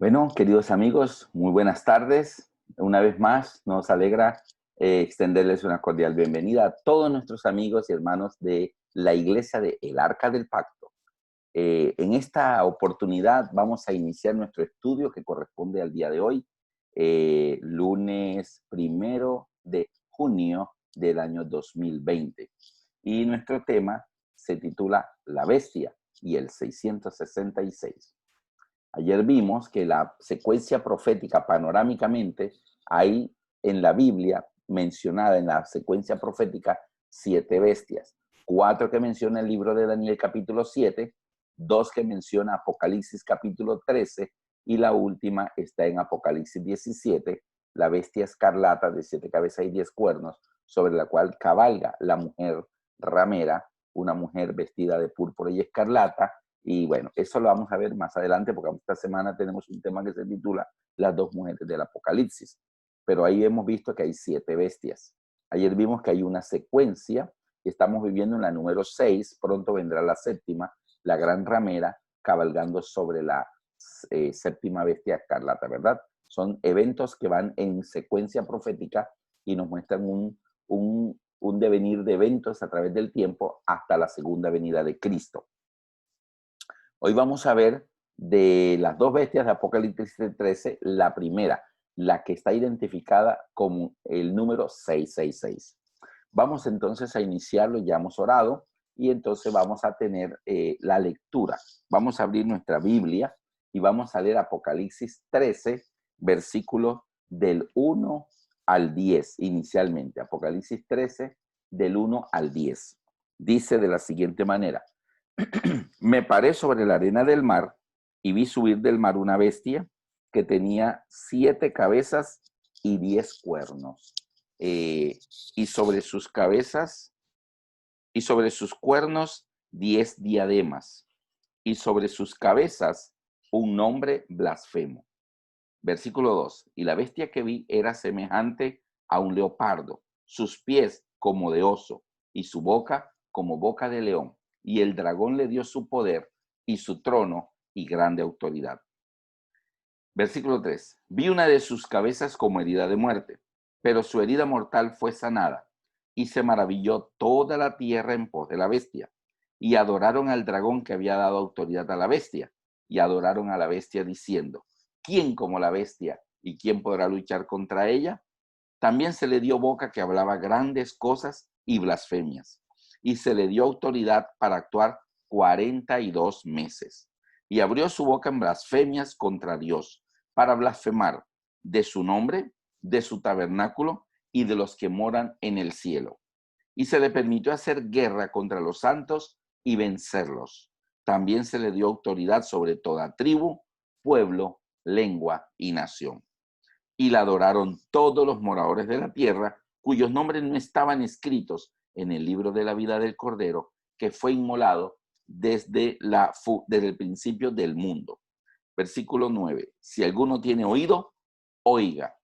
Bueno, queridos amigos, muy buenas tardes. Una vez más, nos alegra extenderles una cordial bienvenida a todos nuestros amigos y hermanos de la Iglesia de El Arca del Pacto. En esta oportunidad vamos a iniciar nuestro estudio que corresponde al día de hoy, lunes 1 de junio del año 2020. Y nuestro tema se titula La Bestia y el 666. Ayer vimos que la secuencia profética panorámicamente hay en la Biblia mencionada en la secuencia profética 7 bestias, 4 que menciona el libro de Daniel capítulo 7, 2 que menciona Apocalipsis capítulo 13 y la última está en Apocalipsis 17, la bestia escarlata de 7 cabezas y 10 cuernos, sobre la cual cabalga la mujer ramera, una mujer vestida de púrpura y escarlata. Y bueno, eso lo vamos a ver más adelante porque esta semana tenemos un tema que se titula Las dos mujeres del Apocalipsis. Pero ahí hemos visto que hay 7 bestias. Ayer vimos que hay una secuencia y estamos viviendo en la número 6. Pronto vendrá la séptima, la gran ramera, cabalgando sobre la séptima bestia escarlata, ¿verdad? Son eventos que van en secuencia profética y nos muestran un devenir de eventos a través del tiempo hasta la segunda venida de Cristo. Hoy vamos a ver de las dos bestias de Apocalipsis 13, la primera, la que está identificada como el número 666. Vamos entonces a iniciarlo, ya hemos orado, y entonces vamos a tener la lectura. Vamos a abrir nuestra Biblia y vamos a leer Apocalipsis 13, versículos del 1 al 10 inicialmente. Apocalipsis 13, del 1 al 10. Dice de la siguiente manera: me paré sobre la arena del mar y vi subir del mar una bestia que tenía 7 cabezas y 10 cuernos. Y sobre sus cabezas y sobre sus cuernos 10 diademas. Y sobre sus cabezas un nombre blasfemo. Versículo 2. Y la bestia que vi era semejante a un leopardo, sus pies como de oso y su boca como boca de león. Y el dragón le dio su poder y su trono y grande autoridad. Versículo 3. Vi una de sus cabezas como herida de muerte, pero su herida mortal fue sanada, y se maravilló toda la tierra en pos de la bestia. Y adoraron al dragón que había dado autoridad a la bestia, y adoraron a la bestia diciendo: ¿quién como la bestia y quién podrá luchar contra ella? También se le dio boca que hablaba grandes cosas y blasfemias, y se le dio autoridad para actuar 42 meses. Y abrió su boca en blasfemias contra Dios, para blasfemar de su nombre, de su tabernáculo y de los que moran en el cielo. Y se le permitió hacer guerra contra los santos y vencerlos. También se le dio autoridad sobre toda tribu, pueblo, lengua y nación. Y la adoraron todos los moradores de la tierra, cuyos nombres no estaban escritos en el libro de la vida del Cordero, que fue inmolado desde el principio del mundo. Versículo 9. Si alguno tiene oído, oiga.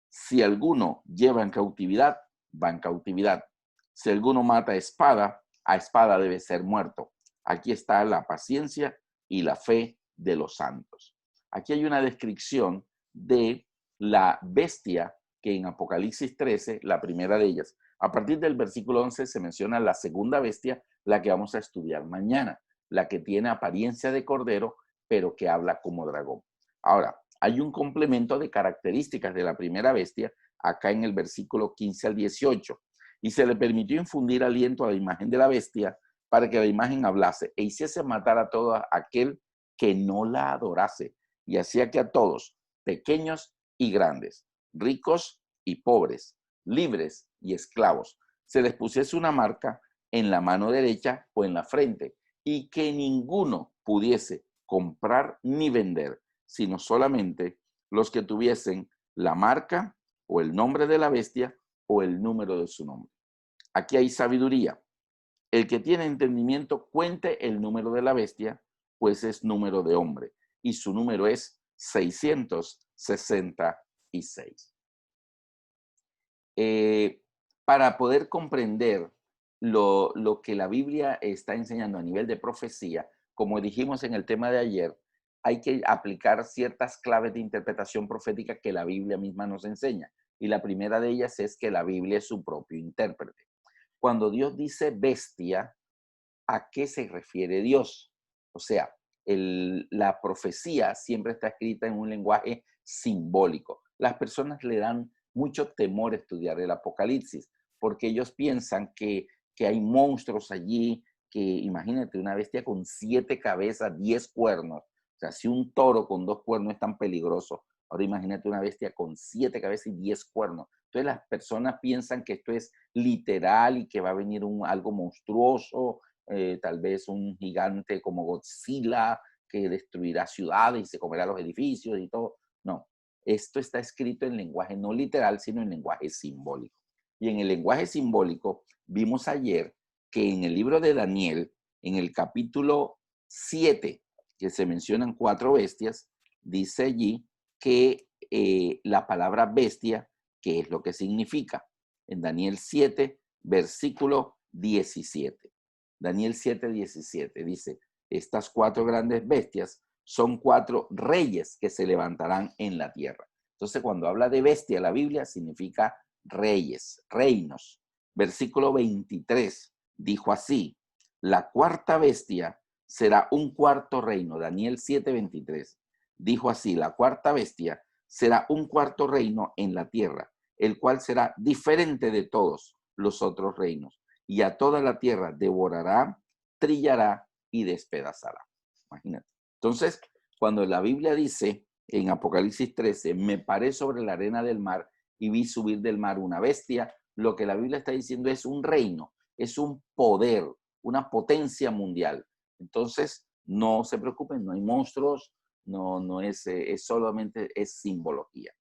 Si alguno lleva en cautividad, va en cautividad. Si alguno mata a espada debe ser muerto. Aquí está la paciencia y la fe de los santos. Aquí hay una descripción de la bestia que en Apocalipsis 13, la primera de ellas. A partir del versículo 11 se menciona la segunda bestia, la que vamos a estudiar mañana, la que tiene apariencia de cordero, pero que habla como dragón. Ahora, hay un complemento de características de la primera bestia acá en el versículo 15 al 18. Y se le permitió infundir aliento a la imagen de la bestia para que la imagen hablase e hiciese matar a todo aquel que no la adorase. Y hacía que a todos, pequeños y grandes, ricos y pobres, libres y esclavos, se les pusiese una marca en la mano derecha o en la frente, y que ninguno pudiese comprar ni vender, sino solamente los que tuviesen la marca o el nombre de la bestia o el número de su nombre. Aquí hay sabiduría. El que tiene entendimiento cuente el número de la bestia, pues es número de hombre, y su número es 666. Para poder comprender lo que la Biblia está enseñando a nivel de profecía, como dijimos en el tema de ayer, hay que aplicar ciertas claves de interpretación profética que la Biblia misma nos enseña. Y la primera de ellas es que la Biblia es su propio intérprete. Cuando Dios dice bestia, ¿a qué se refiere Dios? O sea, la profecía siempre está escrita en un lenguaje simbólico. Las personas le dan mucho temor estudiar el Apocalipsis porque ellos piensan que hay monstruos allí, que imagínate una bestia con 7 cabezas, 10 cuernos. O sea, si un toro con 2 cuernos es tan peligroso, ahora imagínate una bestia con 7 cabezas y 10 cuernos. Entonces las personas piensan que esto es literal y que va a venir algo monstruoso, tal vez un gigante como Godzilla que destruirá ciudades y se comerá los edificios y todo. No, esto está escrito en lenguaje no literal, sino en lenguaje simbólico. Y en el lenguaje simbólico vimos ayer que en el libro de Daniel, en el capítulo 7, que se mencionan 4 bestias, dice allí que la palabra bestia, ¿qué es lo que significa? En Daniel 7, versículo 17. Daniel 7:17 dice, estas 4 grandes bestias son 4 reyes que se levantarán en la tierra. Entonces, cuando habla de bestia, la Biblia significa reyes, reinos. Versículo 23 dijo así, la cuarta bestia será un cuarto reino. Daniel 7:23 dijo así, la cuarta bestia será un cuarto reino en la tierra, el cual será diferente de todos los otros reinos y a toda la tierra devorará, trillará y despedazará. Imagínate. Entonces, cuando la Biblia dice en Apocalipsis 13, me paré sobre la arena del mar y vi subir del mar una bestia, lo que la Biblia está diciendo es un reino, es un poder, una potencia mundial. Entonces, no se preocupen, no hay monstruos, no es solamente es simbología.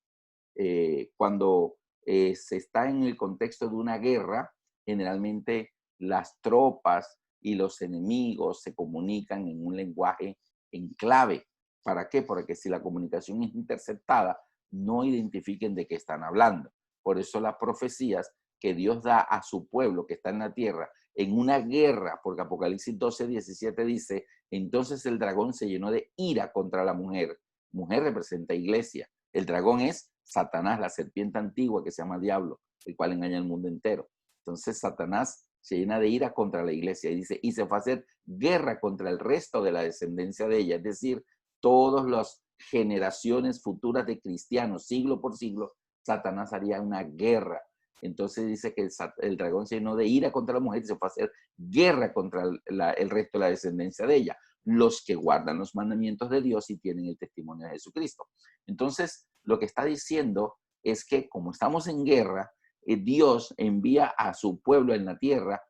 Cuando se está en el contexto de una guerra, generalmente las tropas y los enemigos se comunican en un lenguaje en clave. ¿Para qué? Para que si la comunicación es interceptada, no identifiquen de qué están hablando. Por eso las profecías que Dios da a su pueblo que está en la tierra en una guerra, porque Apocalipsis 12:17 dice, entonces el dragón se llenó de ira contra la mujer. Mujer representa iglesia. El dragón es Satanás, la serpiente antigua que se llama Diablo, el cual engaña al mundo entero. Entonces Satanás se llena de ira contra la iglesia y dice, y se va a hacer guerra contra el resto de la descendencia de ella, es decir, todas las generaciones futuras de cristianos, siglo por siglo, Satanás haría una guerra. Entonces dice que el dragón se llenó de ira contra la mujer y se fue a hacer guerra contra el resto de la descendencia de ella, los que guardan los mandamientos de Dios y tienen el testimonio de Jesucristo. Entonces, lo que está diciendo es que como estamos en guerra, Dios envía a su pueblo en la tierra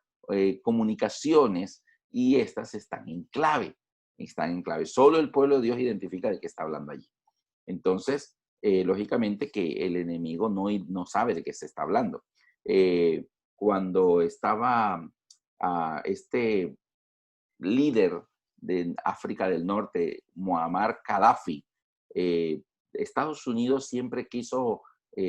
comunicaciones y estas están en clave. Están en clave. Solo el pueblo de Dios identifica de qué está hablando allí. Entonces, lógicamente que el enemigo no sabe de qué se está hablando. Cuando estaba este líder de África del Norte, Muammar Gaddafi, Estados Unidos siempre quiso,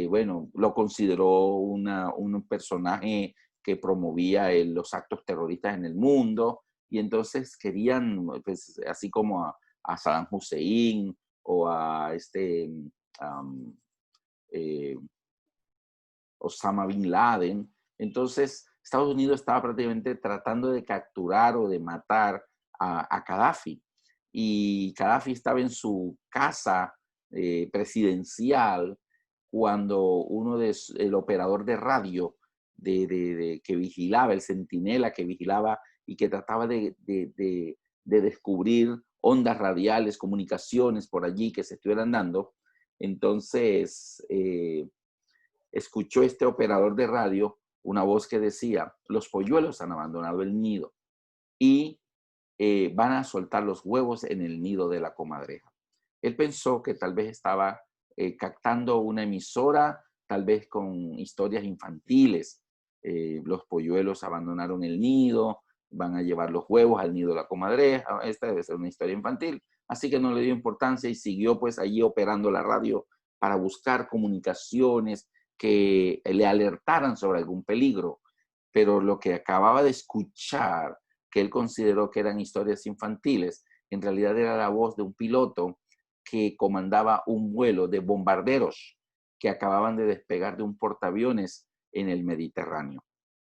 bueno, lo consideró un personaje que promovía los actos terroristas en el mundo, y entonces querían, pues, así como a Saddam Hussein o a um, eh, Osama Bin Laden. Entonces, Estados Unidos estaba prácticamente tratando de capturar o de matar a Gaddafi. Y Gaddafi estaba en su casa presidencial cuando el operador de radio que vigilaba, el centinela que vigilaba y que trataba de descubrir ondas radiales, comunicaciones por allí que se estuvieran dando, entonces escuchó este operador de radio una voz que decía, los polluelos han abandonado el nido y van a soltar los huevos en el nido de la comadreja. Él pensó que tal vez estaba captando una emisora, tal vez con historias infantiles. Los polluelos abandonaron el nido, van a llevar los huevos al nido de la comadreja. Esta debe ser una historia infantil. Así que no le dio importancia y siguió pues allí operando la radio para buscar comunicaciones que le alertaran sobre algún peligro. Pero lo que acababa de escuchar, que él consideró que eran historias infantiles, en realidad era la voz de un piloto que comandaba un vuelo de bombarderos que acababan de despegar de un portaaviones en el Mediterráneo.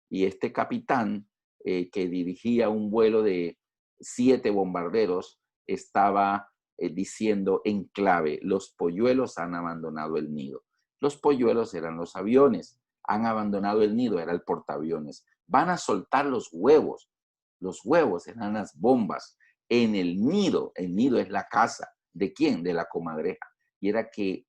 Y este capitán, que dirigía un vuelo de 7 bombarderos, estaba diciendo en clave: los polluelos han abandonado el nido. Los polluelos eran los aviones, han abandonado el nido, era el portaaviones. Van a soltar los huevos eran las bombas en el nido es la casa. ¿De quién? De la comadreja. Y era que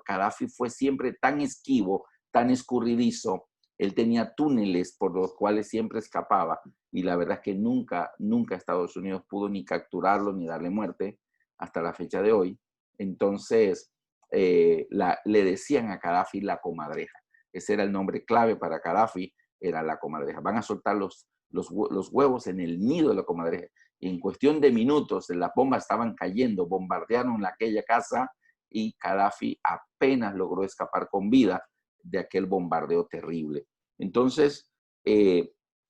Gaddafi fue siempre tan esquivo, tan escurridizo. Él tenía túneles por los cuales siempre escapaba, y la verdad es que nunca Estados Unidos pudo ni capturarlo ni darle muerte hasta la fecha de hoy. Entonces le decían a Gaddafi la comadreja. Ese era el nombre clave para Gaddafi, era la comadreja. Van a soltar los huevos en el nido de la comadreja. Y en cuestión de minutos las bombas estaban cayendo, bombardearon aquella casa y Gaddafi apenas logró escapar con vida de aquel bombardeo terrible. Entonces,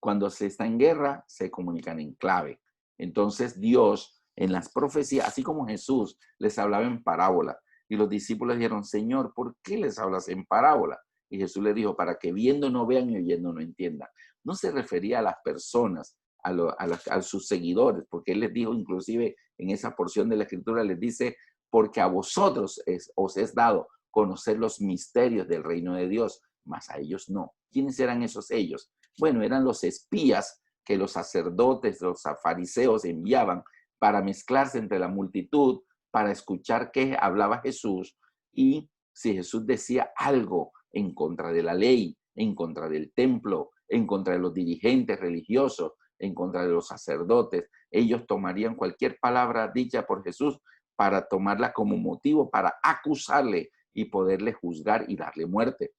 cuando se está en guerra, se comunican en clave. Entonces Dios, en las profecías, así como Jesús les hablaba en parábola, y los discípulos dijeron: Señor, ¿por qué les hablas en parábola? Y Jesús les dijo: para que viendo no vean y oyendo no entiendan. No se refería a las personas, a sus seguidores, porque él les dijo, inclusive en esa porción de la escritura, les dice: porque a vosotros os es dado conocer los misterios del reino de Dios, mas a ellos no. ¿Quiénes eran esos ellos? Bueno, eran los espías que los sacerdotes, los fariseos enviaban para mezclarse entre la multitud, para escuchar qué hablaba Jesús, y si Jesús decía algo en contra de la ley, en contra del templo, en contra de los dirigentes religiosos, en contra de los sacerdotes, ellos tomarían cualquier palabra dicha por Jesús para tomarla como motivo para acusarle y poderle juzgar y darle muerte.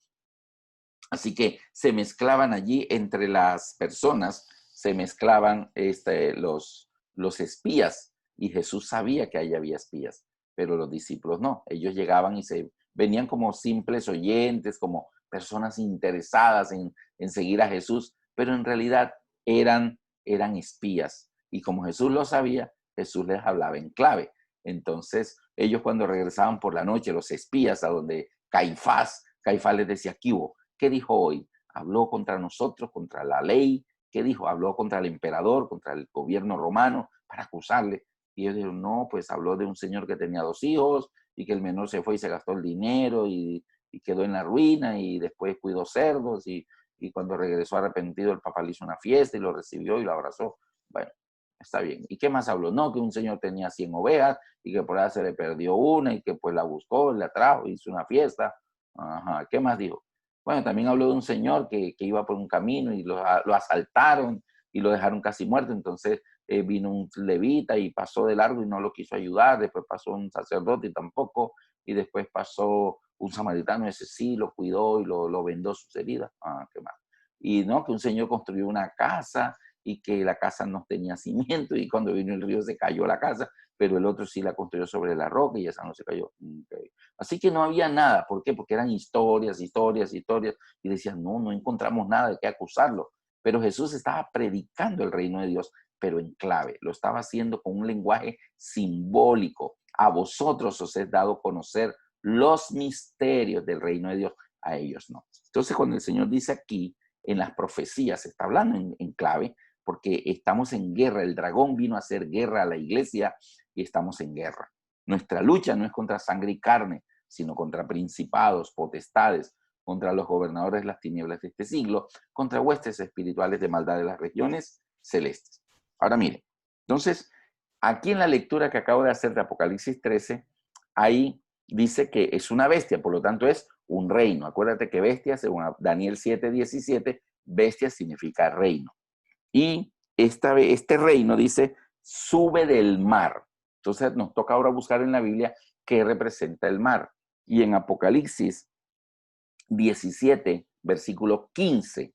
Así que se mezclaban allí entre las personas, se mezclaban los espías, y Jesús sabía que ahí había espías, pero los discípulos no. Ellos llegaban y se venían como simples oyentes, como personas interesadas en seguir a Jesús, pero en realidad eran espías. Y como Jesús lo sabía, Jesús les hablaba en clave. Entonces, ellos cuando regresaban por la noche, los espías, a donde Caifás les decía: ¿qué hubo? ¿Qué dijo hoy? ¿Habló contra nosotros, contra la ley? ¿Qué dijo? ¿Habló contra el emperador, contra el gobierno romano, para acusarle? Y ellos dijeron: no, pues habló de un señor que tenía 2 hijos y que el menor se fue y se gastó el dinero y quedó en la ruina, y después cuidó cerdos, y cuando regresó arrepentido el papá le hizo una fiesta y lo recibió y lo abrazó. Bueno, está bien. ¿Y qué más habló? No, que un señor tenía 100 ovejas y que por ahí se le perdió una y que pues la buscó, la trajo, hizo una fiesta. Ajá. ¿Qué más dijo? Bueno, también habló de un señor que iba por un camino y lo asaltaron y lo dejaron casi muerto. Entonces vino un levita y pasó de largo y no lo quiso ayudar. Después pasó un sacerdote y tampoco. Y después pasó un samaritano, ese sí lo cuidó y lo vendó sus heridas. Ah, qué mal. Y no, que un señor construyó una casa y que la casa no tenía cimiento, y cuando vino el río se cayó la casa, pero el otro sí la construyó sobre la roca y esa no se cayó. Okay. Así que no había nada. ¿Por qué? Porque eran historias, y decían: no encontramos nada de qué acusarlo. Pero Jesús estaba predicando el reino de Dios, pero en clave. Lo estaba haciendo con un lenguaje simbólico. A vosotros os es dado conocer los misterios del reino de Dios, a ellos no. Entonces, cuando el Señor dice aquí, en las profecías, está hablando en clave, porque estamos en guerra. El dragón vino a hacer guerra a la iglesia y estamos en guerra. Nuestra lucha no es contra sangre y carne, sino contra principados, potestades, contra los gobernadores de las tinieblas de este siglo, contra huestes espirituales de maldad de las regiones celestes. Ahora mire, entonces, aquí en la lectura que acabo de hacer de Apocalipsis 13, ahí dice que es una bestia, por lo tanto es un reino. Acuérdate que bestia, según Daniel 7:17, bestia significa reino. Y este reino, dice, sube del mar. Entonces nos toca ahora buscar en la Biblia qué representa el mar. Y en Apocalipsis 17, versículo 15,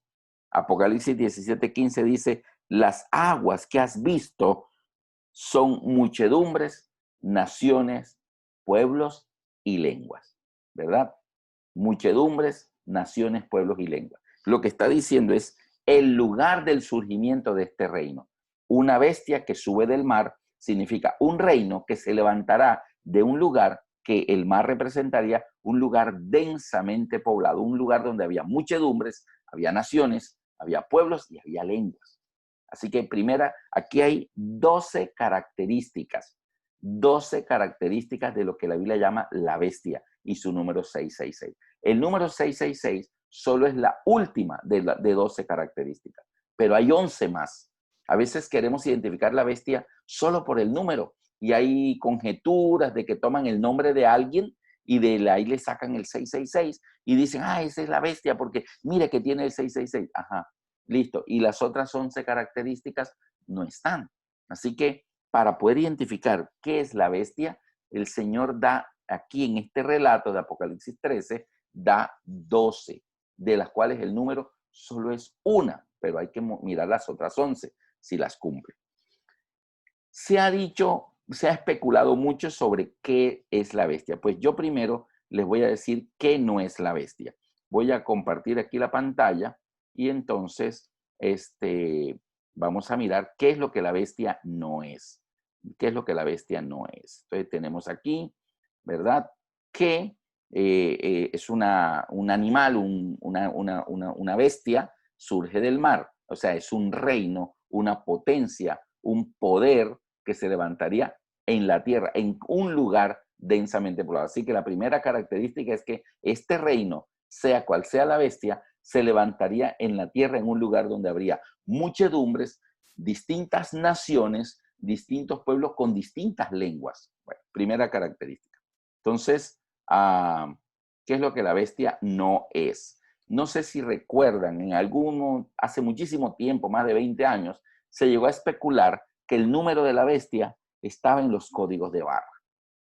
Apocalipsis 17:15 dice: las aguas que has visto son muchedumbres, naciones, pueblos y lenguas, ¿verdad? Muchedumbres, naciones, pueblos y lenguas. Lo que está diciendo es el lugar del surgimiento de este reino. Una bestia que sube del mar significa un reino que se levantará de un lugar que el mar representaría un lugar densamente poblado, un lugar donde había muchedumbres, había naciones, había pueblos y había lenguas. Así que primera, aquí hay 12 características de lo que la Biblia llama la bestia y su número 666. El número 666 solo es la última de 12 características, pero hay 11 más. A veces queremos identificar la bestia solo por el número y hay conjeturas de que toman el nombre de alguien y de ahí le sacan el 666 y dicen, ah, esa es la bestia porque mire que tiene el 666. Ajá, listo. Y las otras 11 características no están. Así que para poder identificar qué es la bestia, el Señor da aquí en este relato de Apocalipsis 13, da 12, de las cuales el número solo es una, pero hay que mirar las otras 11 si las cumple. Se ha especulado mucho sobre qué es la bestia. Pues yo primero les voy a decir qué no es la bestia. Voy a compartir aquí la pantalla y entonces vamos a mirar qué es lo que la bestia no es. ¿Qué es lo que la bestia no es? Entonces tenemos aquí, ¿verdad? Que es un animal, una bestia, surge del mar. O sea, es un reino, una potencia, un poder que se levantaría en la tierra, en un lugar densamente poblado. Así que la primera característica es que este reino, sea cual sea la bestia, se levantaría en la tierra, en un lugar donde habría muchedumbres, distintas naciones, distintos pueblos con distintas lenguas. Bueno, primera característica. Entonces, ¿qué es lo que la bestia no es? No sé si recuerdan, hace muchísimo tiempo, más de 20 años, se llegó a especular que el número de la bestia estaba en los códigos de barra.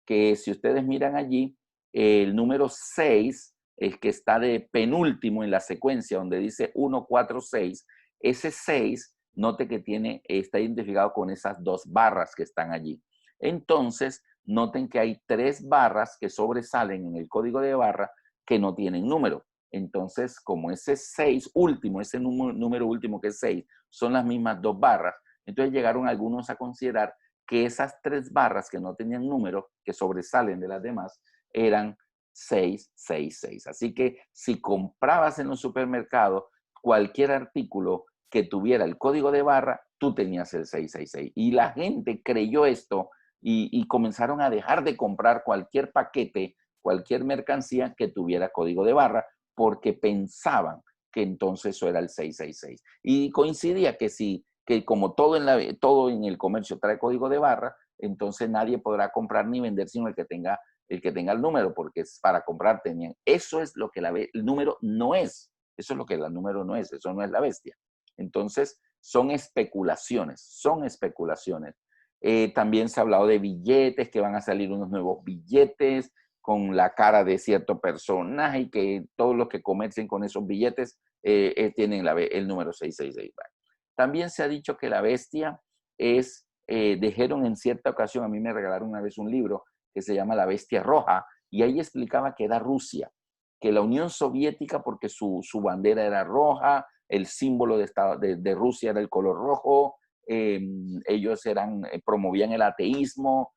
Que si ustedes miran allí, el número 6, el que está de penúltimo en la secuencia, donde dice 146, ese 6, note que está identificado con esas 2 barras que están allí. Entonces, noten que hay 3 barras que sobresalen en el código de barra que no tienen número. Entonces, como ese 6 último, ese número último que es 6, son las mismas 2 barras, entonces llegaron algunos a considerar que esas 3 barras que no tenían número, que sobresalen de las demás, eran 666. Así que si comprabas en un supermercado cualquier artículo que tuviera el código de barra, tú tenías el 666. Y la gente creyó esto y comenzaron a dejar de comprar cualquier paquete, cualquier mercancía que tuviera código de barra, porque pensaban que entonces eso era el 666. Y coincidía que como todo en el comercio trae código de barra, entonces nadie podrá comprar ni vender sino el que tenga el número, porque es para comprar tenían. Eso es lo que el número no es. Eso es lo que el número no es. Eso no es la bestia. Entonces, son especulaciones, son especulaciones. También se ha hablado de billetes, que van a salir unos nuevos billetes con la cara de cierto personaje y que todos los que comercien con esos billetes tienen el número 666. También se ha dicho que la bestia dijeron en cierta ocasión, a mí me regalaron una vez un libro que se llama La Bestia Roja, y ahí explicaba que era Rusia, que la Unión Soviética, porque su bandera era roja, el símbolo de Rusia era el color rojo, ellos promovían el ateísmo,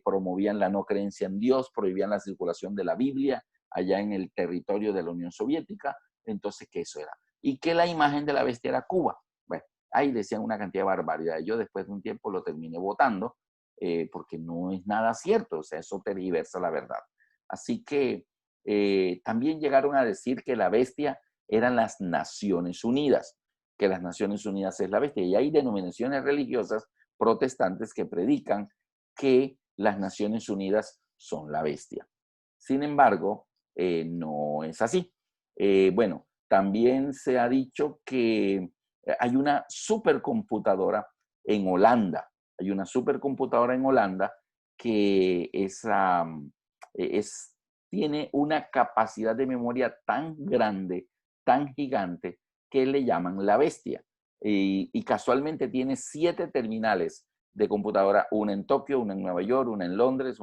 promovían la no creencia en Dios, prohibían la circulación de la Biblia allá en el territorio de la Unión Soviética, entonces que eso era. Y que la imagen de la bestia era Cuba. Bueno, ahí decían una cantidad de barbaridades. Yo después de un tiempo lo terminé votando porque no es nada cierto, o sea, eso tergiversa la verdad. Así que también llegaron a decir que la bestia eran las Naciones Unidas, que las Naciones Unidas es la bestia. Y hay denominaciones religiosas protestantes que predican que las Naciones Unidas son la bestia. Sin embargo, no es así. Bueno, también se ha dicho que hay una supercomputadora en Holanda. Hay una supercomputadora en Holanda que tiene una capacidad de memoria tan grande, tan gigante, que le llaman la bestia. Y casualmente tiene 7 terminales de computadora, una en Tokio, una en Nueva York, una en Londres,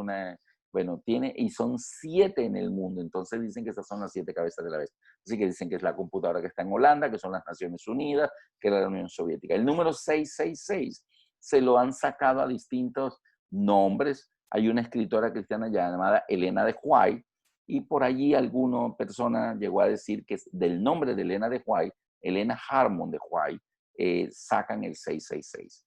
y son 7 en el mundo. Entonces dicen que esas son las 7 cabezas de la bestia. Así que dicen que es la computadora que está en Holanda, que son las Naciones Unidas, que era la Unión Soviética. El número 666 se lo han sacado a distintos nombres. Hay una escritora cristiana llamada Elena de White, y por allí alguna persona llegó a decir que del nombre de Elena de White, Elena Harmon de White, sacan el 666.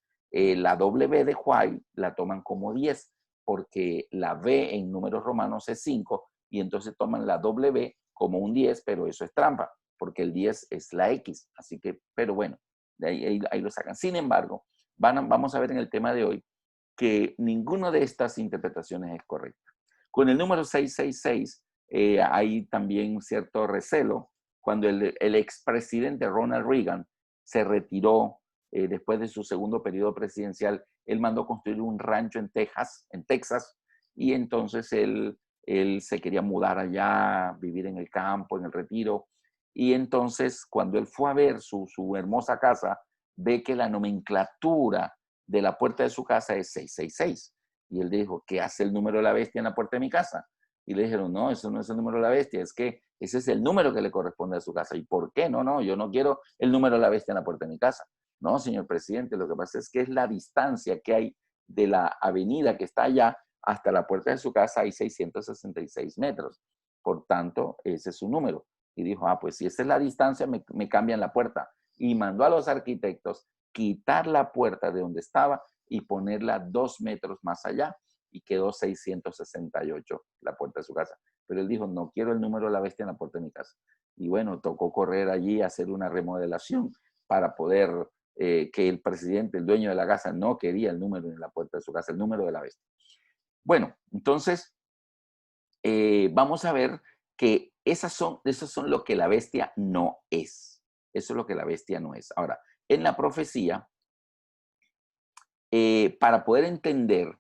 La W de White la toman como 10, porque la B en números romanos es 5, y entonces toman la W como un 10, pero eso es trampa, porque el 10 es la X. Así que, pero bueno, de ahí lo sacan. Sin embargo, vamos a ver en el tema de hoy que ninguna de estas interpretaciones es correcta. Con el número 666 hay también cierto recelo. Cuando el expresidente Ronald Reagan se retiró después de su segundo periodo presidencial, él mandó construir un rancho en Texas, y entonces él se quería mudar allá, vivir en el campo, en el retiro. Y entonces, cuando él fue a ver su hermosa casa, ve que la nomenclatura de la puerta de su casa es 666. Y él dijo, ¿qué hace el número de la bestia en la puerta de mi casa? Y le dijeron, no, eso no es el número de la bestia, es que ese es el número que le corresponde a su casa. ¿Y por qué? No, yo no quiero el número de la bestia en la puerta de mi casa. No, señor presidente, lo que pasa es que es la distancia que hay de la avenida que está allá hasta la puerta de su casa, hay 666 metros. Por tanto, ese es su número. Y dijo, pues si esa es la distancia, me cambian la puerta. Y mandó a los arquitectos quitar la puerta de donde estaba y ponerla 2 metros más allá, y quedó 668 la puerta de su casa. Pero él dijo, no quiero el número de la bestia en la puerta de mi casa. Y bueno, tocó correr allí, hacer una remodelación para poder, que el presidente, el dueño de la casa, no quería el número en la puerta de su casa, el número de la bestia. Bueno, entonces vamos a ver que esos son lo que la bestia no es. Eso es lo que la bestia no es. Ahora, en la profecía, para poder entender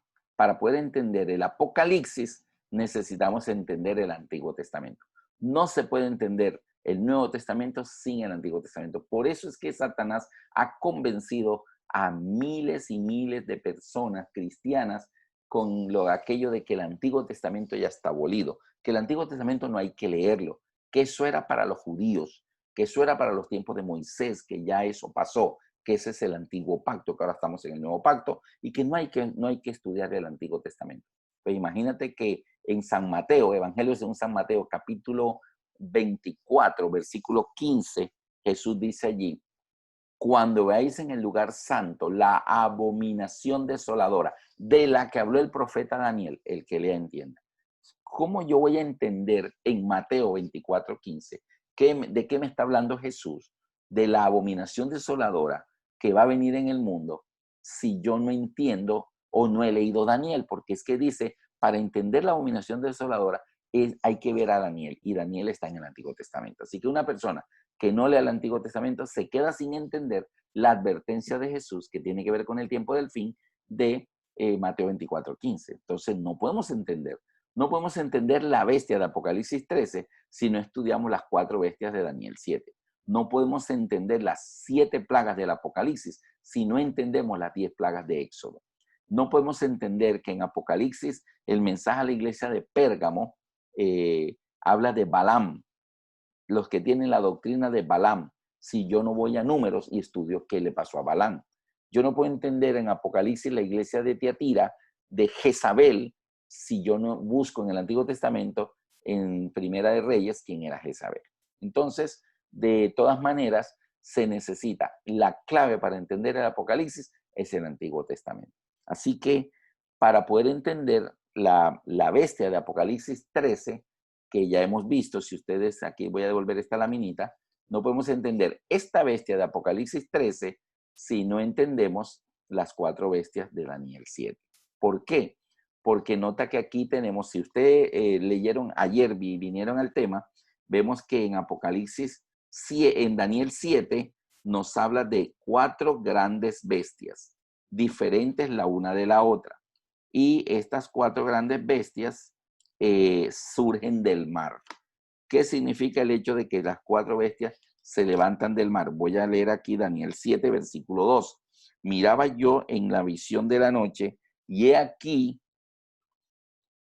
el Apocalipsis, necesitamos entender el Antiguo Testamento. No se puede entender el Nuevo Testamento sin el Antiguo Testamento. Por eso es que Satanás ha convencido a miles y miles de personas cristianas con aquello de que el Antiguo Testamento ya está abolido, que el Antiguo Testamento no hay que leerlo, que eso era para los judíos, que eso era para los tiempos de Moisés, que ya eso pasó, que ese es el antiguo pacto, que ahora estamos en el nuevo pacto, y que no hay que estudiar el Antiguo Testamento. Pues imagínate que en San Mateo, Evangelio según San Mateo, capítulo 24, versículo 15, Jesús dice allí, cuando veáis en el lugar santo la abominación desoladora de la que habló el profeta Daniel, el que lea entienda. ¿Cómo yo voy a entender en Mateo 24, 15 de qué me está hablando Jesús? De la abominación desoladora que va a venir en el mundo, si yo no entiendo o no he leído Daniel, porque es que dice, para entender la abominación desoladora hay que ver a Daniel, y Daniel está en el Antiguo Testamento. Así que una persona que no lea el Antiguo Testamento se queda sin entender la advertencia de Jesús, que tiene que ver con el tiempo del fin, de Mateo 24, 15. Entonces no podemos entender la bestia de Apocalipsis 13 si no estudiamos las 4 bestias de Daniel 7. No podemos entender las 7 plagas del Apocalipsis si no entendemos las 10 plagas de Éxodo. No podemos entender que en Apocalipsis el mensaje a la iglesia de Pérgamo habla de Balaam, los que tienen la doctrina de Balaam, si yo no voy a Números y estudio qué le pasó a Balaam. Yo no puedo entender en Apocalipsis la iglesia de Tiatira de Jezabel si yo no busco en el Antiguo Testamento, en Primera de Reyes, quién era Jezabel. Entonces, de todas maneras, se necesita la clave para entender el Apocalipsis es el Antiguo Testamento. Así que para poder entender la bestia de Apocalipsis 13, que ya hemos visto, si ustedes, aquí voy a devolver esta laminita, no podemos entender esta bestia de Apocalipsis 13 si no entendemos las 4 bestias de Daniel 7. ¿Por qué? Porque nota que aquí tenemos, si ustedes leyeron ayer, vinieron al tema, vemos que en Apocalipsis, en Daniel 7, nos habla de 4 grandes bestias, diferentes la una de la otra. Y estas 4 grandes bestias surgen del mar. ¿Qué significa el hecho de que las 4 bestias se levantan del mar? Voy a leer aquí Daniel 7, versículo 2. Miraba yo en la visión de la noche, y he aquí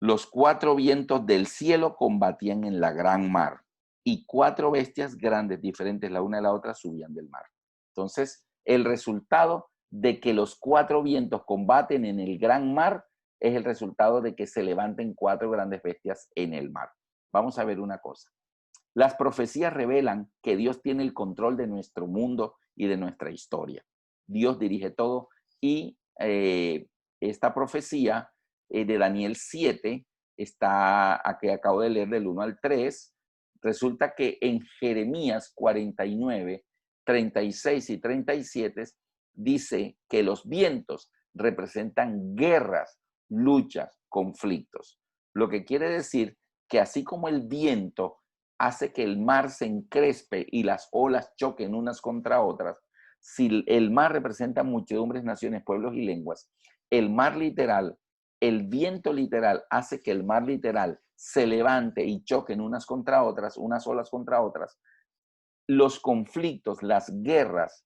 los 4 vientos del cielo combatían en la gran mar, y 4 bestias grandes, diferentes la una de la otra, subían del mar. Entonces, el resultado de que los cuatro vientos combaten en el gran mar es el resultado de que se levanten cuatro grandes bestias en el mar. Vamos a ver una cosa. Las profecías revelan que Dios tiene el control de nuestro mundo y de nuestra historia. Dios dirige todo y esta profecía de Daniel 7 está, aquí acabo de leer del 1 al 3, resulta que en Jeremías 49, 36 y 37 dice que los vientos representan guerras, luchas, conflictos. Lo que quiere decir que así como el viento hace que el mar se encrespe y las olas choquen unas contra otras, si el mar representa muchedumbres, naciones, pueblos y lenguas, el mar literal, el viento literal hace que el mar literal se levante y choquen unas contra otras, unas olas contra otras. Los conflictos, las guerras,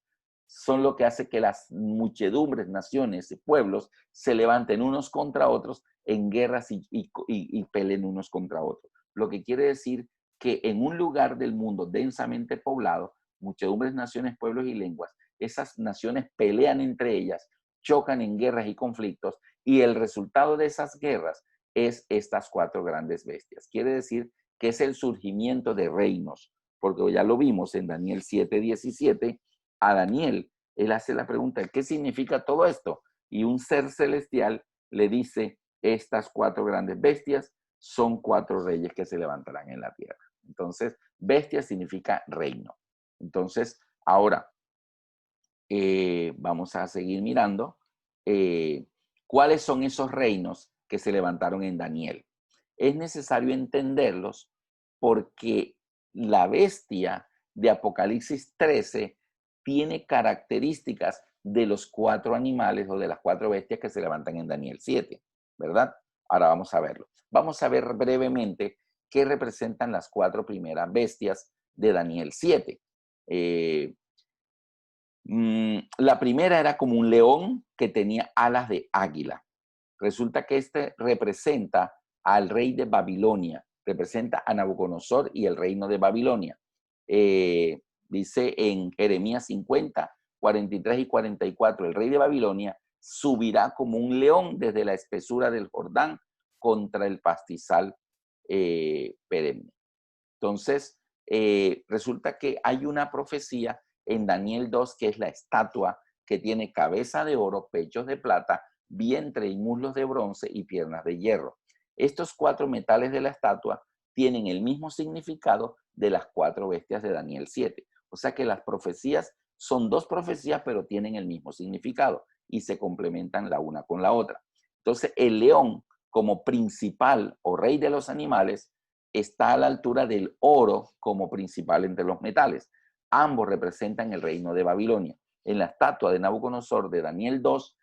son lo que hace que las muchedumbres, naciones y pueblos se levanten unos contra otros en guerras y peleen unos contra otros. Lo que quiere decir que en un lugar del mundo densamente poblado, muchedumbres, naciones, pueblos y lenguas, esas naciones pelean entre ellas, chocan en guerras y conflictos, y el resultado de esas guerras es estas cuatro grandes bestias. Quiere decir que es el surgimiento de reinos, porque ya lo vimos en Daniel 7:17, a Daniel, él hace la pregunta, ¿qué significa todo esto? Y un ser celestial le dice, estas cuatro grandes bestias son cuatro reyes que se levantarán en la tierra. Entonces, bestia significa reino. Entonces, ahora, vamos a seguir mirando cuáles son esos reinos que se levantaron en Daniel. Es necesario entenderlos porque la bestia de Apocalipsis 13 tiene características de los cuatro animales o de las cuatro bestias que se levantan en Daniel 7, ¿verdad? Ahora vamos a verlo. Vamos a ver brevemente qué representan las cuatro primeras bestias de Daniel 7. La primera era como un león que tenía alas de águila. Resulta que este representa al rey de Babilonia, representa a Nabucodonosor y el reino de Babilonia. Dice en Jeremías 50, 43 y 44, el rey de Babilonia subirá como un león desde la espesura del Jordán contra el pastizal perenne. Entonces, resulta que hay una profecía en Daniel 2 que es la estatua que tiene cabeza de oro, pechos de plata, vientre y muslos de bronce y piernas de hierro. Estos cuatro metales de la estatua tienen el mismo significado de las cuatro bestias de Daniel 7. O sea que las profecías son dos profecías, pero tienen el mismo significado y se complementan la una con la otra. Entonces, el león como principal o rey de los animales está a la altura del oro como principal entre los metales. Ambos representan el reino de Babilonia. En la estatua de Nabucodonosor de Daniel 2,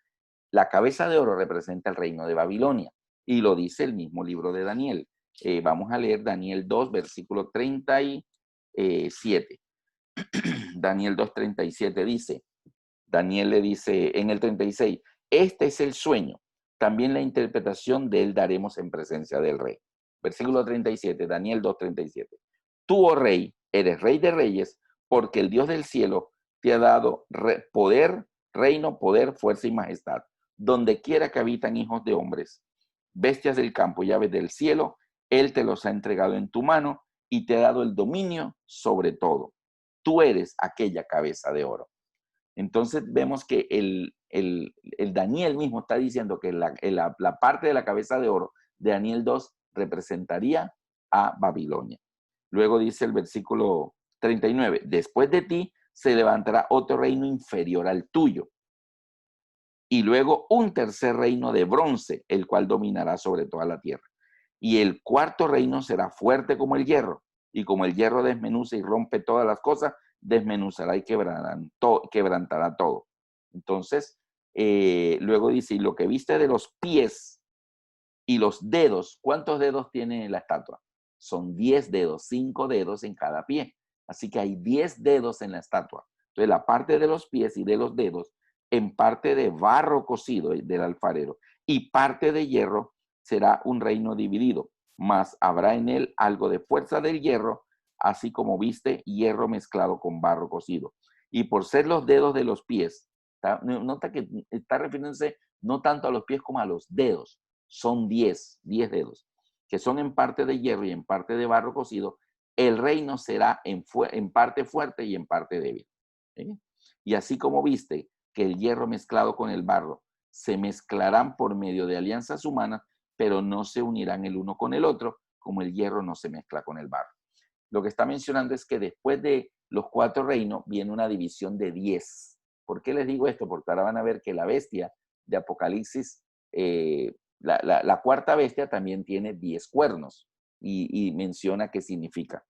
la cabeza de oro representa el reino de Babilonia y lo dice el mismo libro de Daniel. Vamos a leer Daniel 2, versículo 37. Daniel 2:37 dice, Daniel le dice en el 36, este es el sueño, también la interpretación de él daremos en presencia del rey. Versículo 37, Daniel 2:37. Tú, oh rey, eres rey de reyes, porque el Dios del cielo te ha dado poder, reino, poder, fuerza y majestad. Donde quiera que habitan hijos de hombres, bestias del campo, llaves del cielo, él te los ha entregado en tu mano y te ha dado el dominio sobre todo. Tú eres aquella cabeza de oro. Entonces vemos que el Daniel mismo está diciendo que la parte de la cabeza de oro de Daniel 2 representaría a Babilonia. Luego dice el versículo 39, después de ti se levantará otro reino inferior al tuyo. Y luego un tercer reino de bronce, el cual dominará sobre toda la tierra. Y el cuarto reino será fuerte como el hierro, y como el hierro desmenuza y rompe todas las cosas, desmenuzará y quebrantará todo. Entonces, luego dice, y lo que viste de los pies y los dedos, ¿cuántos dedos tiene la estatua? Son 10 dedos, 5 dedos en cada pie. Así que hay 10 dedos en la estatua. Entonces, la parte de los pies y de los dedos, en parte de barro cocido del alfarero y parte de hierro, será un reino dividido, mas habrá en él algo de fuerza del hierro, así como viste hierro mezclado con barro cocido. Y por ser los dedos de los pies Nota que está refiriéndose no tanto a los pies como a los dedos. Son 10 dedos, que son en parte de hierro y en parte de barro cocido. El reino será en parte fuerte y en parte débil. ¿Sí? Y así como viste que el hierro mezclado con el barro se mezclarán por medio de alianzas humanas, pero no se unirán el uno con el otro, como el hierro no se mezcla con el barro. Lo que está mencionando es que después de los 4 reinos viene una división de 10. ¿Por qué les digo esto? Porque ahora van a ver que la bestia de Apocalipsis, la cuarta bestia también tiene 10 cuernos y menciona qué significa.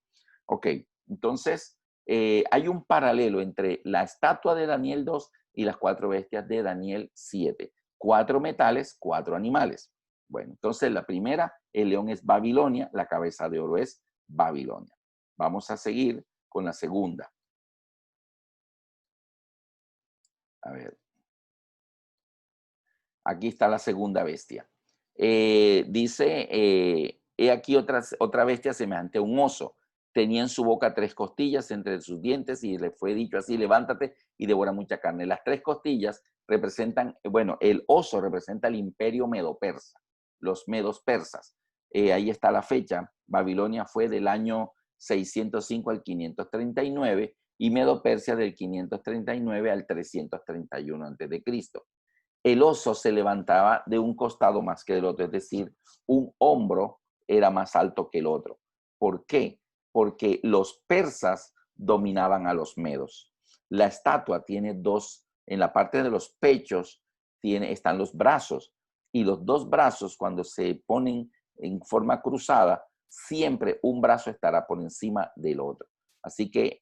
Ok, entonces hay un paralelo entre la estatua de Daniel 2 y las 4 bestias de Daniel 7. 4 metales, 4 animales. Bueno, entonces la primera, el león es Babilonia, la cabeza de oro es Babilonia. Vamos a seguir con la segunda. A ver. Aquí está la segunda bestia. Dice, he aquí otra bestia semejante a un oso. Tenía en su boca 3 costillas entre sus dientes y le fue dicho así, levántate y devora mucha carne. Las 3 costillas representan, bueno, el oso representa el imperio medo-persa, los medos persas. Ahí está la fecha. Babilonia fue del año 605 al 539 y Medo-Persia del 539 al 331 a.C. El oso se levantaba de un costado más que del otro, es decir, un hombro era más alto que el otro. ¿Por qué? Porque los persas dominaban a los medos. La estatua tiene 2, en la parte de los pechos están los brazos, y los 2 brazos cuando se ponen en forma cruzada, siempre un brazo estará por encima del otro. Así que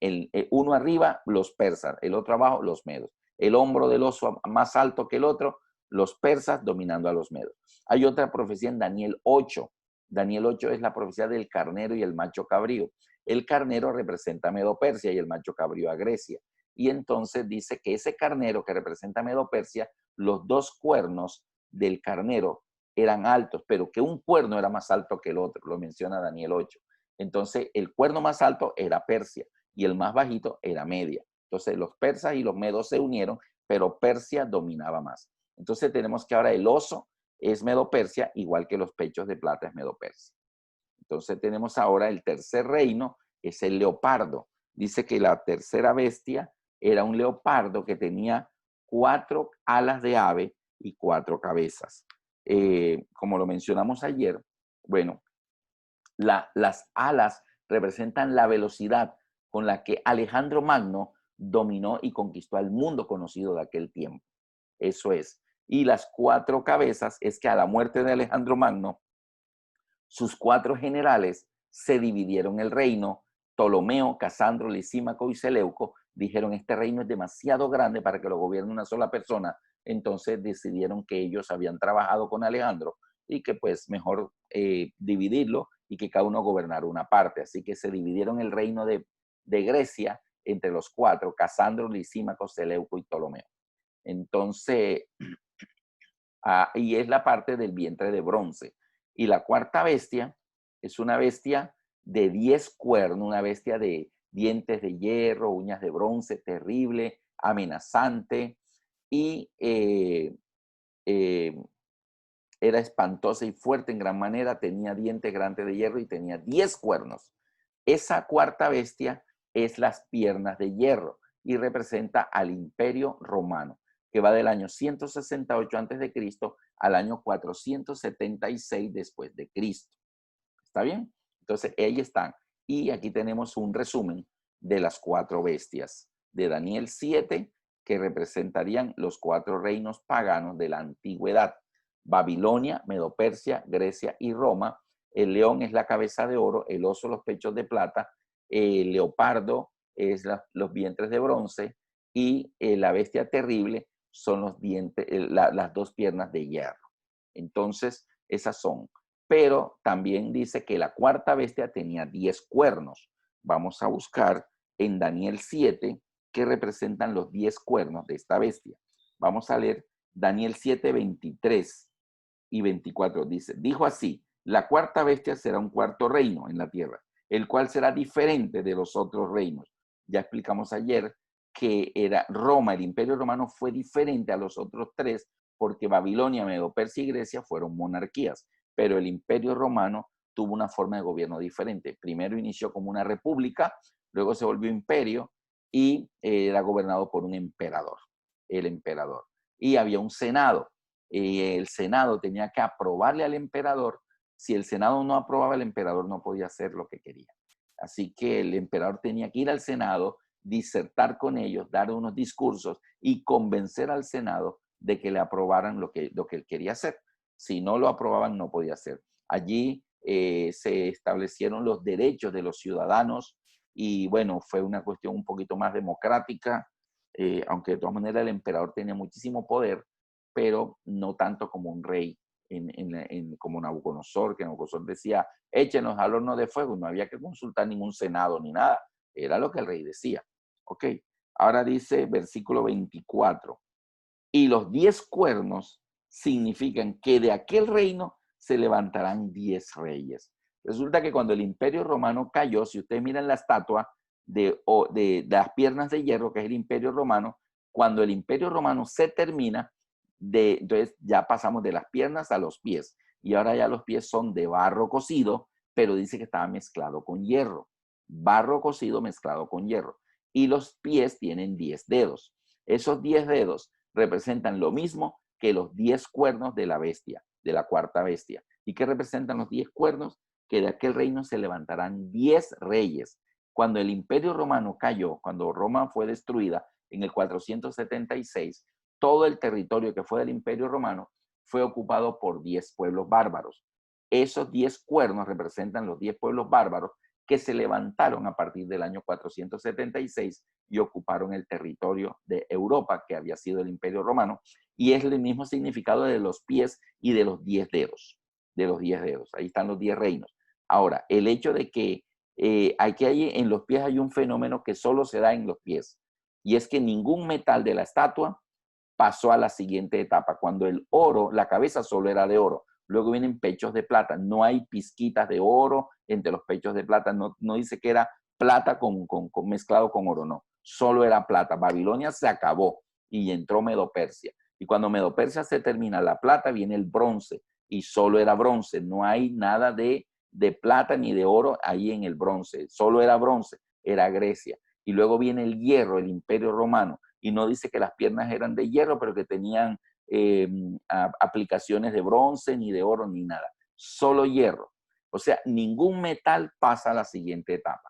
uno arriba, los persas, el otro abajo, los medos. El hombro del oso más alto que el otro, los persas dominando a los medos. Hay otra profecía en Daniel 8. Daniel 8 es la profecía del carnero y el macho cabrío. El carnero representa a Medo-Persia y el macho cabrío a Grecia. Y entonces dice que ese carnero que representa a Medo-Persia, los 2 cuernos del carnero eran altos, pero que un cuerno era más alto que el otro, lo menciona Daniel 8. Entonces, el cuerno más alto era Persia y el más bajito era Media. Entonces, los persas y los medos se unieron, pero Persia dominaba más. Entonces, tenemos que ahora el oso es Medo-Persia, igual que los pechos de plata es Medo-Persia. Entonces, tenemos ahora el tercer reino, es el leopardo. Dice que la tercera bestia era un leopardo que tenía 4 alas de ave y 4 cabezas. Como lo mencionamos ayer, bueno, las alas representan la velocidad con la que Alejandro Magno dominó y conquistó al mundo conocido de aquel tiempo. Eso es. Y las 4 cabezas es que a la muerte de Alejandro Magno, sus 4 generales se dividieron el reino. Ptolomeo, Casandro, Lisímaco y Seleuco dijeron, este reino es demasiado grande para que lo gobierne una sola persona. Entonces decidieron que ellos habían trabajado con Alejandro y que pues mejor dividirlo y que cada uno gobernara una parte. Así que se dividieron el reino de Grecia entre los 4, Casandro, Lisímaco, Seleuco y Ptolomeo. Entonces, y es la parte del vientre de bronce. Y la cuarta bestia es una bestia de 10 cuernos, una bestia de dientes de hierro, uñas de bronce, terrible, amenazante, y era espantosa y fuerte en gran manera, tenía dientes grandes de hierro y tenía 10 cuernos. Esa cuarta bestia es las piernas de hierro y representa al imperio romano, que va del año 168 a.C. al año 476 después de Cristo. ¿Está bien? Entonces, ahí están. Y aquí tenemos un resumen de las 4 bestias de Daniel 7, que representarían los 4 reinos paganos de la antigüedad. Babilonia, Medo-Persia, Grecia y Roma. El león es la cabeza de oro, el oso los pechos de plata, el leopardo es los vientres de bronce y la bestia terrible son los dientes, las 2 piernas de hierro. Entonces, esas son. Pero también dice que la cuarta bestia tenía 10 cuernos. Vamos a buscar en Daniel 7 que representan los 10 cuernos de esta bestia. Vamos a leer Daniel 7, 23 y 24. Dijo así, la cuarta bestia será un cuarto reino en la tierra, el cual será diferente de los otros reinos. Ya explicamos ayer que era Roma, el Imperio Romano fue diferente a los otros tres porque Babilonia, Medo-Persia y Grecia fueron monarquías, pero el Imperio Romano tuvo una forma de gobierno diferente. Primero inició como una república, luego se volvió imperio y era gobernado por un emperador, el emperador. Y había un senado. El senado tenía que aprobarle al emperador. Si el senado no aprobaba, el emperador no podía hacer lo que quería. Así que el emperador tenía que ir al senado, disertar con ellos, dar unos discursos y convencer al senado de que le aprobaran lo que él quería hacer. Si no lo aprobaban, no podía hacer. Allí se establecieron los derechos de los ciudadanos y bueno, fue una cuestión un poquito más democrática, aunque de todas maneras el emperador tenía muchísimo poder, pero no tanto como un rey, como Nabucodonosor, que Nabucodonosor decía, échenos al horno de fuego, no había que consultar ningún senado ni nada, era lo que el rey decía. Ok, ahora dice versículo 24, y los 10 cuernos significan que de aquel reino se levantarán 10 reyes. Resulta que cuando el Imperio Romano cayó, si ustedes miran la estatua de las piernas de hierro, que es el Imperio Romano, cuando el Imperio Romano se termina, entonces ya pasamos de las piernas a los pies. Y ahora ya los pies son de barro cocido, pero dice que estaba mezclado con hierro. Barro cocido mezclado con hierro. Y los pies tienen 10 dedos. Esos 10 dedos representan lo mismo que los 10 cuernos de la bestia, de la cuarta bestia. ¿Y qué representan los 10 cuernos? Que de aquel reino se levantarán 10 reyes. Cuando el Imperio Romano cayó, cuando Roma fue destruida en el 476, todo el territorio que fue del Imperio Romano fue ocupado por 10 pueblos bárbaros. Esos 10 cuernos representan los 10 pueblos bárbaros que se levantaron a partir del año 476 y ocuparon el territorio de Europa, que había sido el Imperio Romano, y es el mismo significado de los pies y de los 10 dedos, de los 10 dedos. Ahí están los 10 reinos. Ahora, el hecho de que en los pies hay un fenómeno que solo se da en los pies, y es que ningún metal de la estatua pasó a la siguiente etapa. Cuando el oro, la cabeza solo era de oro, luego vienen pechos de plata, no hay pizquitas de oro entre los pechos de plata, no dice que era plata mezclado con oro, no, solo era plata. Babilonia se acabó y entró Medo-Persia. Y cuando Medo-Persia se termina la plata, viene el bronce y solo era bronce, no hay nada de plata ni de oro ahí en el bronce, solo era bronce, era Grecia. Y luego viene el hierro, el Imperio Romano, y no dice que las piernas eran de hierro, pero que tenían aplicaciones de bronce, ni de oro, ni nada. Solo hierro. O sea, ningún metal pasa a la siguiente etapa.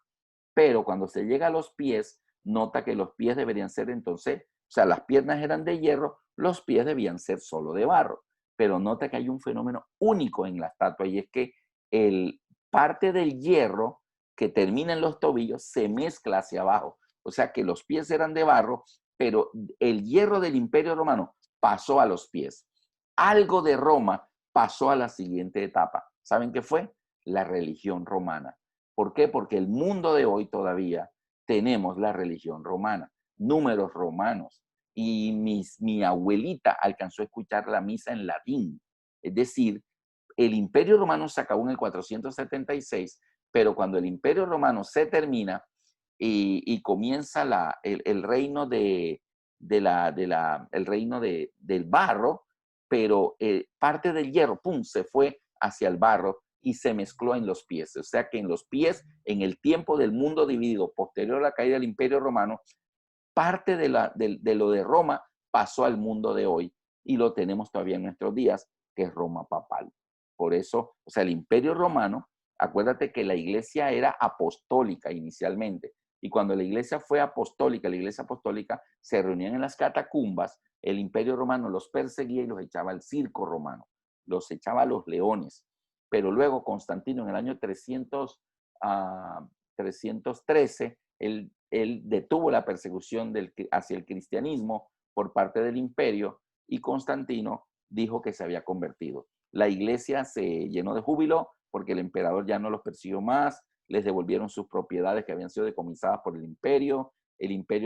Pero cuando se llega a los pies, nota que los pies deberían ser entonces, o sea, las piernas eran de hierro, los pies debían ser solo de barro. Pero nota que hay un fenómeno único en la estatua y es que parte del hierro que termina en los tobillos se mezcla hacia abajo. O sea que los pies eran de barro, pero el hierro del Imperio Romano pasó a los pies. Algo de Roma pasó a la siguiente etapa. ¿Saben qué fue? La religión romana. ¿Por qué? Porque el mundo de hoy todavía tenemos la religión romana, números romanos. Y mi abuelita alcanzó a escuchar la misa en latín. Es decir, el Imperio Romano se acabó en el 476, pero cuando el Imperio Romano se termina y comienza el reino el reino del barro, pero parte del hierro, pum, se fue hacia el barro y se mezcló en los pies. O sea que en los pies, en el tiempo del mundo dividido, posterior a la caída del Imperio Romano, parte de lo de Roma pasó al mundo de hoy y lo tenemos todavía en nuestros días, que es Roma papal. Por eso, o sea, el Imperio Romano, acuérdate que la iglesia era apostólica inicialmente, y cuando la iglesia fue apostólica, la iglesia apostólica se reunían en las catacumbas, el Imperio Romano los perseguía y los echaba al circo romano, los echaba a los leones. Pero luego Constantino en el año 313, él detuvo la persecución hacia el cristianismo por parte del imperio y Constantino dijo que se había convertido. La iglesia se llenó de júbilo porque el emperador ya no los persiguió más, les devolvieron sus propiedades que habían sido decomisadas por el imperio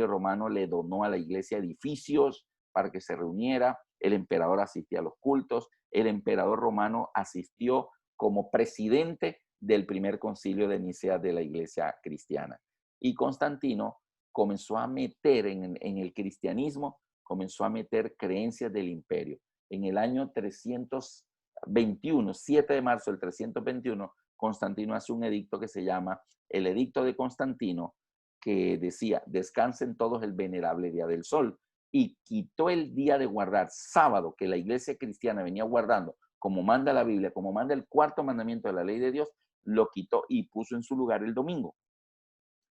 romano le donó a la iglesia edificios para que se reuniera, el emperador asistía a los cultos, el emperador romano asistió como presidente del primer concilio de Nicea de la iglesia cristiana. Y Constantino comenzó a meter en el cristianismo, comenzó a meter creencias del imperio. En el año 321, 7 de marzo del 321, Constantino hace un edicto que se llama el Edicto de Constantino, que decía, descansen todos el venerable día del sol, y quitó el día de guardar sábado, que la iglesia cristiana venía guardando, como manda la Biblia, como manda el cuarto mandamiento de la ley de Dios, lo quitó y puso en su lugar el domingo.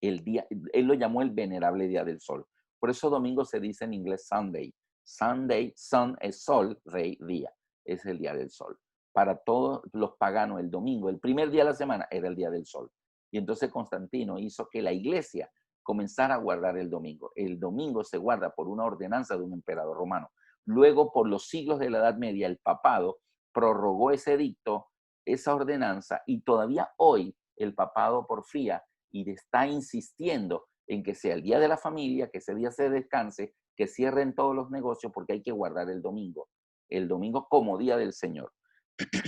El día, él lo llamó el venerable día del sol. Por eso domingo se dice en inglés Sunday. Sunday, sun es sol, rey, día. Es el día del sol. Para todos los paganos, el domingo, el primer día de la semana, era el día del sol. Y entonces Constantino hizo que la iglesia comenzara a guardar el domingo. El domingo se guarda por una ordenanza de un emperador romano. Luego, por los siglos de la Edad Media, el papado prorrogó ese edicto, esa ordenanza, y todavía hoy el papado porfía y está insistiendo en que sea el día de la familia, que ese día se descanse, que cierren todos los negocios porque hay que guardar el domingo como día del Señor,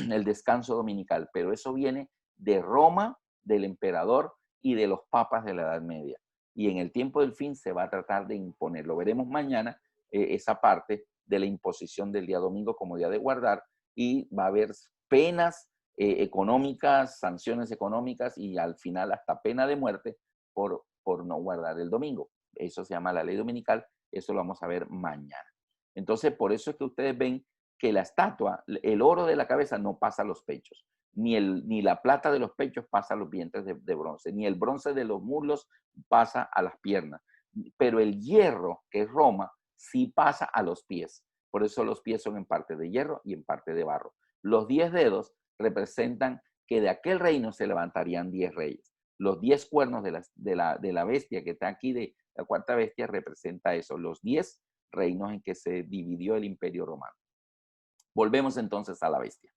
el descanso dominical. Pero eso viene de Roma, del emperador y de los papas de la Edad Media. Y en el tiempo del fin se va a tratar de imponer. Lo veremos mañana, esa parte de la imposición del día domingo como día de guardar, y va a haber penas económicas, sanciones económicas y al final hasta pena de muerte por no guardar el domingo. Eso se llama la ley dominical, eso lo vamos a ver mañana. Entonces, por eso es que ustedes ven que la estatua, el oro de la cabeza no pasa a los pechos, ni la plata de los pechos pasa a los vientres de bronce, ni el bronce de los muslos pasa a las piernas, pero el hierro, que es Roma, sí pasa a los pies. Por eso los pies son en parte de hierro y en parte de barro. Los 10 dedos representan que de aquel reino se levantarían 10 reyes. Los 10 cuernos de la bestia que está aquí, de la cuarta bestia, representa eso, los 10 reinos en que se dividió el imperio romano. Volvemos entonces a la bestia.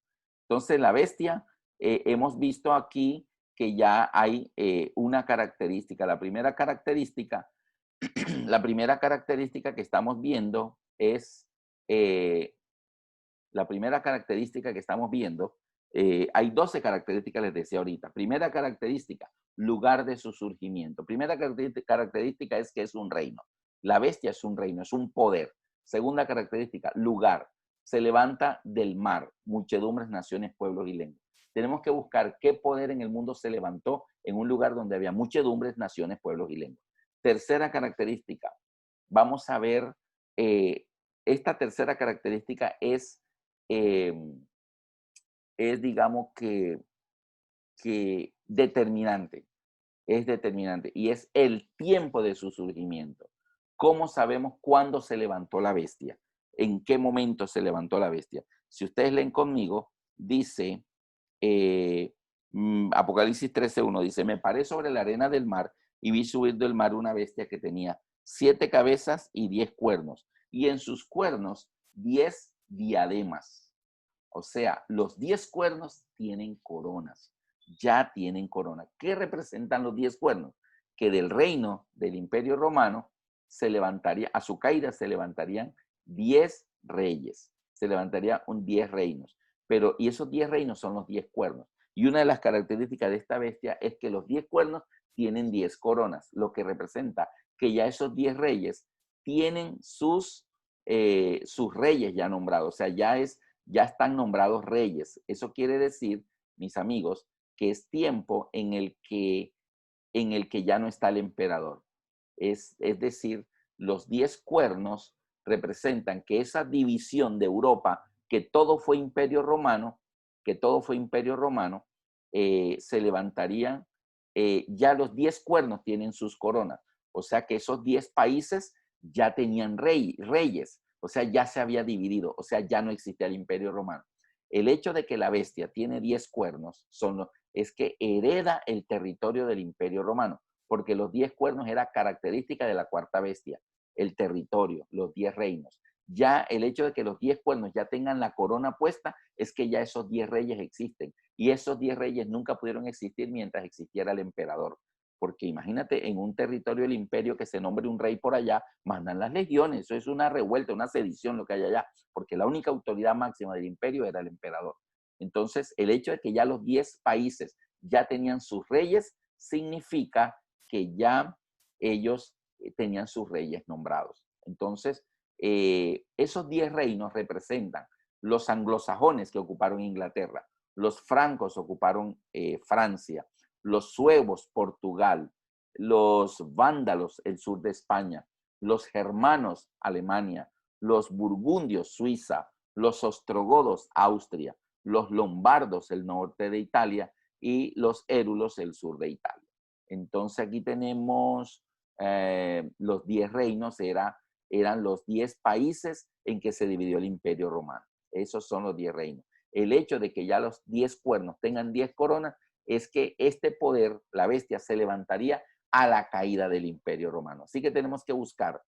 Entonces la bestia, hemos visto aquí que ya hay una característica. La primera característica que estamos viendo es hay 12 características, les decía ahorita. Primera característica, lugar de su surgimiento. Primera característica es que es un reino. La bestia es un reino, es un poder. Segunda característica, lugar. Se levanta del mar, muchedumbres, naciones, pueblos y lenguas. Tenemos que buscar qué poder en el mundo se levantó en un lugar donde había muchedumbres, naciones, pueblos y lenguas. Tercera característica, vamos a ver, esta tercera característica es digamos que determinante, es determinante y es el tiempo de su surgimiento. ¿Cómo sabemos cuándo se levantó la bestia? ¿En qué momento se levantó la bestia? Si ustedes leen conmigo, dice Apocalipsis 13:1, dice, me paré sobre la arena del mar y vi subir del mar una bestia que tenía 7 cabezas y 10 cuernos, y en sus cuernos 10 diademas. O sea, los 10 cuernos tienen coronas, ya tienen corona. ¿Qué representan los 10 cuernos? Que del reino del Imperio Romano se levantaría, a su caída se levantarían 10 reyes, se levantarían 10 reinos. Pero, y esos 10 reinos son los 10 cuernos. Y una de las características de esta bestia es que los 10 cuernos tienen 10 coronas, lo que representa que ya esos 10 reyes tienen sus reyes ya nombrados. O sea, ya están nombrados reyes. Eso quiere decir, mis amigos, que es tiempo en el que ya no está el emperador. Es decir, los 10 cuernos representan que esa división de Europa, que todo fue imperio romano, se levantarían, ya los 10 cuernos tienen sus coronas. O sea que esos 10 países ya tenían reyes. O sea, ya se había dividido, o sea, ya no existía el imperio romano. El hecho de que la bestia tiene 10 cuernos es que hereda el territorio del imperio romano, porque los 10 cuernos era característica de la cuarta bestia, el territorio, los 10 reinos. Ya el hecho de que los 10 cuernos ya tengan la corona puesta es que ya esos 10 reyes existen, y esos 10 reyes nunca pudieron existir mientras existiera el emperador. Porque imagínate, en un territorio del imperio que se nombre un rey por allá, mandan las legiones. Eso es una revuelta, una sedición lo que hay allá, porque la única autoridad máxima del imperio era el emperador. Entonces, el hecho de que ya los 10 países ya tenían sus reyes, significa que ya ellos tenían sus reyes nombrados. Entonces, esos 10 reinos representan los anglosajones que ocuparon Inglaterra, los francos ocuparon Francia, los suevos Portugal, los vándalos el sur de España, los germanos Alemania, los burgundios Suiza, los ostrogodos Austria, los lombardos el norte de Italia y los érulos el sur de Italia. Entonces aquí tenemos los 10 reinos, eran los 10 países en que se dividió el Imperio Romano. Esos son los 10 reinos. El hecho de que ya los 10 cuernos tengan 10 coronas es que este poder, la bestia, se levantaría a la caída del Imperio Romano. Así que tenemos que buscar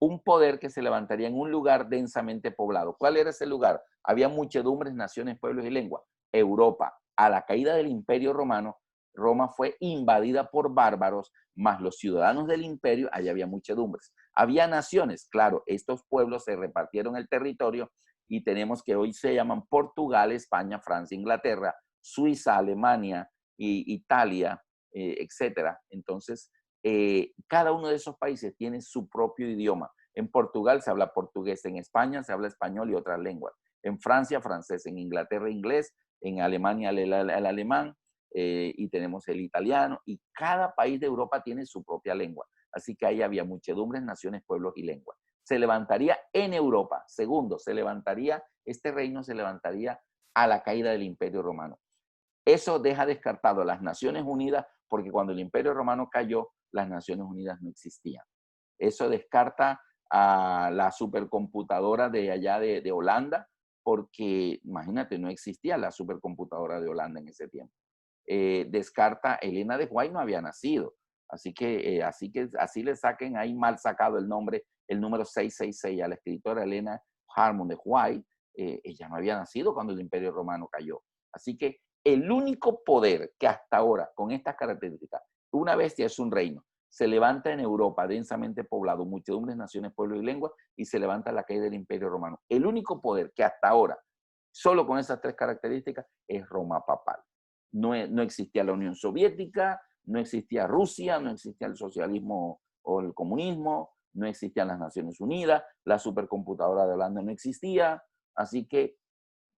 un poder que se levantaría en un lugar densamente poblado. ¿Cuál era ese lugar? Había muchedumbres, naciones, pueblos y lenguas. Europa. A la caída del Imperio Romano, Roma fue invadida por bárbaros, más los ciudadanos del imperio, allá había muchedumbres. Había naciones, claro, estos pueblos se repartieron el territorio y tenemos que hoy se llaman Portugal, España, Francia, Inglaterra, Suiza, Alemania, Italia, etcétera. Entonces, cada uno de esos países tiene su propio idioma. En Portugal se habla portugués, en España se habla español y otras lenguas. En Francia, francés, en Inglaterra, inglés, en Alemania el alemán, y tenemos el italiano, y cada país de Europa tiene su propia lengua. Así que ahí había muchedumbres, naciones, pueblos y lenguas. Se levantaría en Europa. Segundo, este reino se levantaría a la caída del Imperio Romano. Eso deja descartado a las Naciones Unidas, porque cuando el Imperio Romano cayó, las Naciones Unidas no existían. Eso descarta a la supercomputadora de allá de Holanda, porque imagínate, no existía la supercomputadora de Holanda en ese tiempo. Descarta, Elena de White no había nacido, así que así le saquen ahí mal sacado el nombre, el número 666 a la escritora Elena Harmon de White, ella no había nacido cuando el Imperio Romano cayó. Así que el único poder que hasta ahora, con estas características, una bestia es un reino, se levanta en Europa densamente poblado, muchedumbres, naciones, pueblos y lenguas, y se levanta a la caída del Imperio Romano. El único poder que hasta ahora, solo con esas 3 características, es Roma papal. No existía la Unión Soviética, no existía Rusia, no existía el socialismo o el comunismo, no existían las Naciones Unidas, la supercomputadora de Holanda no existía, así que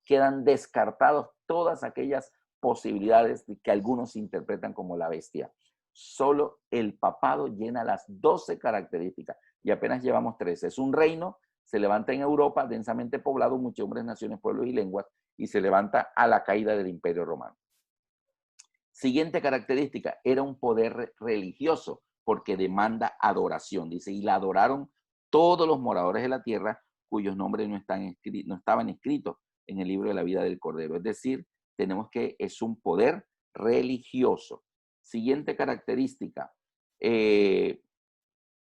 quedan descartados todas aquellas posibilidades que algunos interpretan como la bestia. Solo el papado llena las 12 características y apenas llevamos 13. Es un reino, se levanta en Europa, densamente poblado, muchedumbres, naciones, pueblos y lenguas, y se levanta a la caída del Imperio Romano. Siguiente característica, era un poder religioso porque demanda adoración. Dice, y la adoraron todos los moradores de la tierra cuyos nombres no estaban escritos en el libro de la vida del Cordero. Es decir, tenemos que es un poder religioso. Siguiente característica,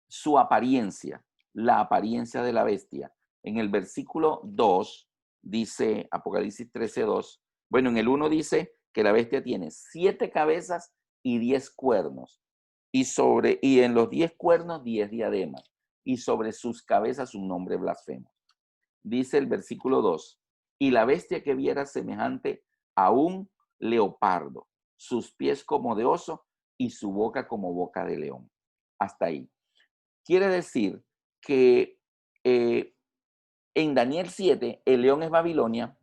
su apariencia, la apariencia de la bestia. En el versículo 2 dice, Apocalipsis 13:2, bueno, en el 1 dice que la bestia tiene 7 cabezas y 10 cuernos, y en los 10 cuernos 10 diademas, y sobre sus cabezas un nombre blasfemo. Dice el versículo 2, y la bestia que viera semejante a un leopardo, sus pies como de oso y su boca como boca de león. Hasta ahí. Quiere decir que en Daniel 7, el león es Babilonia,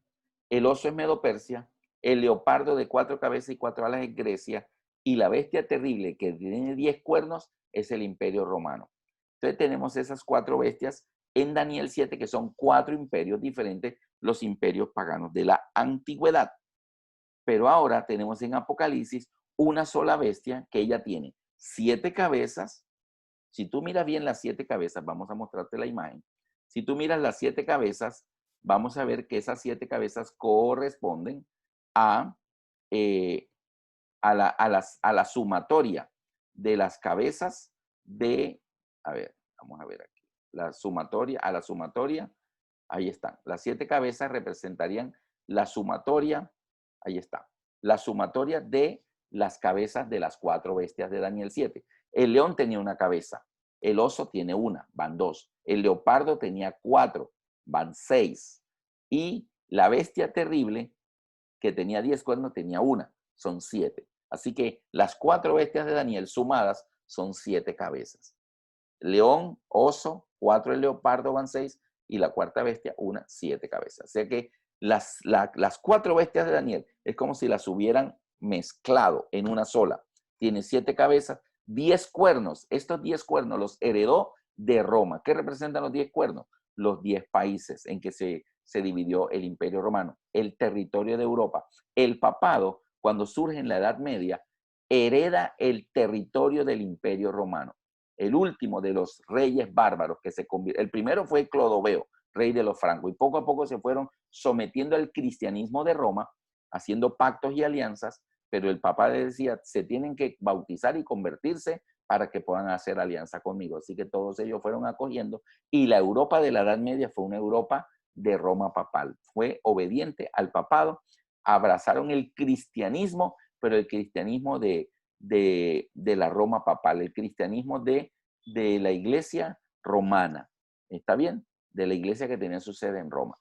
el oso es Medo-Persia, el leopardo de 4 cabezas y 4 alas es Grecia, y la bestia terrible que tiene 10 cuernos es el Imperio Romano. Entonces tenemos esas 4 bestias en Daniel 7, que son 4 imperios diferentes, los imperios paganos de la antigüedad. Pero ahora tenemos en Apocalipsis una sola bestia que ella tiene 7 cabezas. Si tú miras bien las 7 cabezas, vamos a mostrarte la imagen. Si tú miras las 7 cabezas, vamos a ver que esas 7 cabezas corresponden a, a la sumatoria de las cabezas de, a ver, vamos a ver aquí, la sumatoria, ahí están. Las 7 cabezas representarían la sumatoria, ahí está, la sumatoria de las cabezas de las 4 bestias de Daniel 7. El león tenía una cabeza, el oso tiene una, van 2. El leopardo tenía 4, van 6. Y la bestia terrible, que tenía 10 cuernos, tenía una, son 7. Así que las 4 bestias de Daniel sumadas son 7 cabezas. león, oso, 4 el leopardo van 6 y la cuarta bestia, 7 cabezas. O sea que las 4 bestias de Daniel es como si las hubieran mezclado en una sola. Tiene 7 cabezas, 10 cuernos. Estos 10 cuernos los heredó de Roma. ¿Qué representan los 10 cuernos? Los 10 países en que se dividió el Imperio Romano, el territorio de Europa. El papado, cuando surge en la Edad Media, hereda el territorio del Imperio Romano. El último de los reyes bárbaros que se convirtió, el primero fue Clodoveo, rey de los francos, y poco a poco se fueron sometiendo al cristianismo de Roma, haciendo pactos y alianzas, pero el Papa le decía, se tienen que bautizar y convertirse para que puedan hacer alianza conmigo. Así que todos ellos fueron acogiendo, y la Europa de la Edad Media fue una Europa de Roma papal. Fue obediente al papado, abrazaron el cristianismo, pero el cristianismo de la Roma papal, el cristianismo de la iglesia romana. ¿Está bien? De la iglesia que tenía su sede en Roma,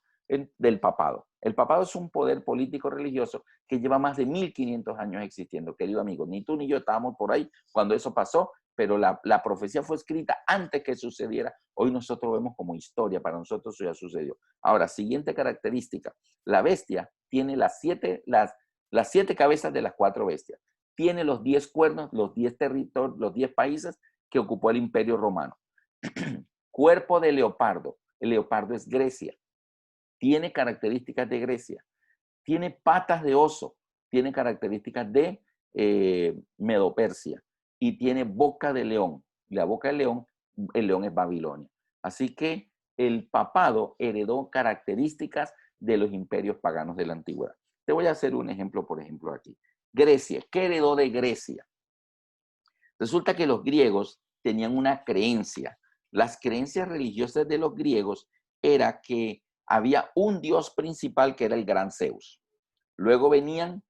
del papado. El papado es un poder político religioso que lleva más de 1500 años existiendo, querido amigo. Ni tú ni yo estábamos por ahí cuando eso pasó, pero la profecía fue escrita antes que sucediera. Hoy nosotros vemos como historia, para nosotros eso ya sucedió. Ahora, siguiente característica. La bestia tiene las siete cabezas de las 4 bestias. Tiene los 10 cuernos, los 10 territorios, los 10 países que ocupó el Imperio Romano. Cuerpo de leopardo. El leopardo es Grecia. Tiene características de Grecia. Tiene patas de oso. Tiene características de Medopersia. Y tiene boca de león. La boca de león, el león es Babilonia. Así que el papado heredó características de los imperios paganos de la antigüedad. Te voy a hacer un ejemplo, por ejemplo, aquí. Grecia. ¿Qué heredó de Grecia? Resulta que los griegos tenían una creencia. Las creencias religiosas de los griegos era que había un dios principal que era el gran Zeus. Luego venían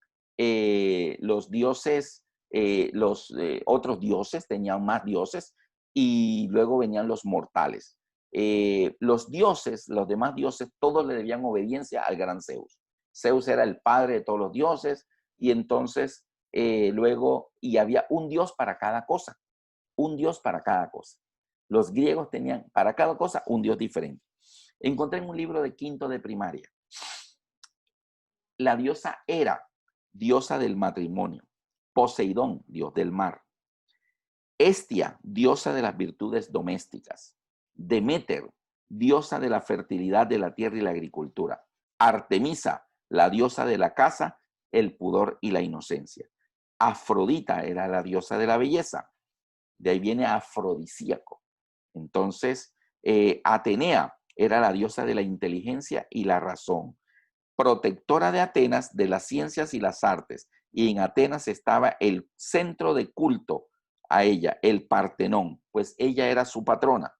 los dioses, otros dioses, tenían más dioses, y luego venían los mortales. Los dioses, los demás dioses, todos le debían obediencia al gran Zeus. Zeus era el padre de todos los dioses, y entonces luego, y había un dios para cada cosa, un dios para cada cosa. Los griegos tenían para cada cosa un dios diferente. Encontré en un libro de quinto de primaria. La diosa Hera, diosa del matrimonio. Poseidón, dios del mar. Hestia, diosa de las virtudes domésticas. Deméter, diosa de la fertilidad de la tierra y la agricultura. Artemisa, la diosa de la casa, el pudor y la inocencia. Afrodita era la diosa de la belleza. De ahí viene afrodisíaco. Entonces, Atenea era la diosa de la inteligencia y la razón. Protectora de Atenas, de las ciencias y las artes. Y en Atenas estaba el centro de culto a ella, el Partenón, pues ella era su patrona.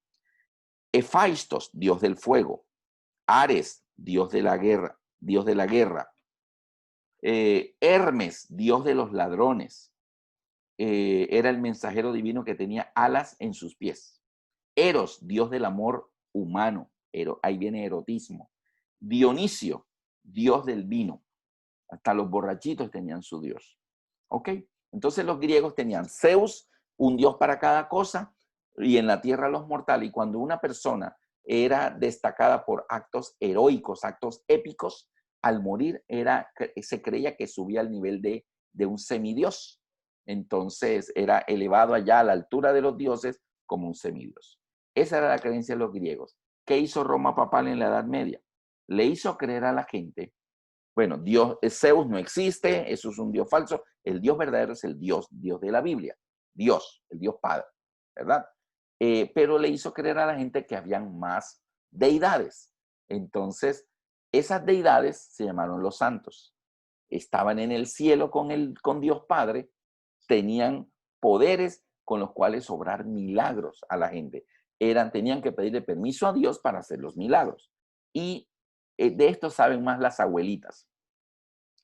Hefaistos, dios del fuego. Ares, dios de la guerra, Hermes, dios de los ladrones. Era el mensajero divino que tenía alas en sus pies. Eros, dios del amor humano. Ahí viene erotismo. Dionisio, dios del vino. Hasta los borrachitos tenían su dios. ¿Ok? Entonces los griegos tenían Zeus, un dios para cada cosa, y en la tierra los mortales. Y cuando una persona era destacada por actos heroicos, actos épicos, al morir se creía que subía al nivel de un semidios. Entonces era elevado allá a la altura de los dioses como un semidios. Esa era la creencia de los griegos. ¿Qué hizo Roma papal en la Edad Media? Le hizo creer a la gente, bueno, Zeus no existe, eso es un dios falso, el dios verdadero es el Dios de la Biblia, Dios, el Dios Padre, ¿verdad? Pero le hizo creer a la gente que habían más deidades. Entonces, esas deidades se llamaron los santos. Estaban en el cielo con Dios Padre, tenían poderes con los cuales obrar milagros a la gente. Tenían que pedirle permiso a Dios para hacer los milagros. Y de esto saben más las abuelitas.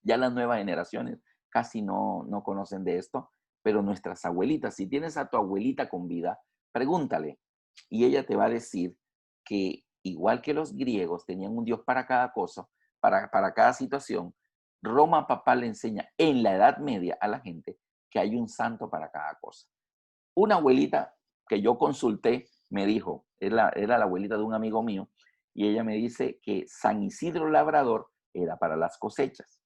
Ya las nuevas generaciones casi no conocen de esto, pero nuestras abuelitas, si tienes a tu abuelita con vida, pregúntale y ella te va a decir que igual que los griegos tenían un dios para cada cosa, para cada situación, Roma papal le enseña en la Edad Media a la gente que hay un santo para cada cosa. Una abuelita que yo consulté me dijo, era la abuelita de un amigo mío, y ella me dice que San Isidro Labrador era para las cosechas,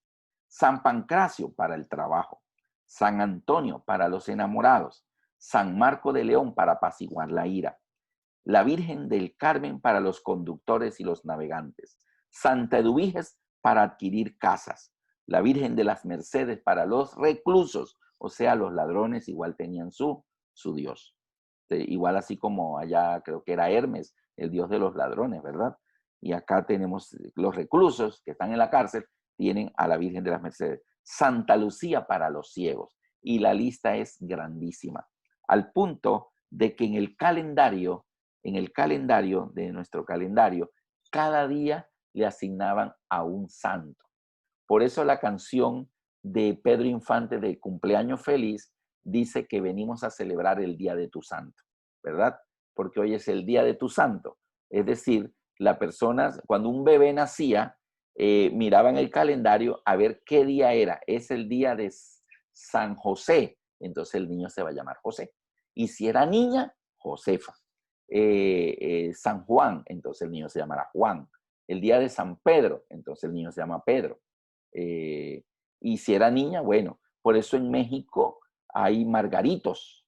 San Pancracio para el trabajo, San Antonio para los enamorados, San Marco de León para apaciguar la ira, la Virgen del Carmen para los conductores y los navegantes, Santa Eduviges para adquirir casas, la Virgen de las Mercedes para los reclusos, o sea, los ladrones igual tenían su Dios. Igual así como allá creo que era Hermes, el dios de los ladrones, ¿verdad? Y acá tenemos los reclusos que están en la cárcel, tienen a la Virgen de las Mercedes. Santa Lucía para los ciegos. Y la lista es grandísima. Al punto de que en el calendario de nuestro calendario, cada día le asignaban a un santo. Por eso la canción de Pedro Infante de Cumpleaños Feliz dice que venimos a celebrar el día de tu santo, ¿verdad? Porque hoy es el día de tu santo. Es decir, la persona, cuando un bebé nacía, miraban el calendario a ver qué día era. Es el día de San José, entonces el niño se va a llamar José. Y si era niña, Josefa. San Juan, entonces el niño se llamará Juan. El día de San Pedro, entonces el niño se llama Pedro. Y si era niña, bueno, por eso en México hay margaritos.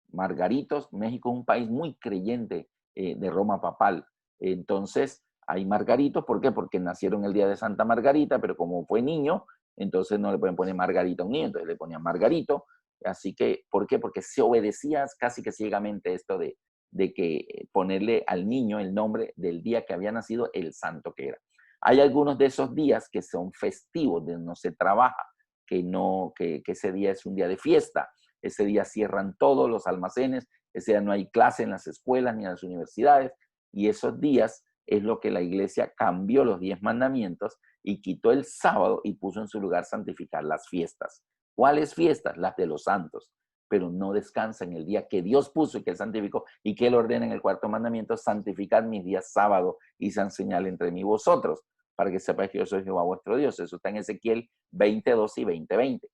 Margaritos, México es un país muy creyente de Roma papal. Entonces, hay margaritos, ¿por qué? Porque nacieron el día de Santa Margarita, pero como fue niño, entonces no le pueden poner Margarita a un niño, entonces le ponían Margarito. Así que, ¿por qué? Porque se obedecía casi que ciegamente esto de que ponerle al niño el nombre del día que había nacido el santo que era. Hay algunos de esos días que son festivos, de no se trabaja, que ese día es un día de fiesta. Ese día cierran todos los almacenes, ese día no hay clase en las escuelas ni en las universidades, y esos días es lo que la iglesia cambió los 10 mandamientos y quitó el sábado y puso en su lugar santificar las fiestas. ¿Cuáles fiestas? Las de los santos, pero no descansa en el día que Dios puso y que Él santificó y que Él ordena en el cuarto mandamiento, santificad mis días sábado y sean señal entre mí y vosotros, para que sepáis que yo soy Jehová vuestro Dios. Eso está en Ezequiel 22 y 20:20.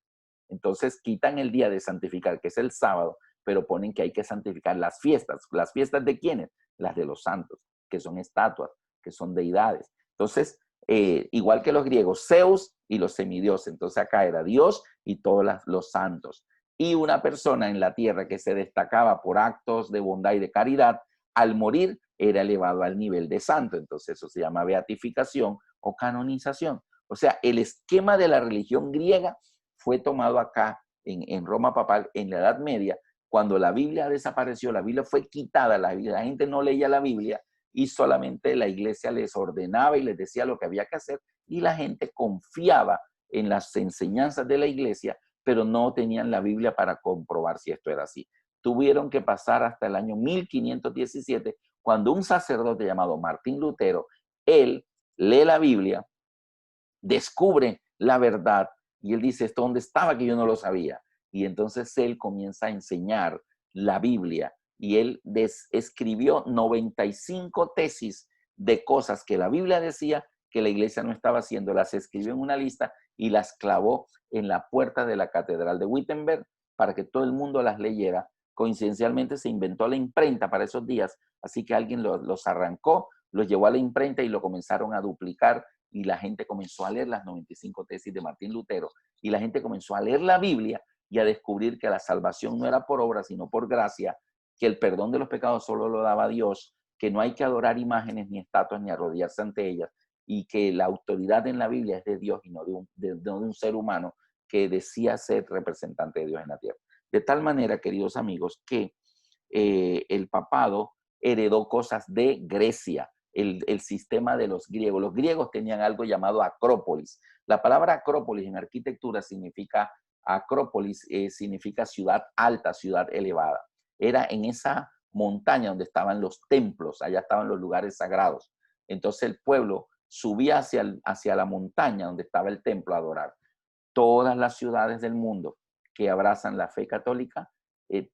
Entonces quitan el día de santificar, que es el sábado, pero ponen que hay que santificar las fiestas. ¿Las fiestas de quiénes? Las de los santos, que son estatuas, que son deidades. Entonces, igual que los griegos, Zeus y los semidioses. Entonces acá era Dios y todos los santos. Y una persona en la tierra que se destacaba por actos de bondad y de caridad, al morir era elevado al nivel de santo. Entonces eso se llama beatificación o canonización. O sea, el esquema de la religión griega fue tomado acá en Roma papal en la Edad Media, cuando la Biblia desapareció, la Biblia fue quitada, la gente no leía la Biblia y solamente la iglesia les ordenaba y les decía lo que había que hacer y la gente confiaba en las enseñanzas de la iglesia, pero no tenían la Biblia para comprobar si esto era así. Tuvieron que pasar hasta el año 1517, cuando un sacerdote llamado Martín Lutero, él lee la Biblia, descubre la verdad y él dice, ¿esto dónde estaba que yo no lo sabía? Y entonces él comienza a enseñar la Biblia y él escribió 95 tesis de cosas que la Biblia decía que la iglesia no estaba haciendo, las escribió en una lista y las clavó en la puerta de la catedral de Wittenberg para que todo el mundo las leyera. Coincidencialmente se inventó la imprenta para esos días, así que alguien los arrancó, los llevó a la imprenta y lo comenzaron a duplicar y la gente comenzó a leer las 95 tesis de Martín Lutero y la gente comenzó a leer la Biblia y a descubrir que la salvación no era por obra, sino por gracia, que el perdón de los pecados solo lo daba Dios, que no hay que adorar imágenes ni estatuas ni arrodillarse ante ellas y que la autoridad en la Biblia es de Dios y no de un ser humano que decía ser representante de Dios en la tierra. De tal manera, queridos amigos, que el papado heredó cosas de Grecia, el sistema de los griegos. Los griegos tenían algo llamado acrópolis. La palabra acrópolis en arquitectura significa, acrópolis significa ciudad alta, ciudad elevada. Era en esa montaña donde estaban los templos, allá estaban los lugares sagrados. Entonces el pueblo subía hacia la montaña donde estaba el templo a adorar. Todas las ciudades del mundo que abrazan la fe católica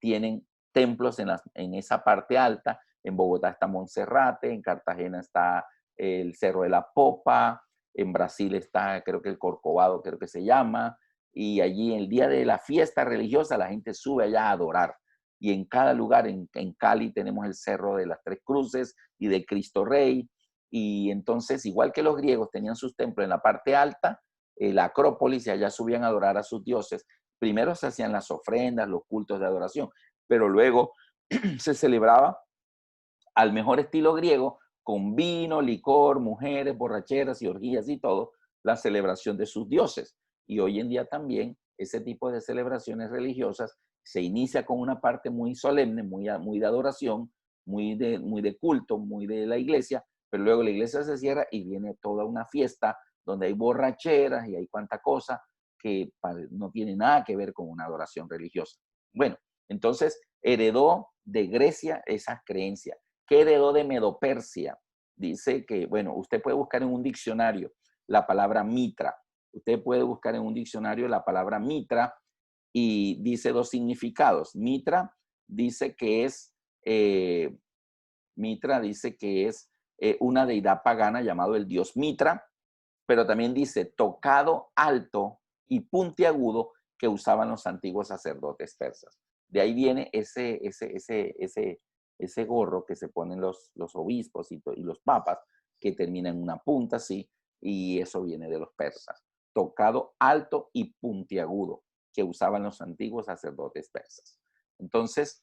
tienen templos en esa parte alta. En Bogotá está Monserrate, en Cartagena está el Cerro de la Popa, en Brasil está creo que el Corcovado, creo que se llama, y allí el día de la fiesta religiosa la gente sube allá a adorar. y en cada lugar, en Cali tenemos el Cerro de las Tres Cruces y de Cristo Rey, y entonces, igual que los griegos tenían sus templos en la parte alta, la Acrópolis, y allá subían a adorar a sus dioses. Primero se hacían las ofrendas, los cultos de adoración, pero luego se celebraba al mejor estilo griego, con vino, licor, mujeres, borracheras y orgías y todo, la celebración de sus dioses. Y hoy en día también ese tipo de celebraciones religiosas se inicia con una parte muy solemne, muy de adoración, muy de culto, muy de la iglesia, pero luego la iglesia se cierra y viene toda una fiesta donde hay borracheras y hay cuanta cosa que no tiene nada que ver con una adoración religiosa. Bueno, entonces heredó de Grecia esas creencias. ¿Qué heredó de Medo-Persia? Dice que, bueno, usted puede buscar en un diccionario la palabra mitra. Usted puede buscar en un diccionario la palabra mitra y dice dos significados. Eh, Mitra dice que es una deidad pagana llamado el dios Mitra, pero también dice tocado alto y puntiagudo que usaban los antiguos sacerdotes persas. De ahí viene ese gorro que se ponen los obispos y los papas, que termina en una punta así, y eso viene de los persas. Tocado alto y puntiagudo que usaban los antiguos sacerdotes persas. Entonces,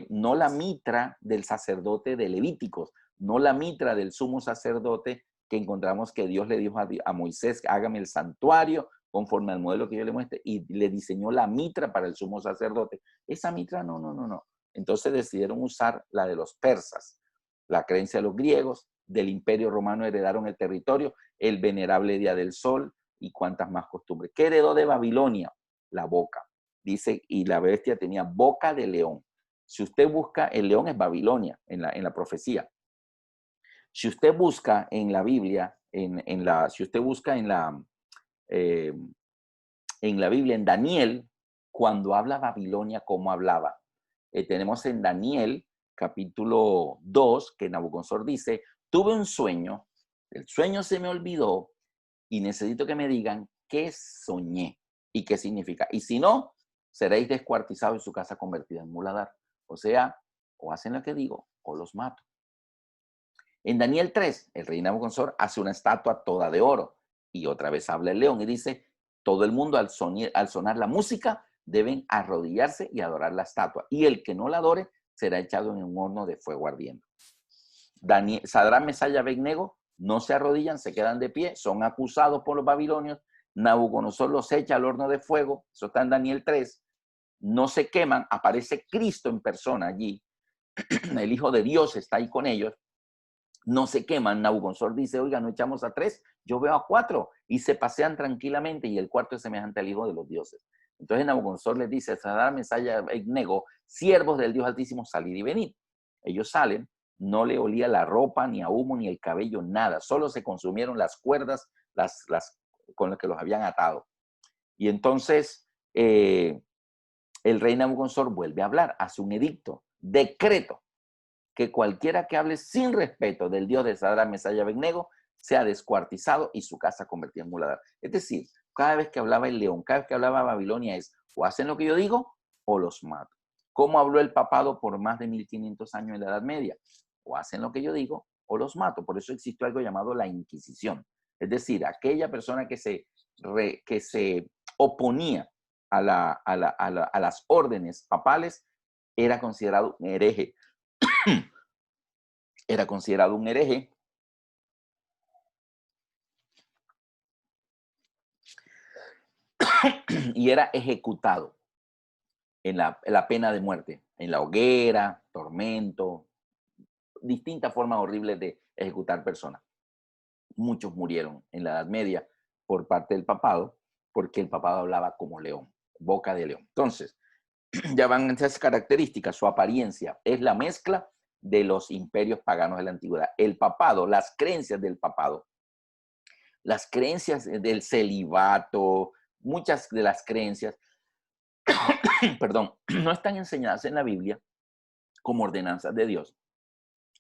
no la mitra del sacerdote de Levíticos, no la mitra del sumo sacerdote que encontramos que Dios le dijo a Moisés, hágame el santuario conforme al modelo que yo le muestre, y le diseñó la mitra para el sumo sacerdote. Esa mitra no. Entonces decidieron usar la de los persas, la creencia de los griegos, del Imperio Romano heredaron el territorio, el venerable Día del Sol y cuantas más costumbres. ¿Qué heredó de Babilonia? La boca. Dice, y la bestia tenía boca de león. Si usted busca, el león es Babilonia en la profecía. Si usted busca en la Biblia, si usted busca eh, en la Biblia, en Daniel, cuando habla Babilonia, ¿cómo hablaba? Tenemos en Daniel, capítulo 2, que Nabucodonosor dice, tuve un sueño, el sueño se me olvidó y necesito que me digan qué soñé y qué significa. Y si no, seréis descuartizados y su casa convertida en muladar. O sea, o hacen lo que digo o los mato. En Daniel 3, el rey Nabucodonosor hace una estatua toda de oro y otra vez habla el león y dice, todo el mundo al sonar la música deben arrodillarse y adorar la estatua y el que no la adore será echado en un horno de fuego ardiendo. Sadrach, Mesach y Abednego no se arrodillan, se quedan de pie, son acusados por los babilonios, Nabucodonosor los echa al horno de fuego, eso está en Daniel 3, no se queman, aparece Cristo en persona allí, el Hijo de Dios está ahí con ellos, no se queman. Nabucodonosor dice, oiga, no echamos a 3, yo veo a 4 y se pasean tranquilamente y el cuarto es semejante al Hijo de los dioses. Entonces Nabucodonosor les dice, Sadrach, Mesach y Abednego, siervos del Dios Altísimo, salid y venid. Ellos salen, no le olía la ropa, ni a humo, ni el cabello, nada, solo se consumieron las cuerdas con las que los habían atado. Y entonces el rey Nabucodonosor vuelve a hablar, hace un edicto, decreto, que cualquiera que hable sin respeto del Dios de Sadrach, Mesach y Abednego sea descuartizado y su casa convertida en muladar. Es decir, cada vez que hablaba el león, cada vez que hablaba Babilonia es o hacen lo que yo digo o los mato. ¿Cómo habló el papado por más de 1500 años en la Edad Media? O hacen lo que yo digo o los mato. Por eso existió algo llamado la Inquisición. Es decir, aquella persona que se oponía a las órdenes papales era considerado un hereje. Era considerado un hereje y era ejecutado en la pena de muerte, en la hoguera, tormento, distintas formas horribles de ejecutar personas. Muchos murieron en la Edad Media por parte del papado, porque el papado hablaba como león, boca de león. Entonces, ya van esas características, su apariencia es la mezcla de los imperios paganos de la antigüedad. El papado, las creencias del papado, las creencias del celibato, muchas de las creencias, perdón, no están enseñadas en la Biblia como ordenanzas de Dios.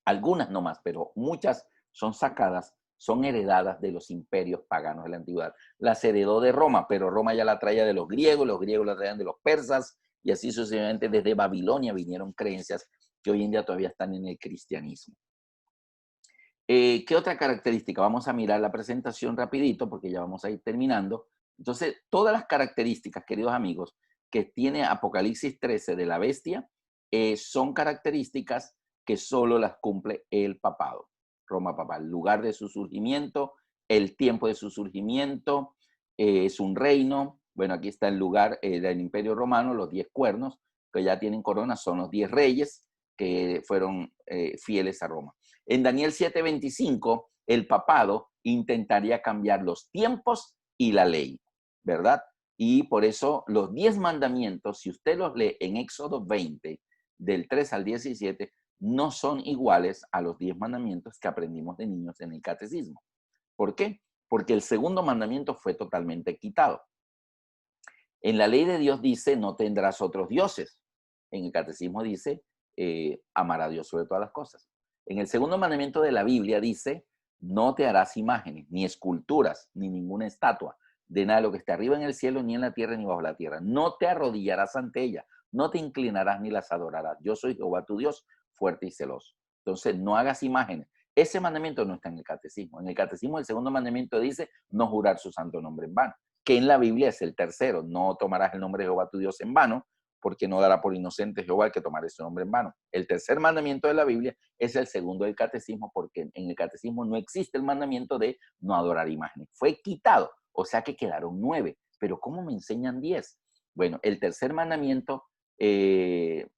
Algunas nomás, pero muchas son sacadas, son heredadas de los imperios paganos de la antigüedad. Las heredó de Roma, pero Roma ya la traía de los griegos la traían de los persas, y así sucesivamente desde Babilonia vinieron creencias que hoy en día todavía están en el cristianismo. ¿Qué otra característica? Vamos a mirar la presentación rapidito porque ya vamos a ir terminando. Entonces, todas las características, queridos amigos, que tiene Apocalipsis 13 de la bestia, son características que solo las cumple el papado, Roma papal. El lugar de su surgimiento, el tiempo de su surgimiento, es un reino. Bueno, aquí está el lugar del Imperio Romano, los 10 cuernos, que ya tienen corona, son los 10 reyes que fueron fieles a Roma. En Daniel 7:25, el papado intentaría cambiar los tiempos y la ley, ¿verdad? Y por eso los 10 mandamientos, si usted los lee en Éxodo 20, del 3 al 17, no son iguales a los 10 mandamientos que aprendimos de niños en el catecismo. ¿Por qué? Porque el segundo mandamiento fue totalmente quitado. En la ley de Dios dice, no tendrás otros dioses. En el catecismo dice, amar a Dios sobre todas las cosas. En el segundo mandamiento de la Biblia dice, no te harás imágenes, ni esculturas, ni ninguna estatua, de nada de lo que esté arriba en el cielo, ni en la tierra, ni bajo la tierra. No te arrodillarás ante ella, no te inclinarás ni las adorarás. Yo soy Jehová tu Dios, fuerte y celoso. Entonces, no hagas imágenes. Ese mandamiento no está en el catecismo. En el catecismo el segundo mandamiento dice, no jurar su santo nombre en vano, que en la Biblia es el tercero, no tomarás el nombre de Jehová tu Dios en vano, porque no dará por inocente Jehová el que tomare su nombre en vano. El tercer mandamiento de la Biblia es el segundo del catecismo, porque en el catecismo no existe el mandamiento de no adorar imágenes. Fue quitado, o sea que quedaron 9. Pero ¿cómo me enseñan 10? Bueno, el tercer mandamiento, el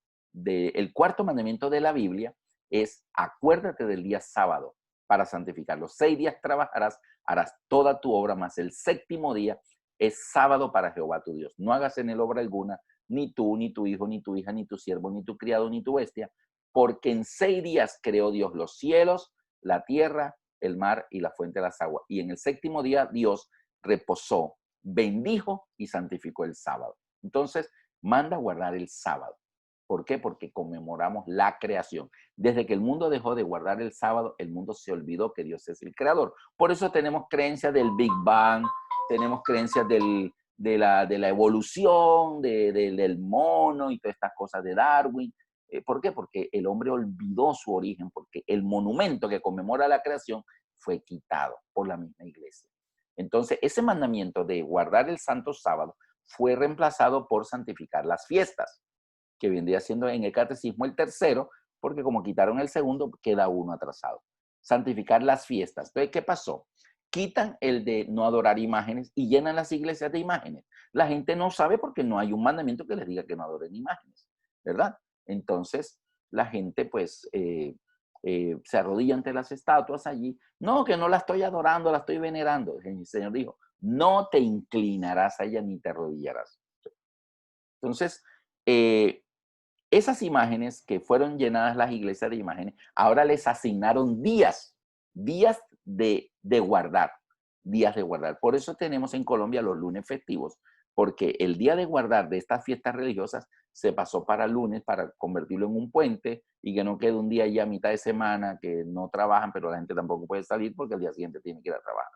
cuarto mandamiento de la Biblia es acuérdate del día sábado para santificarlo. 6 días trabajarás, harás toda tu obra, más el séptimo día es sábado para Jehová tu Dios. No hagas en él obra alguna, ni tú, ni tu hijo, ni tu hija, ni tu siervo, ni tu criado, ni tu bestia, porque en 6 días creó Dios los cielos, la tierra, el mar y la fuente de las aguas. Y en el séptimo día Dios reposó, bendijo y santificó el sábado. Entonces, manda guardar el sábado. ¿Por qué? Porque conmemoramos la creación. Desde que el mundo dejó de guardar el sábado, el mundo se olvidó que Dios es el creador. Por eso tenemos creencias del Big Bang, tenemos creencias de la evolución, del mono y todas estas cosas de Darwin. ¿Por qué? Porque el hombre olvidó su origen, porque el monumento que conmemora la creación fue quitado por la misma iglesia. Entonces, ese mandamiento de guardar el santo sábado fue reemplazado por santificar las fiestas, que vendría siendo en el catecismo el tercero, porque como quitaron el segundo, queda uno atrasado. Santificar las fiestas. Entonces, ¿qué pasó? Quitan el de no adorar imágenes y llenan las iglesias de imágenes. La gente no sabe porque no hay un mandamiento que les diga que no adoren imágenes, ¿verdad? Entonces, la gente pues se arrodilla ante las estatuas allí. No, que no la estoy adorando, la estoy venerando. El Señor dijo, no te inclinarás a ella ni te arrodillarás. Entonces, esas imágenes que fueron llenadas las iglesias de imágenes, ahora les asignaron días de guardar, días de guardar. Por eso tenemos en Colombia los lunes festivos, porque el día de guardar de estas fiestas religiosas se pasó para lunes para convertirlo en un puente y que no quede un día ya a mitad de semana que no trabajan, pero la gente tampoco puede salir porque el día siguiente tiene que ir a trabajar.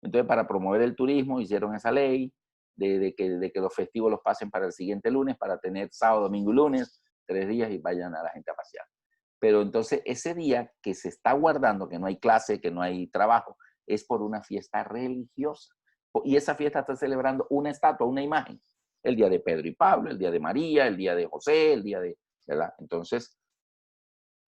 Entonces, para promover el turismo, hicieron esa ley de que los festivos los pasen para el siguiente lunes, para tener sábado, domingo y lunes, 3 días y vayan a la gente a pasear. Pero entonces ese día que se está guardando, que no hay clase, que no hay trabajo, es por una fiesta religiosa. Y esa fiesta está celebrando una estatua, una imagen. El día de Pedro y Pablo, el día de María, el día de José, el día de, ¿verdad? Entonces,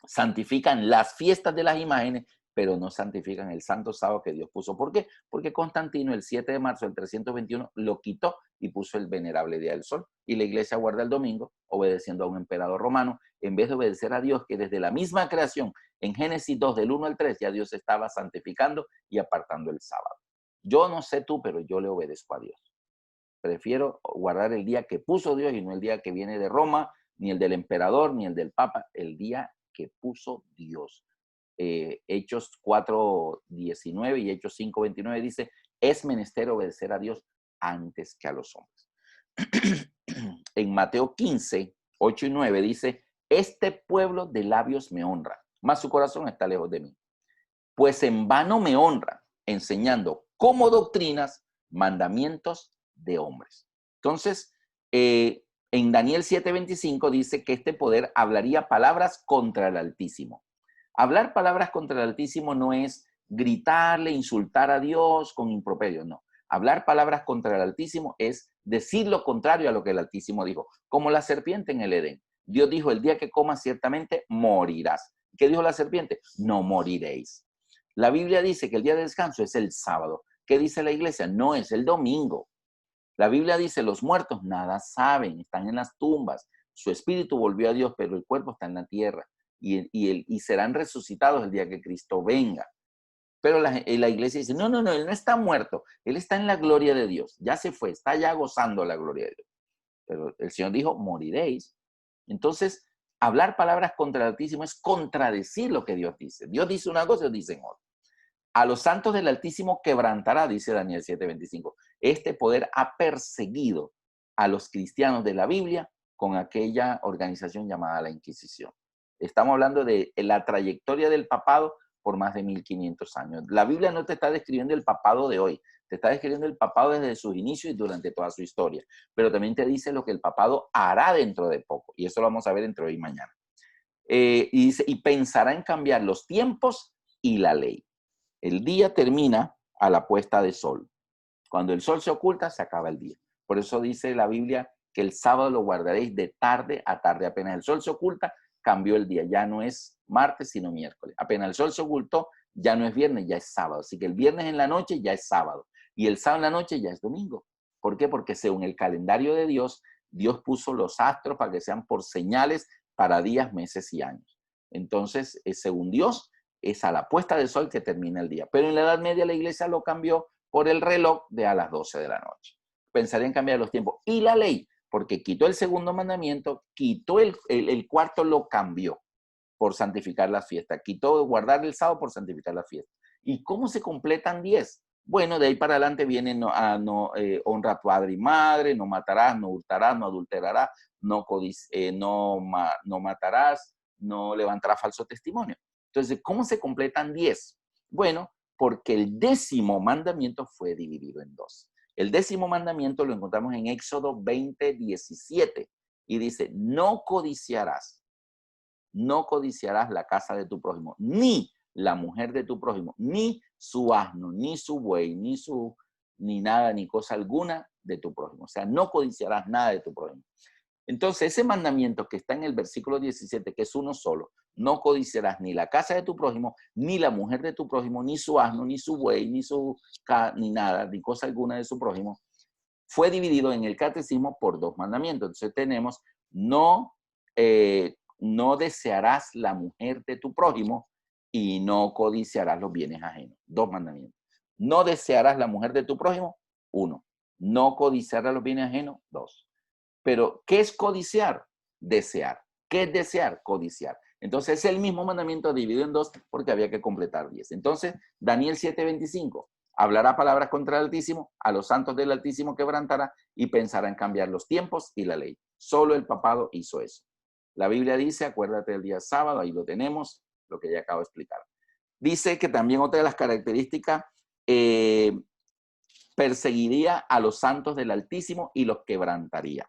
santifican las fiestas de las imágenes, pero no santifican el santo sábado que Dios puso. ¿Por qué? Porque Constantino el 7 de marzo del 321 lo quitó y puso el venerable día del sol. Y la iglesia guarda el domingo, obedeciendo a un emperador romano, en vez de obedecer a Dios, que desde la misma creación, en Génesis 2, del 1 al 3, ya Dios estaba santificando y apartando el sábado. Yo no sé tú, pero yo le obedezco a Dios. Prefiero guardar el día que puso Dios y no el día que viene de Roma, ni el del emperador, ni el del papa, el día que puso Dios. Hechos 4:19 y Hechos 5:29 dice, es menester obedecer a Dios antes que a los hombres. En Mateo 15:8 y 9 dice, este pueblo de labios me honra, mas su corazón está lejos de mí. Pues en vano me honran, enseñando como doctrinas mandamientos de hombres. Entonces, En Daniel 7:25 dice que este poder hablaría palabras contra el Altísimo. Hablar palabras contra el Altísimo no es gritarle, insultar a Dios con improperios, no. Hablar palabras contra el Altísimo es decir lo contrario a lo que el Altísimo dijo, como la serpiente en el Edén. Dios dijo, el día que comas ciertamente morirás. ¿Qué dijo la serpiente? No moriréis. La Biblia dice que el día de descanso es el sábado. ¿Qué dice la iglesia? No, es el domingo. La Biblia dice, los muertos nada saben, están en las tumbas. Su espíritu volvió a Dios, pero el cuerpo está en la tierra. Y serán resucitados el día que Cristo venga. Pero la iglesia dice, no, no, no, él no está muerto, él está en la gloria de Dios, ya se fue, está ya gozando la gloria de Dios. Pero el Señor dijo, moriréis. Entonces, hablar palabras contra el Altísimo es contradecir lo que Dios dice. Dios dice una cosa, ellos dicen otra. A los santos del Altísimo quebrantará, dice Daniel 7:25. Este poder ha perseguido a los cristianos de la Biblia con aquella organización llamada la Inquisición. Estamos hablando de la trayectoria del papado por más de 1500 años. La Biblia no te está describiendo el papado de hoy, te está describiendo el papado desde sus inicios y durante toda su historia, pero también te dice lo que el papado hará dentro de poco, y eso lo vamos a ver entre hoy y mañana. Y dice, y pensará en cambiar los tiempos y la ley. El día termina a la puesta de sol. Cuando el sol se oculta, se acaba el día. Por eso dice la Biblia que el sábado lo guardaréis de tarde a tarde. Apenas el sol se oculta, cambió el día. Ya no es martes, sino miércoles. Apenas el sol se ocultó, ya no es viernes, ya es sábado. Así que el viernes en la noche ya es sábado. Y el sábado en la noche ya es domingo. ¿Por qué? Porque según el calendario de Dios, Dios puso los astros para que sean por señales para días, meses y años. Entonces, según Dios, es a la puesta del sol que termina el día. Pero en la Edad Media la iglesia lo cambió por el reloj de a las 12 de la noche. Pensaría en cambiar los tiempos. Y la ley, porque quitó el segundo mandamiento, quitó el cuarto, lo cambió por santificar la fiesta. Quitó guardar el sábado por santificar la fiesta. ¿Y cómo se completan 10? Bueno, de ahí para adelante viene honra a tu padre y madre, no matarás, no hurtarás, no adulterarás, no matarás, no levantarás falso testimonio. Entonces, ¿cómo se completan 10? Bueno, porque el 10º mandamiento fue dividido en 2. El 10º mandamiento lo encontramos en Éxodo 20:17 y dice, no codiciarás la casa de tu prójimo, ni la mujer de tu prójimo, ni su asno, ni su buey, ni nada, ni cosa alguna de tu prójimo. O sea, no codiciarás nada de tu prójimo. Entonces, ese mandamiento que está en el versículo 17, que es uno solo, no codiciarás ni la casa de tu prójimo, ni la mujer de tu prójimo, ni su asno, ni su buey, ni nada, ni cosa alguna de su prójimo, fue dividido en el catecismo por 2 mandamientos. Entonces tenemos, no desearás la mujer de tu prójimo y no codiciarás los bienes ajenos. 2 mandamientos. No desearás la mujer de tu prójimo, 1. No codiciarás los bienes ajenos, 2. Pero, ¿qué es codiciar? Desear. ¿Qué es desear? Codiciar. Entonces, es el mismo mandamiento dividido en 2 porque había que completar 10. Entonces, Daniel 7:25, hablará palabras contra el Altísimo, a los santos del Altísimo quebrantará y pensará en cambiar los tiempos y la ley. Solo el papado hizo eso. La Biblia dice, acuérdate del día sábado, ahí lo tenemos, lo que ya acabo de explicar. Dice que también otra de las características, perseguiría a los santos del Altísimo y los quebrantaría.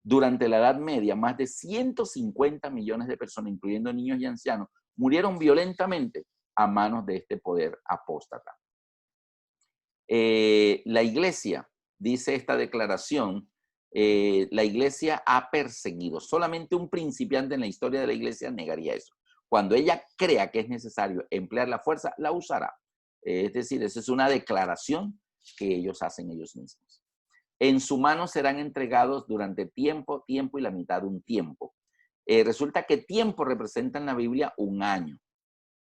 Durante la Edad Media, más de 150 millones de personas, incluyendo niños y ancianos, murieron violentamente a manos de este poder apóstata. La iglesia, dice esta declaración, la iglesia ha perseguido. Solamente un principiante en la historia de la iglesia negaría eso. Cuando ella crea que es necesario emplear la fuerza, la usará. Es decir, esa es una declaración que ellos hacen ellos mismos. En su mano serán entregados durante tiempo y la mitad de un tiempo. Resulta que tiempo representa en la Biblia un año.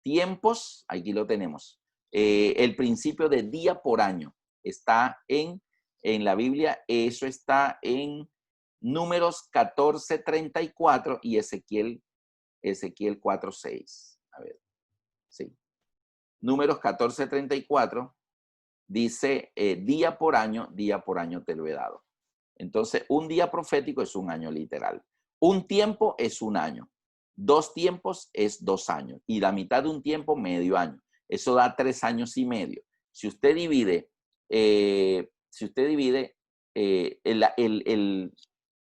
Tiempos, aquí lo tenemos. El principio de día por año está en la Biblia. Eso está en Números 14:34 y Ezequiel 4:6. A ver, sí. Números 14:34. Dice, día por año te lo he dado. Entonces, un día profético es un año literal. Un tiempo es un año. 2 tiempos es 2 años. Y la mitad de un tiempo, medio año. Eso da 3 años y medio. Si usted divide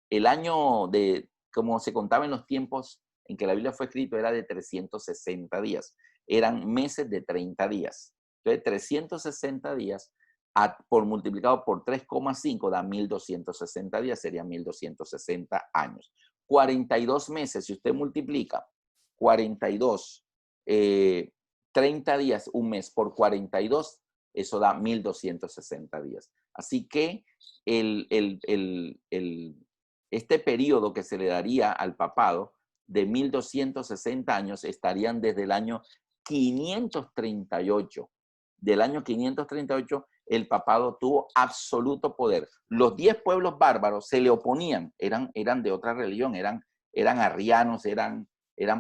el año de, como se contaba en los tiempos en que la Biblia fue escrita, era de 360 días. Eran meses de 30 días. Entonces, 360 días por multiplicado por 3,5 da 1260 días, serían 1260 años. 42 meses, si usted multiplica 42, 30 días, un mes por 42, eso da 1260 días. Así que este periodo que se le daría al papado de 1260 años estarían desde el año 538. Del año 538, el papado tuvo absoluto poder. Los 10 pueblos bárbaros se le oponían, eran de otra religión, eran arrianos, eran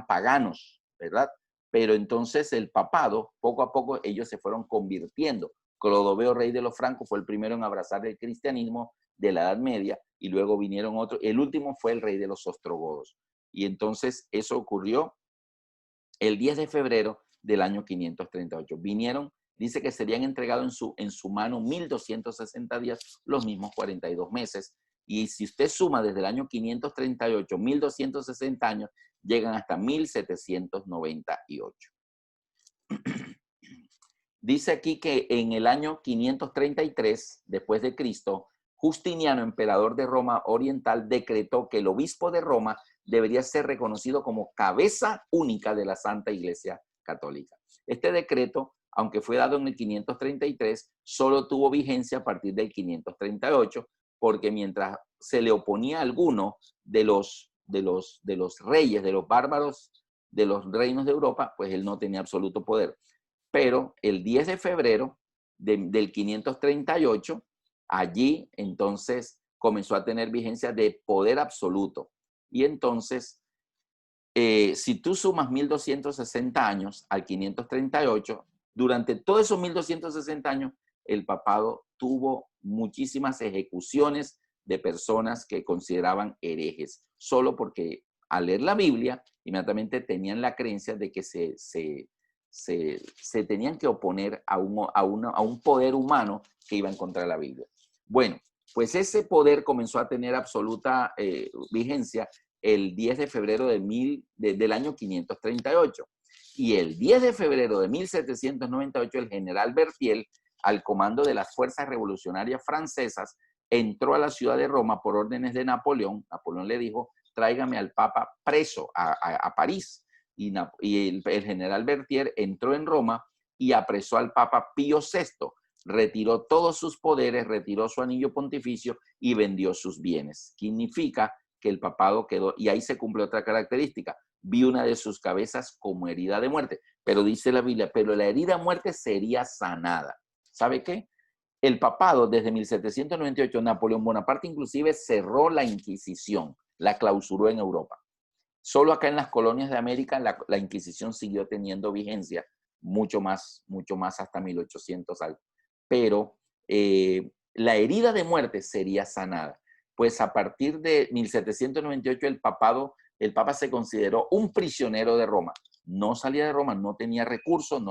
paganos, ¿verdad? Pero entonces el papado, poco a poco, ellos se fueron convirtiendo. Clodoveo, rey de los francos, fue el primero en abrazar el cristianismo de la Edad Media, y luego vinieron otros. El último fue el rey de los ostrogodos. Y entonces eso ocurrió el 10 de febrero del año 538. Vinieron, dice que serían entregados en su mano 1260 días, los mismos 42 meses. Y si usted suma desde el año 538, 1260 años, llegan hasta 1798. Dice aquí que en el año 533, después de Cristo, Justiniano, emperador de Roma Oriental, decretó que el obispo de Roma debería ser reconocido como cabeza única de la Santa Iglesia Católica. Este decreto, aunque fue dado en el 533, solo tuvo vigencia a partir del 538, porque mientras se le oponía a alguno de los reyes, de los bárbaros, de los reinos de Europa, pues él no tenía absoluto poder. Pero el 10 de febrero del 538, allí entonces comenzó a tener vigencia de poder absoluto. Y entonces, si tú sumas 1260 años al 538, durante todos esos 1260 años, el papado tuvo muchísimas ejecuciones de personas que consideraban herejes, solo porque al leer la Biblia, inmediatamente tenían la creencia de que se tenían que oponer a un poder humano que iba en contra de la Biblia. Bueno, pues ese poder comenzó a tener absoluta vigencia el 10 de febrero del año 538. Y el 10 de febrero de 1798, el general Berthier, al comando de las fuerzas revolucionarias francesas, entró a la ciudad de Roma por órdenes de Napoleón. Napoleón le dijo, tráigame al Papa preso a París. Y el general Berthier entró en Roma y apresó al Papa Pío VI, retiró todos sus poderes, retiró su anillo pontificio y vendió sus bienes. Significa que el papado quedó, y ahí se cumple otra característica, vi una de sus cabezas como herida de muerte, pero dice la Biblia, pero la herida de muerte sería sanada. ¿Sabe qué? El papado, desde 1798, Napoleón Bonaparte inclusive cerró la Inquisición, la clausuró en Europa. Solo acá en las colonias de América la Inquisición siguió teniendo vigencia, mucho más hasta 1800 algo. Pero la herida de muerte sería sanada. Pues a partir de 1798 el Papa se consideró un prisionero de Roma. No salía de Roma, no tenía recursos,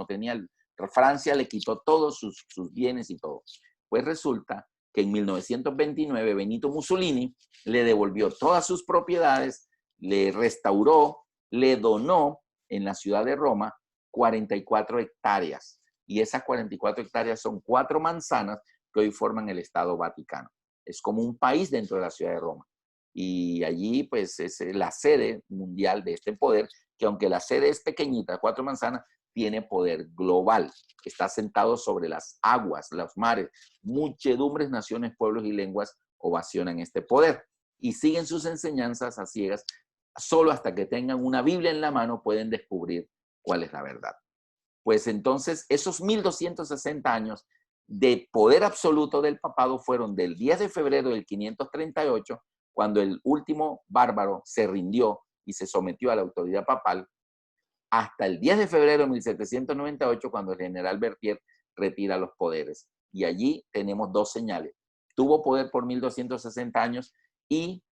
Francia le quitó todos sus bienes y todo. Pues resulta que en 1929 Benito Mussolini le devolvió todas sus propiedades, le restauró, le donó en la ciudad de Roma 44 hectáreas. Y esas 44 hectáreas son 4 manzanas que hoy forman el Estado Vaticano. Es como un país dentro de la ciudad de Roma. Y allí pues es la sede mundial de este poder, que aunque la sede es pequeñita, 4 manzanas, tiene poder global. Está sentado sobre las aguas, los mares. Muchedumbres, naciones, pueblos y lenguas ovacionan este poder. Y siguen sus enseñanzas a ciegas. Solo hasta que tengan una Biblia en la mano pueden descubrir cuál es la verdad. Pues entonces esos 1260 años de poder absoluto del papado fueron del 10 de febrero del 538, cuando el último bárbaro se rindió y se sometió a la autoridad papal, hasta el 10 de febrero de 1798, cuando el general Berthier retira los poderes. Y allí tenemos 2 señales. Tuvo poder por 1260 años y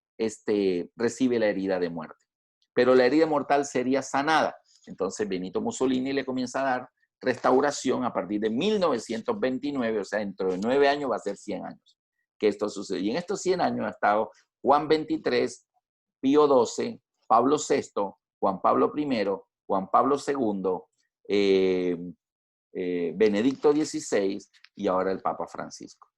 recibe la herida de muerte. Pero la herida mortal sería sanada. Entonces Benito Mussolini le comienza a dar restauración a partir de 1929, o sea, dentro de 9 años va a ser 100 años que esto sucede. Y en estos 100 años ha estado Juan 23, Pío XII, Pablo VI, Juan Pablo I, Juan Pablo II, Benedicto XVI y ahora el Papa Francisco.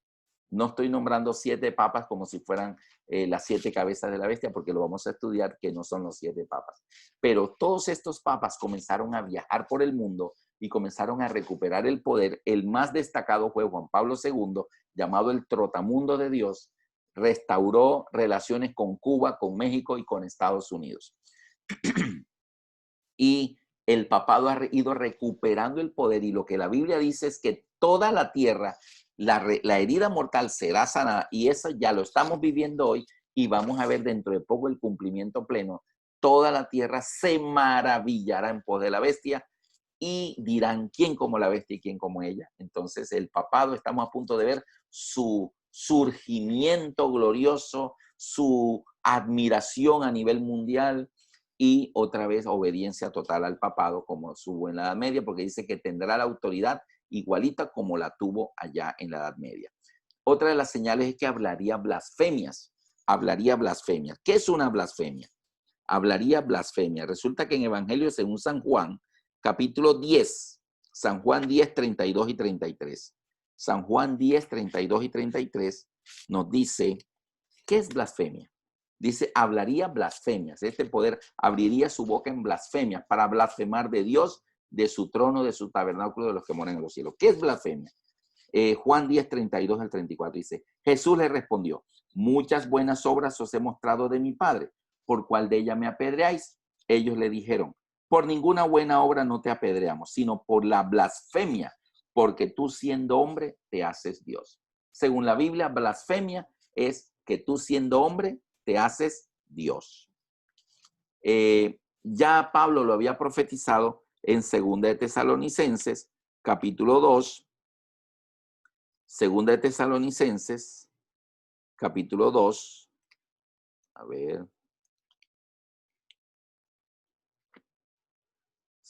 No estoy nombrando 7 papas como si fueran las 7 cabezas de la bestia, porque lo vamos a estudiar, que no son los 7 papas. Pero todos estos papas comenzaron a viajar por el mundo y comenzaron a recuperar el poder. El más destacado fue Juan Pablo II, llamado el trotamundo de Dios. Restauró relaciones con Cuba, con México y con Estados Unidos. Y el papado ha ido recuperando el poder, y lo que la Biblia dice es que toda la tierra, la herida mortal será sanada, y eso ya lo estamos viviendo hoy, y vamos a ver dentro de poco el cumplimiento pleno. Toda la tierra se maravillará en pos de la bestia, y dirán quién como la bestia y quién como ella. Entonces el papado, estamos a punto de ver su surgimiento glorioso, su admiración a nivel mundial, y otra vez obediencia total al papado, como hubo en la Edad Media, porque dice que tendrá la autoridad igualita como la tuvo allá en la Edad Media. Otra de las señales es que hablaría blasfemias. Hablaría blasfemias. ¿Qué es una blasfemia? Hablaría blasfemia. Resulta que en Evangelio según San Juan, capítulo 10, San Juan 10, 32 y 33. San Juan 10, 32 y 33 nos dice, ¿qué es blasfemia? Dice, hablaría blasfemias. Este poder abriría su boca en blasfemias para blasfemar de Dios, de su trono, de su tabernáculo, de los que moran en los cielos. ¿Qué es blasfemia? Juan 10, 32 al 34 dice, Jesús le respondió, muchas buenas obras os he mostrado de mi Padre, ¿por cuál de ellas me apedreáis? Ellos le dijeron, por ninguna buena obra no te apedreamos, sino por la blasfemia, porque tú siendo hombre te haces Dios. Según la Biblia, blasfemia es que tú siendo hombre te haces Dios. Ya Pablo lo había profetizado en 2 de Tesalonicenses, capítulo 2, 2 de Tesalonicenses, capítulo 2, a ver,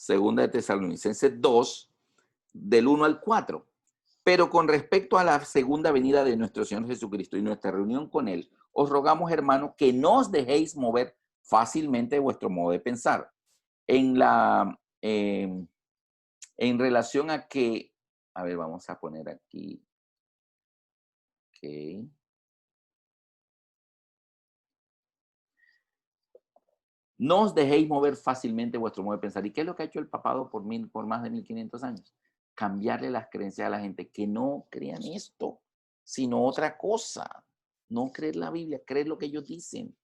2 de Tesalonicenses 2, del 1 al 4. Pero con respecto a la segunda venida de nuestro Señor Jesucristo y nuestra reunión con Él, os rogamos, hermanos, que no os dejéis mover fácilmente de vuestro modo de pensar. En relación a que, a ver, vamos a poner aquí, ok. No os dejéis mover fácilmente vuestro modo de pensar. ¿Y qué es lo que ha hecho el papado por más de 1500 años? Cambiarle las creencias a la gente, que no crean esto, sino otra cosa. No creer la Biblia, creer lo que ellos dicen,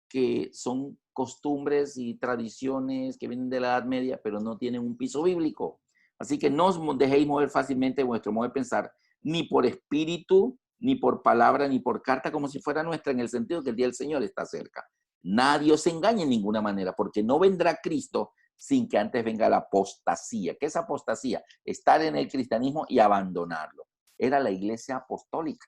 que son costumbres y tradiciones que vienen de la Edad Media, pero no tienen un piso bíblico. Así que no os dejéis mover fácilmente vuestro modo de pensar, ni por espíritu, ni por palabra, ni por carta, como si fuera nuestra, en el sentido que el día del Señor está cerca. Nadie os engañe en ninguna manera, porque no vendrá Cristo sin que antes venga la apostasía. ¿Qué es apostasía? Estar en el cristianismo y abandonarlo. Era la iglesia apostólica,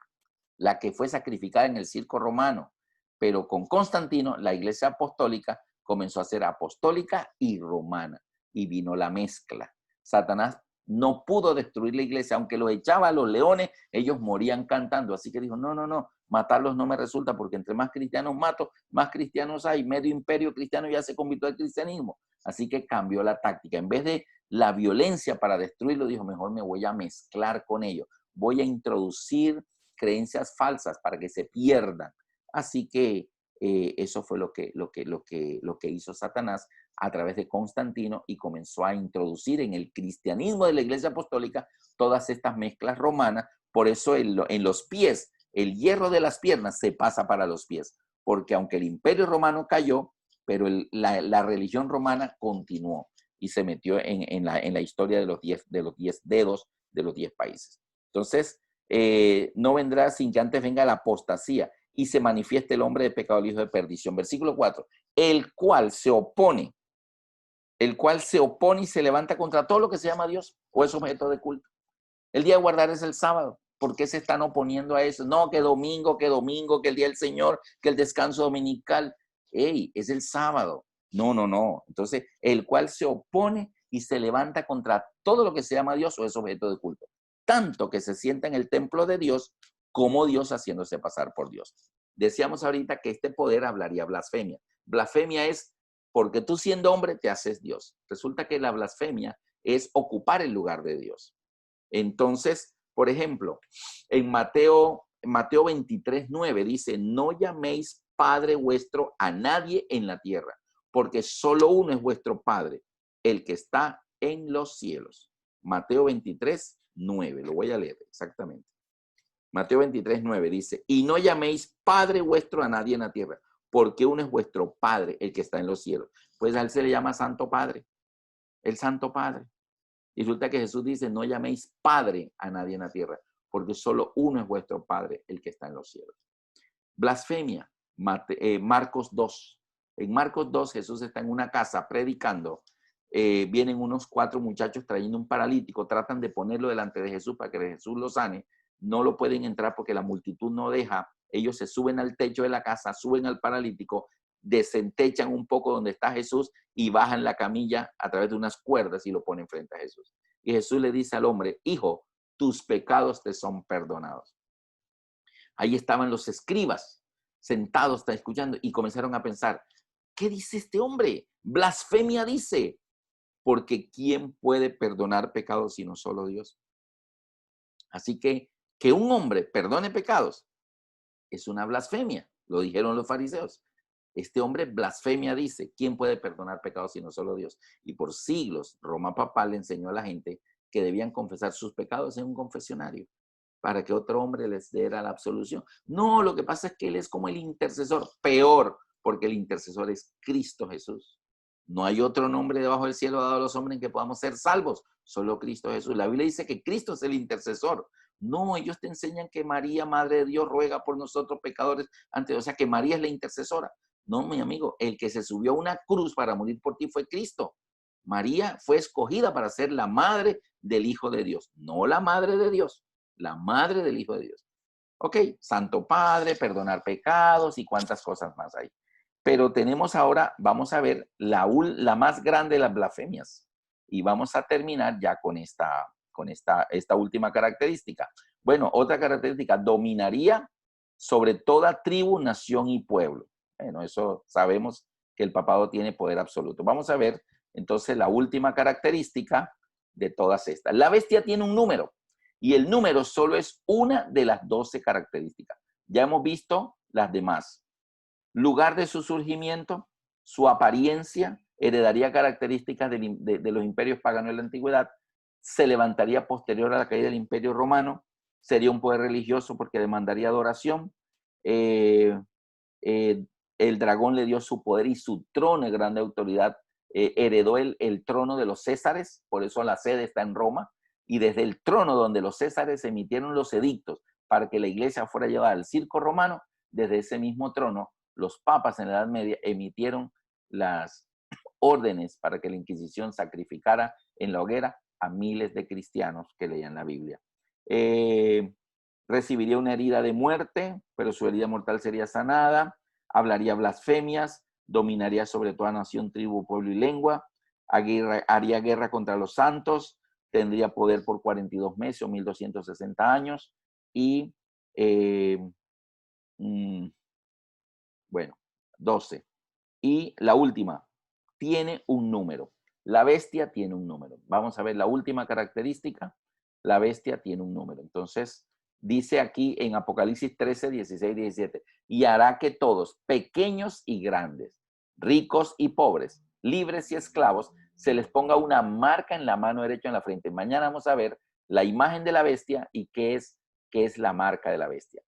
la que fue sacrificada en el circo romano. Pero con Constantino, la iglesia apostólica comenzó a ser apostólica y romana, y vino la mezcla. Satanás no pudo destruir la iglesia, aunque los echaba a los leones, ellos morían cantando. Así que dijo, no, matarlos no me resulta, porque entre más cristianos mato, más cristianos hay. Medio imperio cristiano ya se convirtió al cristianismo. Así que cambió la táctica. En vez de la violencia para destruirlo, dijo, mejor me voy a mezclar con ellos. Voy a introducir creencias falsas para que se pierdan. Así que eso fue lo que hizo Satanás a través de Constantino, y comenzó a introducir en el cristianismo de la iglesia apostólica todas estas mezclas romanas. Por eso en los pies, el hierro de las piernas se pasa para los pies, porque aunque el imperio romano cayó, pero la religión romana continuó y se metió en la historia de los 10 dedos de los 10 países. Entonces, no vendrá sin que antes venga la apostasía y se manifieste el hombre de pecado, el hijo de perdición. Versículo 4, el cual se opone y se levanta contra todo lo que se llama Dios o es objeto de culto. El día de guardar es el sábado. ¿Por qué se están oponiendo a eso? No, que domingo, que el día del Señor, que el descanso dominical. ¡Ey! Es el sábado. No. Entonces, el cual se opone y se levanta contra todo lo que se llama Dios o es objeto de culto. Tanto que se sienta en el templo de Dios como Dios haciéndose pasar por Dios. Decíamos ahorita que este poder hablaría blasfemia. Blasfemia es porque tú siendo hombre te haces Dios. Resulta que la blasfemia es ocupar el lugar de Dios. Entonces, por ejemplo, en Mateo 23:9 dice, no llaméis Padre vuestro a nadie en la tierra, porque solo uno es vuestro Padre, el que está en los cielos. Mateo 23:9, lo voy a leer exactamente. Mateo 23:9 dice, y no llaméis Padre vuestro a nadie en la tierra, porque uno es vuestro Padre, el que está en los cielos. Pues a él se le llama Santo Padre, el Santo Padre. Y resulta que Jesús dice, no llaméis Padre a nadie en la tierra, porque solo uno es vuestro Padre, el que está en los cielos. Blasfemia, Marcos 2. En Marcos 2 Jesús está en una casa predicando. Vienen unos 4 muchachos trayendo un paralítico, tratan de ponerlo delante de Jesús para que Jesús lo sane. No lo pueden entrar porque la multitud no deja. Ellos se suben al techo de la casa, suben al paralítico, desentechan un poco donde está Jesús y bajan la camilla a través de unas cuerdas y lo ponen frente a Jesús. Y Jesús le dice al hombre, hijo, tus pecados te son perdonados. Ahí estaban los escribas sentados, está escuchando, y comenzaron a pensar, ¿qué dice este hombre? Blasfemia dice, porque ¿quién puede perdonar pecados sino solo Dios? Así que un hombre perdone pecados es una blasfemia, lo dijeron los fariseos. Este hombre blasfemia dice, ¿quién puede perdonar pecados sino solo Dios? Y por siglos Roma papal le enseñó a la gente que debían confesar sus pecados en un confesionario para que otro hombre les diera la absolución. No, lo que pasa es que él es como el intercesor, peor, porque el intercesor es Cristo Jesús. No hay otro nombre debajo del cielo dado a los hombres en que podamos ser salvos, solo Cristo Jesús. La Biblia dice que Cristo es el intercesor. No, ellos te enseñan que María, Madre de Dios, ruega por nosotros pecadores, o sea, que María es la intercesora. No, mi amigo, el que se subió a una cruz para morir por ti fue Cristo. María fue escogida para ser la madre del Hijo de Dios, no la madre de Dios, la madre del Hijo de Dios. Ok, Santo Padre, perdonar pecados y cuántas cosas más hay. Pero tenemos ahora, vamos a ver la más grande de las blasfemias. Y vamos a terminar ya con esta última característica. Bueno, otra característica, dominaría sobre toda tribu, nación y pueblo. Bueno, eso sabemos que el papado tiene poder absoluto. Vamos a ver entonces la última característica de todas estas. La bestia tiene un número y el número solo es una de las 12 características. Ya hemos visto las demás. Lugar de su surgimiento, su apariencia, heredaría características de los imperios paganos de la antigüedad, se levantaría posterior a la caída del imperio romano, sería un poder religioso porque demandaría adoración, el dragón le dio su poder y su trono de grande autoridad, heredó el trono de los césares, por eso la sede está en Roma, y desde el trono donde los césares emitieron los edictos para que la iglesia fuera llevada al circo romano, desde ese mismo trono, los papas en la Edad Media emitieron las órdenes para que la Inquisición sacrificara en la hoguera a miles de cristianos que leían la Biblia. Recibiría una herida de muerte, pero su herida mortal sería sanada, hablaría blasfemias, dominaría sobre toda nación, tribu, pueblo y lengua, haría guerra contra los santos, tendría poder por 42 meses o 1260 años y bueno, 12. Y la última, tiene un número. La bestia tiene un número. Vamos a ver la última característica. La bestia tiene un número. Entonces, dice aquí en Apocalipsis 13, 16, 17, y hará que todos, pequeños y grandes, ricos y pobres, libres y esclavos, se les ponga una marca en la mano derecha en la frente. Mañana vamos a ver la imagen de la bestia y qué es la marca de la bestia.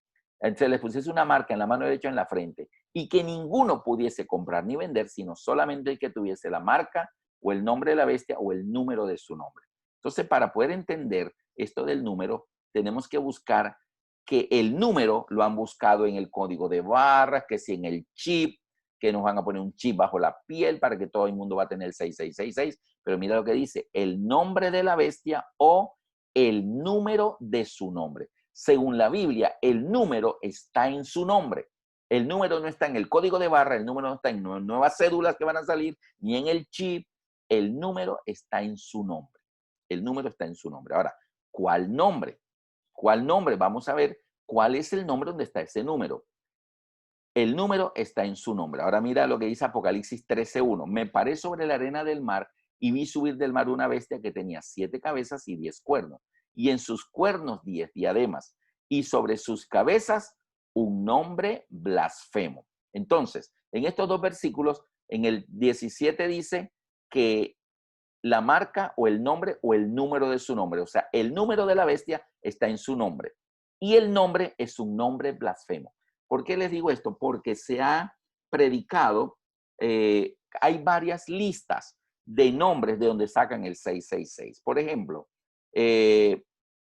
Se les pusiese una marca en la mano derecha en la frente y que ninguno pudiese comprar ni vender, sino solamente el que tuviese la marca o el nombre de la bestia o el número de su nombre. Entonces, para poder entender esto del número, tenemos que buscar que el número lo han buscado en el código de barras, que si en el chip, que nos van a poner un chip bajo la piel para que todo el mundo va a tener el 6666, pero mira lo que dice, el nombre de la bestia o el número de su nombre. Según la Biblia, el número está en su nombre. El número no está en el código de barra, el número no está en nuevas cédulas que van a salir, ni en el chip. El número está en su nombre. El número está en su nombre. Ahora, ¿cuál nombre? ¿Cuál nombre? Vamos a ver cuál es el nombre donde está ese número. El número está en su nombre. Ahora mira lo que dice Apocalipsis 13:1. Me paré sobre la arena del mar y vi subir del mar una bestia que tenía 7 cabezas y 10 cuernos, y en sus cuernos 10 diademas, y sobre sus cabezas un nombre blasfemo. Entonces, en estos dos versículos, en el 17 dice que la marca o el nombre o el número de su nombre, o sea, el número de la bestia está en su nombre, y el nombre es un nombre blasfemo. ¿Por qué les digo esto? Porque se ha predicado, hay varias listas de nombres de donde sacan el 666. Por ejemplo,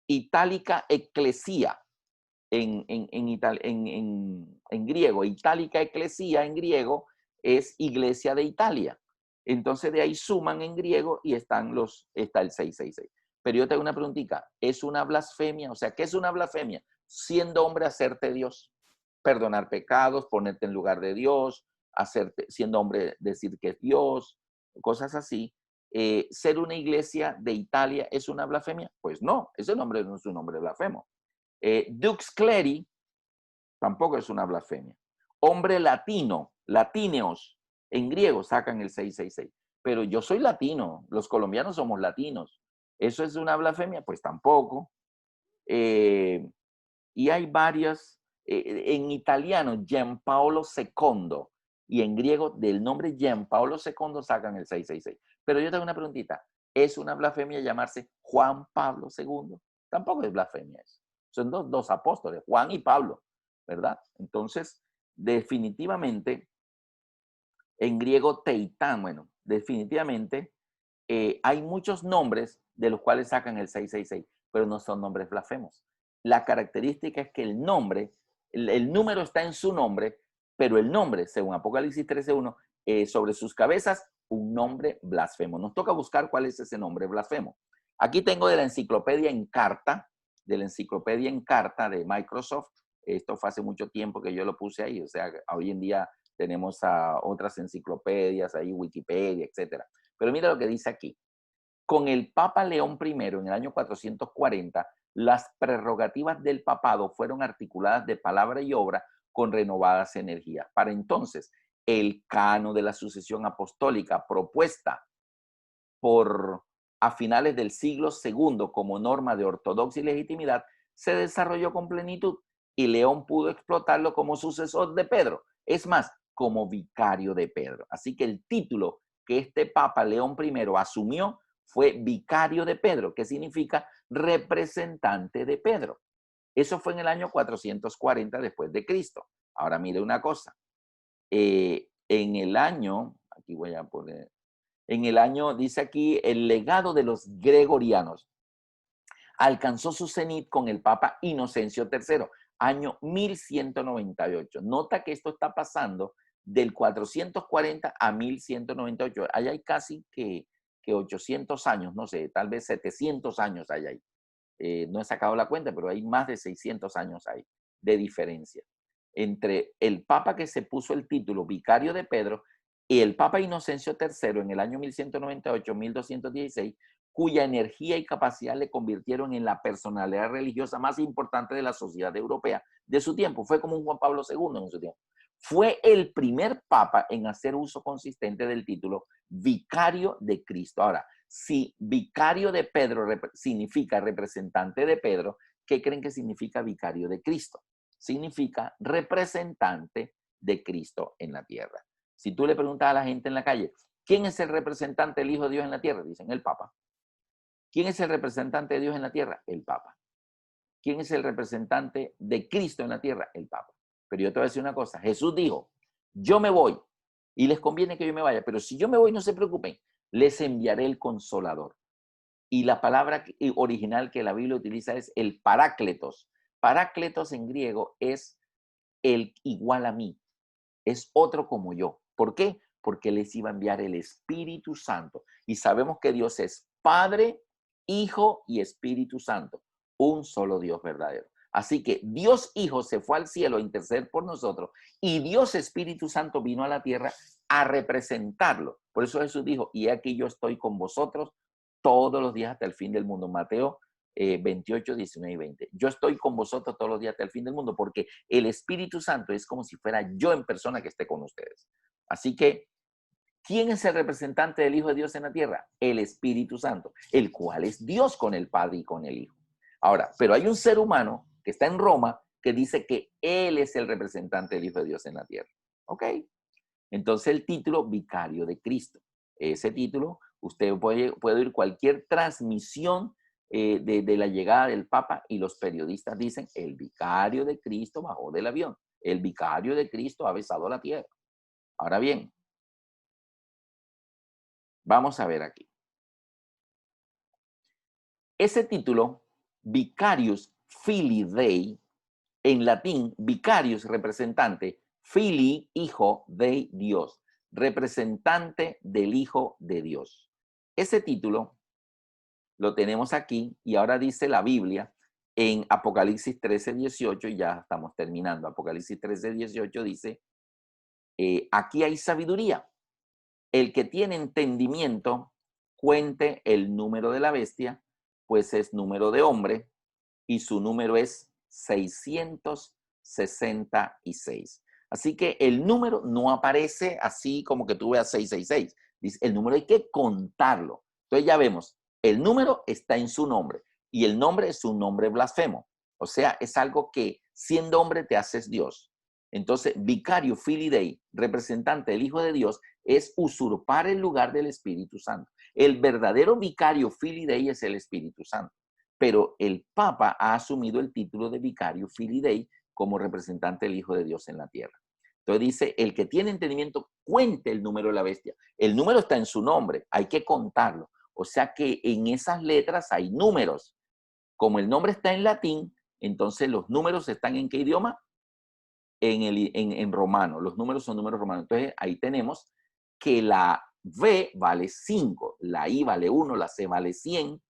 Itálica Ecclesia en griego. Itálica Ecclesia en griego es iglesia de Italia. Entonces de ahí suman en griego y está el 666. Pero yo te hago una preguntita, ¿es una blasfemia? O sea, ¿qué es una blasfemia? Siendo hombre, hacerte Dios, perdonar pecados, ponerte en lugar de Dios, siendo hombre, decir que es Dios, cosas así. ¿Ser una iglesia de Italia es una blasfemia? Pues no, ese nombre no es un nombre blasfemo. Dux Cleri tampoco es una blasfemia. Hombre latino, latineos, en griego sacan el 666. Pero yo soy latino, los colombianos somos latinos. ¿Eso es una blasfemia? Pues tampoco. Y hay varias, en italiano, Giampaolo II, y en griego, del nombre Giampaolo II sacan el 666. Pero yo tengo una preguntita, ¿es una blasfemia llamarse Juan Pablo II? Tampoco es blasfemia eso. Son dos apóstoles, Juan y Pablo, ¿verdad? Entonces, definitivamente, en griego teitán, bueno, definitivamente hay muchos nombres de los cuales sacan el 666, pero no son nombres blasfemos. La característica es que el nombre, el número está en su nombre, pero el nombre, según Apocalipsis 13:1, sobre sus cabezas, un nombre blasfemo. Nos toca buscar cuál es ese nombre blasfemo. Aquí tengo de la enciclopedia Encarta, de Microsoft. Esto fue hace mucho tiempo que yo lo puse ahí, o sea, hoy en día tenemos a otras enciclopedias, ahí Wikipedia, etcétera. Pero mira lo que dice aquí. Con el Papa León I en el año 440, las prerrogativas del papado fueron articuladas de palabra y obra con renovadas energías. Para entonces, el cano de la sucesión apostólica propuesta a finales del siglo II como norma de ortodoxia y legitimidad se desarrolló con plenitud y León pudo explotarlo como sucesor de Pedro. Es más, como vicario de Pedro. Así que el título que este Papa León I asumió fue vicario de Pedro, que significa representante de Pedro. Eso fue en el año 440 después de Cristo. Ahora mire una cosa. En el año, aquí voy a poner, en el año, dice aquí, el legado de los gregorianos alcanzó su cenit con el Papa Inocencio III, año 1198. Nota que esto está pasando del 440 a 1198. Allá hay casi que 800 años, no sé, tal vez 700 años hay ahí. No he sacado la cuenta, pero hay más de 600 años ahí de diferencia entre el Papa que se puso el título vicario de Pedro y el Papa Inocencio III en el año 1198-1216, cuya energía y capacidad le convirtieron en la personalidad religiosa más importante de la sociedad europea de su tiempo. Fue como un Juan Pablo II en su tiempo. Fue el primer papa en hacer uso consistente del título vicario de Cristo. Ahora, si vicario de Pedro significa representante de Pedro, ¿qué creen que significa vicario de Cristo? Significa representante de Cristo en la tierra. Si tú le preguntas a la gente en la calle, ¿quién es el representante del Hijo de Dios en la tierra? Dicen, el Papa. ¿Quién es el representante de Dios en la tierra? El Papa. ¿Quién es el representante de Cristo en la tierra? El Papa. Pero yo te voy a decir una cosa. Jesús dijo, yo me voy y les conviene que yo me vaya, pero si yo me voy, no se preocupen, les enviaré el Consolador. Y la palabra original que la Biblia utiliza es el Parácletos. Parácletos en griego es el igual a mí, es otro como yo. ¿Por qué? Porque les iba a enviar el Espíritu Santo. Y sabemos que Dios es Padre, Hijo y Espíritu Santo, un solo Dios verdadero. Así que Dios Hijo se fue al cielo a interceder por nosotros y Dios Espíritu Santo vino a la tierra a representarlo. Por eso Jesús dijo, y aquí yo estoy con vosotros todos los días hasta el fin del mundo. Mateo 28, 19 y 20. Yo estoy con vosotros todos los días hasta el fin del mundo, porque el Espíritu Santo es como si fuera yo en persona que esté con ustedes. Así que, ¿quién es el representante del Hijo de Dios en la tierra? El Espíritu Santo, el cual es Dios con el Padre y con el Hijo. Ahora, pero hay un ser humano que está en Roma que dice que él es el representante del Hijo de Dios en la tierra. ¿Ok? Entonces el título, Vicario de Cristo. Ese título, usted puede oír cualquier transmisión de la llegada del Papa y los periodistas dicen, el Vicario de Cristo bajó del avión. El Vicario de Cristo ha besado la tierra. Ahora bien, vamos a ver aquí. Ese título, Vicarius Filii Dei, en latín, vicarius, representante, Filii, hijo de Dios, representante del Hijo de Dios. Ese título lo tenemos aquí y ahora dice la Biblia en Apocalipsis 13, 18, y ya estamos terminando. Apocalipsis 13, 18 dice, aquí hay sabiduría. El que tiene entendimiento, cuente el número de la bestia, pues es número de hombre, y su número es 666. Así que el número no aparece así como que tú veas 666. Dice, el número hay que contarlo. Entonces ya vemos, el número está en su nombre y el nombre es un nombre blasfemo. O sea, es algo que siendo hombre te haces Dios. Entonces, Vicario Filii Dei, representante del Hijo de Dios, es usurpar el lugar del Espíritu Santo. El verdadero Vicario Filii Dei es el Espíritu Santo. Pero el Papa ha asumido el título de Vicario Filii Dei como representante del Hijo de Dios en la tierra. Entonces dice, el que tiene entendimiento, cuente el número de la bestia. El número está en su nombre, hay que contarlo. O sea que en esas letras hay números. Como el nombre está en latín, entonces los números están ¿en qué idioma? En romano. Los números son números romanos. Entonces ahí tenemos que la V vale 5, la I vale 1, la C vale 100,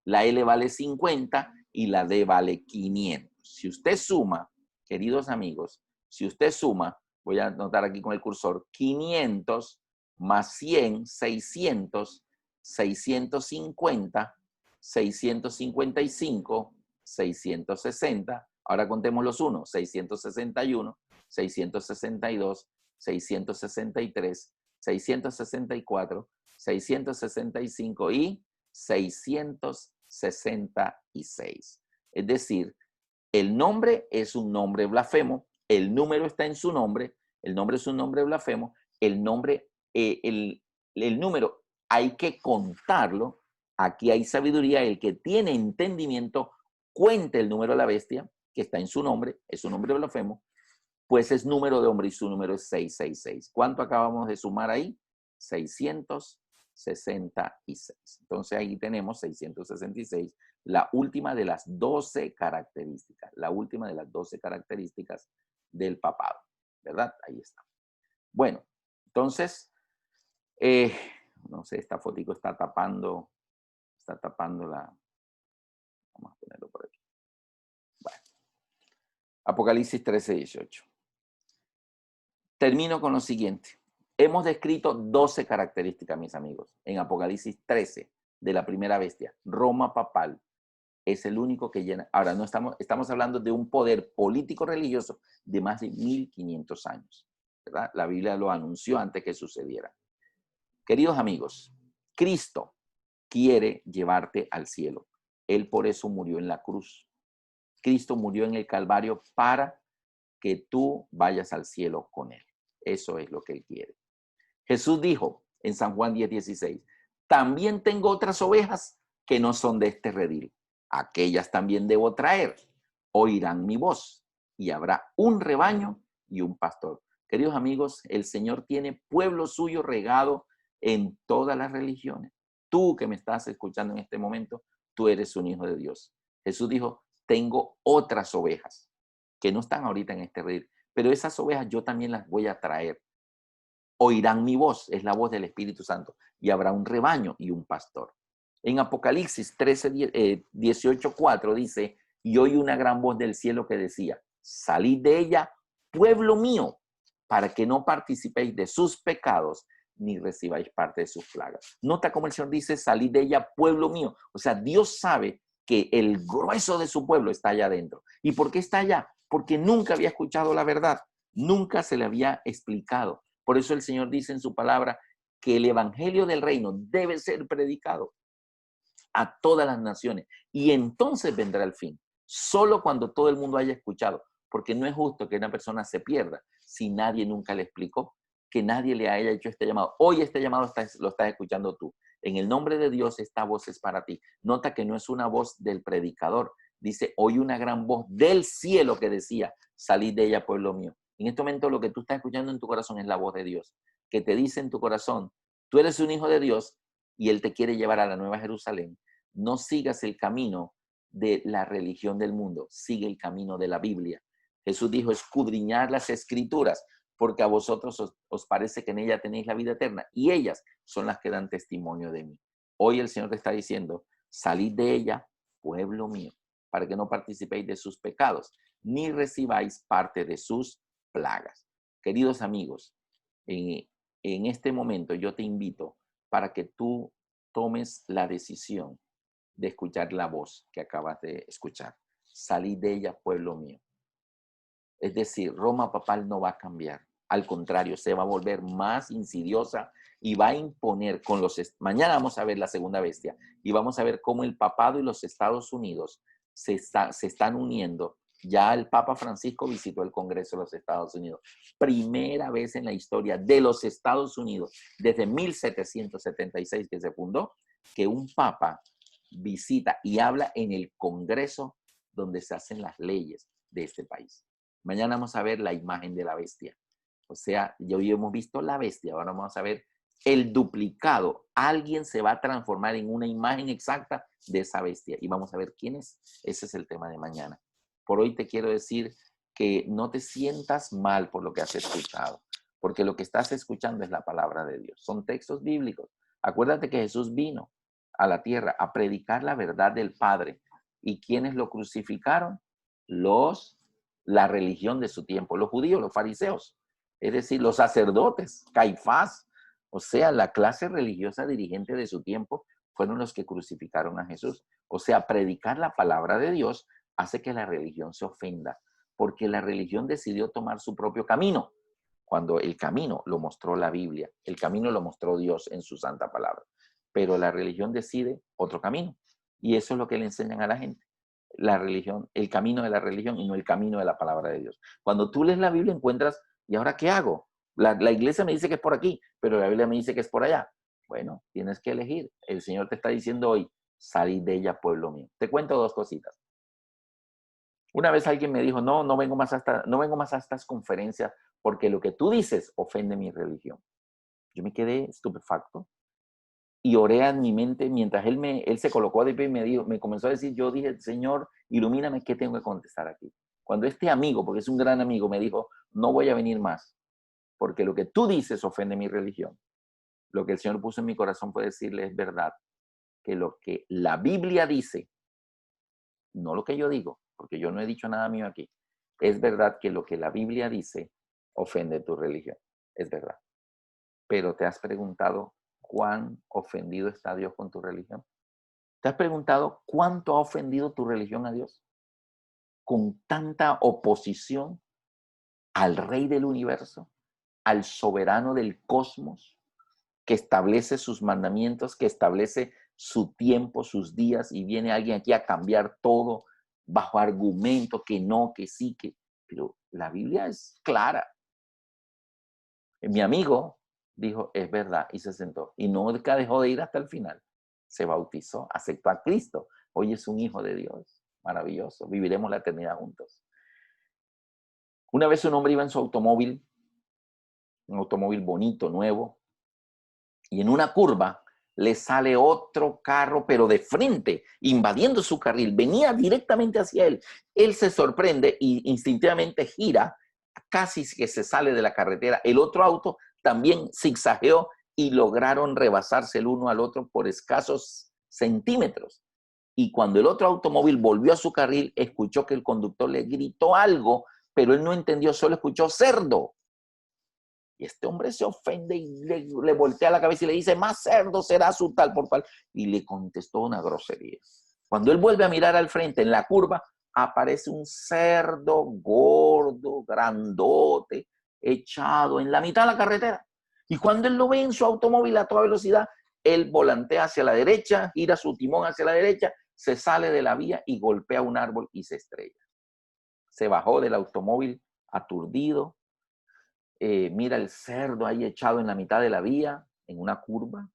la L vale 50 y la D vale 500. Si usted suma, queridos amigos, si usted suma, voy a anotar aquí con el cursor, 500 más 100, 600, 650, 655, 660. Ahora contemos los unos, 661, 662, 663, 664, 665 y 666. Es decir, el nombre es un nombre blasfemo, el número está en su nombre, el nombre es un nombre blasfemo, el nombre, el número hay que contarlo, aquí hay sabiduría, el que tiene entendimiento cuente el número de la bestia, que está en su nombre, es un nombre blasfemo, pues es número de hombre y su número es 666. ¿Cuánto acabamos de sumar ahí? 666. Entonces ahí tenemos 666, la última de las 12 características, la última de las 12 características del papado, ¿verdad? Ahí está. Bueno, entonces, no sé, esta fotico está tapando la... Vamos a ponerlo por aquí. Bueno. Apocalipsis 13, 18. Termino con lo siguiente. Hemos descrito 12 características, mis amigos, en Apocalipsis 13 de la primera bestia. Roma papal es el único que llena. Ahora, no estamos hablando de un poder político religioso de más de 1500 años, ¿verdad? La Biblia lo anunció antes que sucediera. Queridos amigos, Cristo quiere llevarte al cielo. Él por eso murió en la cruz. Cristo murió en el Calvario para que tú vayas al cielo con él. Eso es lo que él quiere. Jesús dijo en San Juan 10:16, también tengo otras ovejas que no son de este redil. Aquellas también debo traer. Oirán mi voz y habrá un rebaño y un pastor. Queridos amigos, el Señor tiene pueblo suyo regado en todas las religiones. Tú que me estás escuchando en este momento, tú eres un hijo de Dios. Jesús dijo, tengo otras ovejas que no están ahorita en este redil, pero esas ovejas yo también las voy a traer. Oirán mi voz, es la voz del Espíritu Santo, y habrá un rebaño y un pastor. En Apocalipsis 18:4 dice, y oí una gran voz del cielo que decía, salid de ella, pueblo mío, para que no participéis de sus pecados, ni recibáis parte de sus plagas. Nota cómo el Señor dice, salid de ella, pueblo mío. O sea, Dios sabe que el grueso de su pueblo está allá adentro. ¿Y por qué está allá? Porque nunca había escuchado la verdad, nunca se le había explicado. Por eso el Señor dice en su palabra que el evangelio del reino debe ser predicado a todas las naciones y entonces vendrá el fin. Solo cuando todo el mundo haya escuchado, porque no es justo que una persona se pierda si nadie nunca le explicó, que nadie le haya hecho este llamado. Hoy este llamado lo estás escuchando tú. En el nombre de Dios, esta voz es para ti. Nota que no es una voz del predicador. Dice, oí una gran voz del cielo que decía, salid de ella, pueblo mío. En este momento lo que tú estás escuchando en tu corazón es la voz de Dios, que te dice en tu corazón, tú eres un hijo de Dios y Él te quiere llevar a la Nueva Jerusalén. No sigas el camino de la religión del mundo, sigue el camino de la Biblia. Jesús dijo, escudriñar las escrituras, porque a vosotros os parece que en ella tenéis la vida eterna, y ellas son las que dan testimonio de mí. Hoy el Señor te está diciendo, salid de ella, pueblo mío, para que no participéis de sus pecados, ni recibáis parte de sus plagas. Queridos amigos, en este momento yo te invito para que tú tomes la decisión de escuchar la voz que acabas de escuchar. Salid de ella, pueblo mío. Es decir, Roma papal no va a cambiar. Al contrario, se va a volver más insidiosa y va a imponer con los... Mañana vamos a ver la segunda bestia y vamos a ver cómo el papado y los Estados Unidos se están uniendo. Ya el Papa Francisco visitó el Congreso de los Estados Unidos. Primera vez en la historia de los Estados Unidos, desde 1776 que se fundó, que un papa visita y habla en el Congreso donde se hacen las leyes de este país. Mañana vamos a ver la imagen de la bestia. O sea, ya hoy hemos visto la bestia, ahora vamos a ver el duplicado. Alguien se va a transformar en una imagen exacta de esa bestia y vamos a ver quién es. Ese es el tema de mañana. Por hoy te quiero decir que no te sientas mal por lo que has escuchado, porque lo que estás escuchando es la palabra de Dios. Son textos bíblicos. Acuérdate que Jesús vino a la tierra a predicar la verdad del Padre. ¿Y quiénes lo crucificaron? La religión de su tiempo, los judíos, los fariseos, es decir, los sacerdotes, Caifás, o sea, la clase religiosa dirigente de su tiempo fueron los que crucificaron a Jesús. O sea, predicar la palabra de Dios hace que la religión se ofenda, porque la religión decidió tomar su propio camino, cuando el camino lo mostró la Biblia, el camino lo mostró Dios en su santa palabra, pero la religión decide otro camino, y eso es lo que le enseñan a la gente. La religión, el camino de la religión y no el camino de la palabra de Dios. Cuando tú lees la Biblia encuentras, ¿y ahora qué hago? La iglesia me dice que es por aquí, pero la Biblia me dice que es por allá. Bueno, tienes que elegir. El Señor te está diciendo hoy, salid de ella, pueblo mío. Te cuento dos cositas. Una vez alguien me dijo, no vengo más a estas conferencias porque lo que tú dices ofende mi religión. Yo me quedé estupefacto y oré en mi mente mientras él se colocó de pie y me comenzó a decir, yo dije, Señor, ilumíname, ¿qué tengo que contestar aquí? Cuando este amigo, porque es un gran amigo, me dijo, no voy a venir más, porque lo que tú dices ofende mi religión. Lo que el Señor puso en mi corazón fue decirle, es verdad, que lo que la Biblia dice, no lo que yo digo, porque yo no he dicho nada mío aquí, es verdad que lo que la Biblia dice ofende tu religión, es verdad. Pero te has preguntado, ¿cuán ofendido está Dios con tu religión? ¿Te has preguntado cuánto ha ofendido tu religión a Dios? Con tanta oposición al Rey del universo, al soberano del cosmos, que establece sus mandamientos, que establece su tiempo, sus días, y viene alguien aquí a cambiar todo bajo argumento que no, que sí, que... Pero la Biblia es clara. Mi amigo dijo, es verdad, y se sentó. Y nunca dejó de ir hasta el final. Se bautizó, aceptó a Cristo. Hoy es un hijo de Dios. Maravilloso. Viviremos la eternidad juntos. Una vez un hombre iba en su automóvil, un automóvil bonito, nuevo, y en una curva le sale otro carro, pero de frente, invadiendo su carril. Venía directamente hacia él. Él se sorprende y instintivamente gira, casi que se sale de la carretera. El otro auto también zigzagueó y lograron rebasarse el uno al otro por escasos centímetros. Y cuando el otro automóvil volvió a su carril, escuchó que el conductor le gritó algo, pero él no entendió, solo escuchó cerdo. Y este hombre se ofende y le voltea la cabeza y le dice, más cerdo será su tal por cual. Y le contestó una grosería. Cuando él vuelve a mirar al frente, en la curva, aparece un cerdo gordo, grandote, echado en la mitad de la carretera. Y cuando él lo ve en su automóvil a toda velocidad, él volantea hacia la derecha, gira su timón hacia la derecha, se sale de la vía y golpea un árbol y se estrella. Se bajó del automóvil aturdido, mira el cerdo ahí echado en la mitad de la vía, en una curva,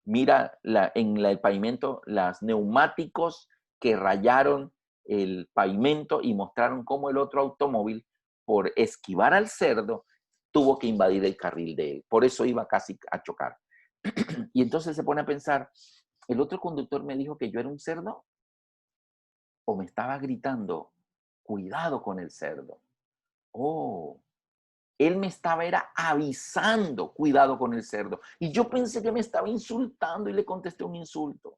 mira el pavimento los neumáticos que rayaron el pavimento y mostraron cómo el otro automóvil, por esquivar al cerdo, tuvo que invadir el carril de él. Por eso iba casi a chocar. Y entonces se pone a pensar, ¿el otro conductor me dijo que yo era un cerdo? ¿O me estaba gritando, cuidado con el cerdo? Oh, él me estaba era avisando, cuidado con el cerdo. Y yo pensé que me estaba insultando y le contesté un insulto.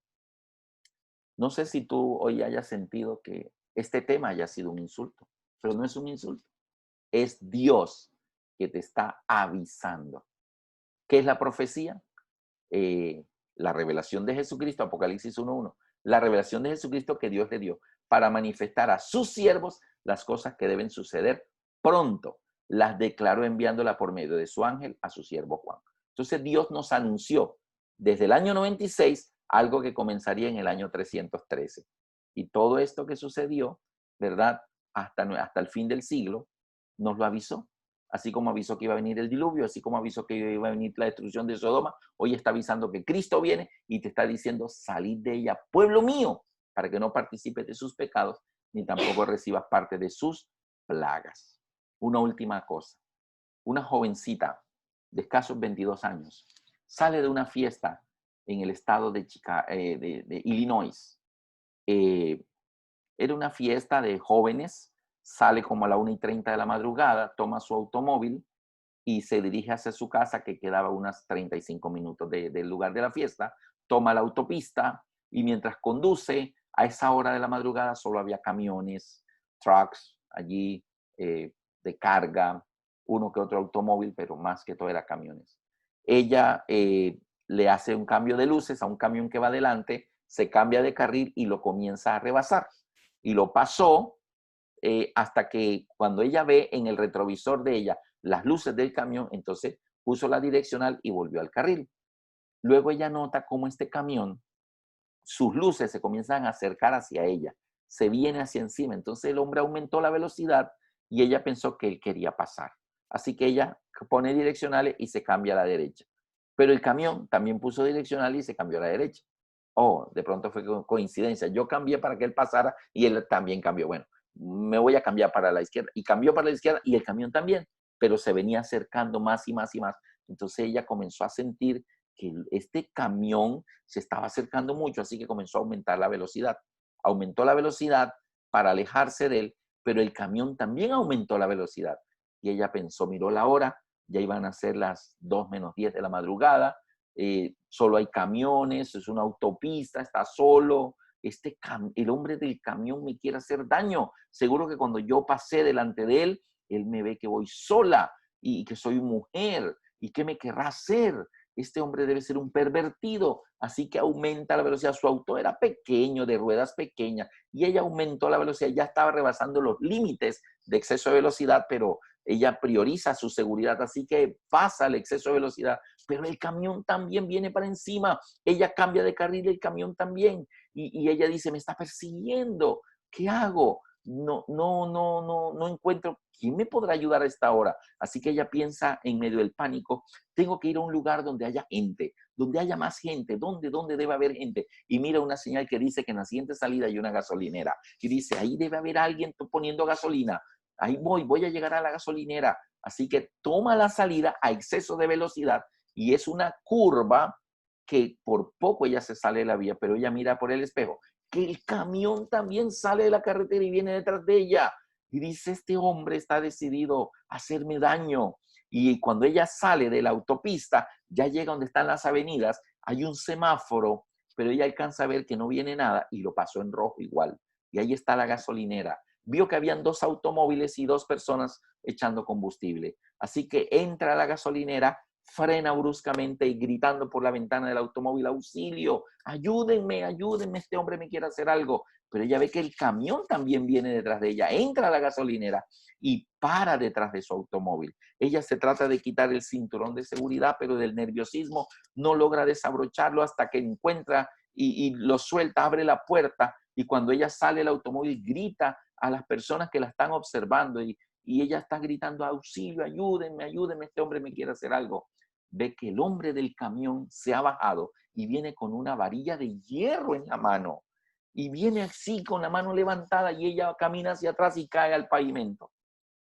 No sé si tú hoy hayas sentido que este tema haya sido un insulto, pero no es un insulto. Es Dios que te está avisando. ¿Qué es la profecía? La revelación de Jesucristo, Apocalipsis 1:1. La revelación de Jesucristo que Dios le dio para manifestar a sus siervos las cosas que deben suceder pronto. Las declaró enviándola por medio de su ángel a su siervo Juan. Entonces Dios nos anunció desde el año 96 algo que comenzaría en el año 313. Y todo esto que sucedió, ¿verdad? Hasta el fin del siglo, nos lo avisó. Así como avisó que iba a venir el diluvio, así como avisó que iba a venir la destrucción de Sodoma, hoy está avisando que Cristo viene y te está diciendo, salid de ella, pueblo mío, para que no participes de sus pecados, ni tampoco recibas parte de sus plagas. Una última cosa. Una jovencita de escasos 22 años sale de una fiesta en el estado de Illinois. Era una fiesta de jóvenes, sale como a la 1:30 de la madrugada, toma su automóvil y se dirige hacia su casa, que quedaba unos 35 minutos del lugar de la fiesta, toma la autopista y mientras conduce, a esa hora de la madrugada solo había camiones, trucks allí de carga, uno que otro automóvil, pero más que todo era camiones. Ella le hace un cambio de luces a un camión que va adelante, se cambia de carril y lo comienza a rebasar. Y lo pasó hasta que cuando ella ve en el retrovisor de ella las luces del camión, entonces puso la direccional y volvió al carril. Luego ella nota cómo este camión, sus luces se comienzan a acercar hacia ella, se viene hacia encima. Entonces el hombre aumentó la velocidad y ella pensó que él quería pasar. Así que ella pone direccionales y se cambia a la derecha. Pero el camión también puso direccionales y se cambió a la derecha. Oh, de pronto fue coincidencia. Yo cambié para que él pasara y él también cambió. Bueno, me voy a cambiar para la izquierda. Y cambió para la izquierda y el camión también, pero se venía acercando más y más y más. Entonces ella comenzó a sentir que este camión se estaba acercando mucho, así que comenzó a aumentar la velocidad. Aumentó la velocidad para alejarse de él, pero el camión también aumentó la velocidad. Y ella pensó, miró la hora, ya iban a ser las 2:10 de la madrugada, solo hay camiones, es una autopista, está solo, el hombre del camión me quiere hacer daño. Seguro que cuando yo pasé delante de él, él me ve que voy sola y que soy mujer. ¿Y qué me querrá hacer? Este hombre debe ser un pervertido. Así que aumenta la velocidad. Su auto era pequeño, de ruedas pequeñas, y ella aumentó la velocidad. Ya estaba rebasando los límites de exceso de velocidad, pero ella prioriza su seguridad, así que pasa el exceso de velocidad. Pero el camión también viene para encima. Ella cambia de carril, el camión también. Y ella dice, me está persiguiendo. ¿Qué hago? No encuentro quién me podrá ayudar a esta hora. Así que ella piensa en medio del pánico, tengo que ir a un lugar donde haya gente, donde haya más gente, donde debe haber gente. Y mira una señal que dice que en la siguiente salida hay una gasolinera. Y dice, ahí debe haber alguien poniendo gasolina. Ahí voy a llegar a la gasolinera. Así que toma la salida a exceso de velocidad y es una curva que por poco ella se sale de la vía, pero ella mira por el espejo que el camión también sale de la carretera y viene detrás de ella. Y dice, este hombre está decidido a hacerme daño. Y cuando ella sale de la autopista, ya llega donde están las avenidas, hay un semáforo, pero ella alcanza a ver que no viene nada y lo pasó en rojo igual. Y ahí está la gasolinera. Vio que habían 2 automóviles y 2 personas echando combustible. Así que entra a la gasolinera, frena bruscamente y gritando por la ventana del automóvil, auxilio, ayúdenme, ayúdenme, este hombre me quiere hacer algo. Pero ella ve que el camión también viene detrás de ella, entra a la gasolinera y para detrás de su automóvil. Ella se trata de quitar el cinturón de seguridad, pero del nerviosismo no logra desabrocharlo hasta que encuentra y lo suelta, abre la puerta, y cuando ella sale del automóvil grita a las personas que la están observando y ella está gritando, auxilio, ayúdenme, ayúdenme, este hombre me quiere hacer algo. Ve que el hombre del camión se ha bajado y viene con una varilla de hierro en la mano. Y viene así con la mano levantada y ella camina hacia atrás y cae al pavimento.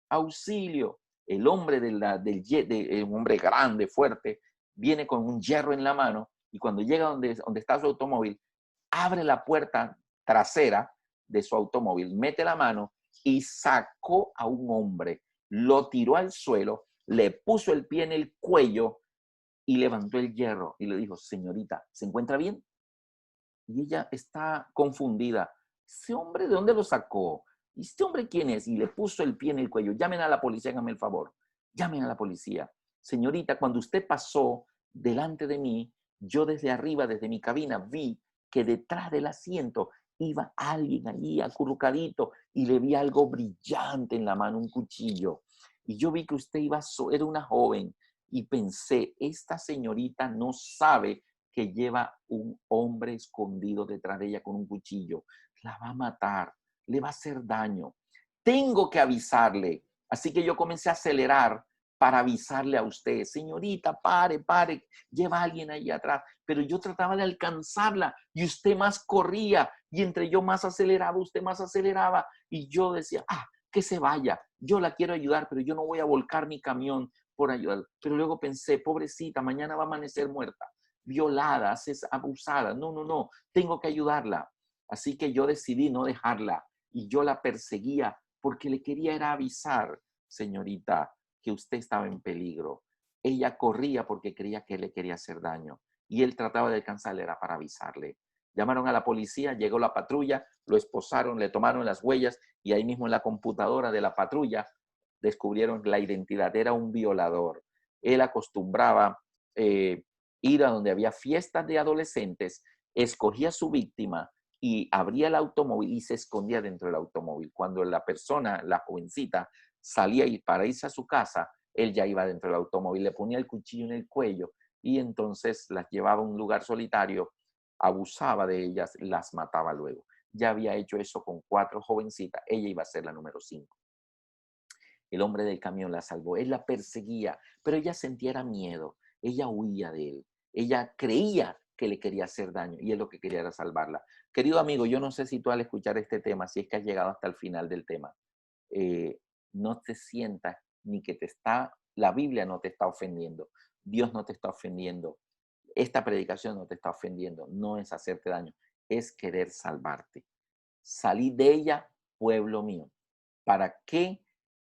Auxilio. El hombre un hombre grande, fuerte, viene con un hierro en la mano y cuando llega donde está su automóvil, abre la puerta trasera de su automóvil, mete la mano y sacó a un hombre, lo tiró al suelo, le puso el pie en el cuello y levantó el hierro y le dijo, señorita, ¿se encuentra bien? Y ella está confundida. ¿Ese hombre de dónde lo sacó? ¿Y este hombre quién es? Y le puso el pie en el cuello. Llamen a la policía, háganme el favor. Llamen a la policía. Señorita, cuando usted pasó delante de mí, yo desde arriba, desde mi cabina, vi que detrás del asiento iba alguien allí acurrucadito y le vi algo brillante en la mano, un cuchillo. Y yo vi que usted era una joven y pensé, esta señorita no sabe que lleva un hombre escondido detrás de ella con un cuchillo. La va a matar, le va a hacer daño. Tengo que avisarle. Así que yo comencé a acelerar para avisarle a usted, señorita, pare, pare, lleva a alguien ahí atrás. Pero yo trataba de alcanzarla y usted más corría y entre yo más aceleraba, usted más aceleraba y yo decía, que se vaya, yo la quiero ayudar, pero yo no voy a volcar mi camión por ayudar. Pero luego pensé, pobrecita, mañana va a amanecer muerta, violada, abusada. No, no, no, tengo que ayudarla. Así que yo decidí no dejarla y yo la perseguía porque le quería era avisar, señorita, que usted estaba en peligro. Ella corría porque creía que él le quería hacer daño y él trataba de alcanzarle, era para avisarle. Llamaron a la policía, llegó la patrulla, lo esposaron, le tomaron las huellas y ahí mismo en la computadora de la patrulla descubrieron la identidad. Era un violador. Él acostumbraba ir a donde había fiestas de adolescentes, escogía a su víctima y abría el automóvil y se escondía dentro del automóvil. Cuando la persona, la jovencita, salía para irse a su casa, él ya iba dentro del automóvil, le ponía el cuchillo en el cuello y entonces las llevaba a un lugar solitario, abusaba de ellas, las mataba luego. Ya había hecho eso con 4 jovencitas, ella iba a ser la número 5. El hombre del camión la salvó, él la perseguía, pero ella sentía miedo, ella huía de él, ella creía que le quería hacer daño y él lo que quería era salvarla. Querido amigo, yo no sé si tú al escuchar este tema, si es que has llegado hasta el final del tema, eh, no te sientas ni que la Biblia no te está ofendiendo, Dios no te está ofendiendo, esta predicación no te está ofendiendo, no es hacerte daño, es querer salvarte. Salí de ella, pueblo mío, para que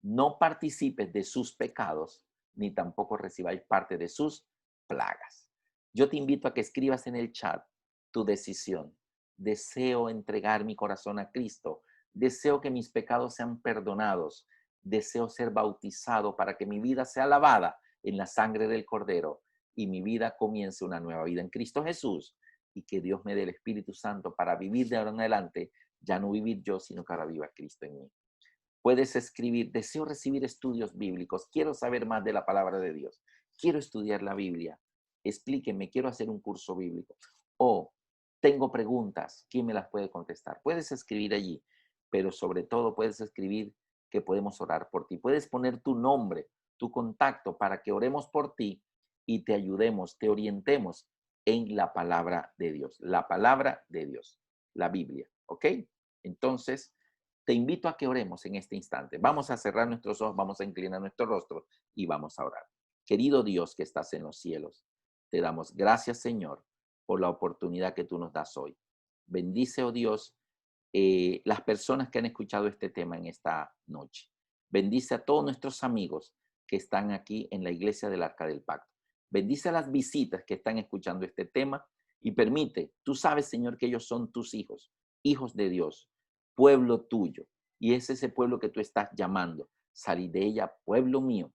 no participes de sus pecados, ni tampoco recibáis parte de sus plagas. Yo te invito a que escribas en el chat tu decisión. Deseo entregar mi corazón a Cristo. Deseo que mis pecados sean perdonados. Deseo ser bautizado para que mi vida sea lavada en la sangre del Cordero y mi vida comience una nueva vida en Cristo Jesús y que Dios me dé el Espíritu Santo para vivir de ahora en adelante, ya no vivir yo, sino que ahora viva Cristo en mí. Puedes escribir, deseo recibir estudios bíblicos, quiero saber más de la palabra de Dios, quiero estudiar la Biblia, explíqueme, quiero hacer un curso bíblico. O tengo preguntas, ¿quién me las puede contestar? Puedes escribir allí, pero sobre todo puedes escribir que podemos orar por ti. Puedes poner tu nombre, tu contacto para que oremos por ti y te ayudemos, te orientemos en la palabra de Dios. La palabra de Dios, la Biblia, ¿ok? Entonces, te invito a que oremos en este instante. Vamos a cerrar nuestros ojos, vamos a inclinar nuestro rostro y vamos a orar. Querido Dios que estás en los cielos, te damos gracias, Señor, por la oportunidad que tú nos das hoy. Bendice, oh Dios, las personas que han escuchado este tema en esta noche. Bendice a todos nuestros amigos que están aquí en la iglesia del Arca del Pacto. Bendice a las visitas que están escuchando este tema y permite, tú sabes, Señor, que ellos son tus hijos, hijos de Dios, pueblo tuyo. Y es ese pueblo que tú estás llamando. Salí de ella, pueblo mío.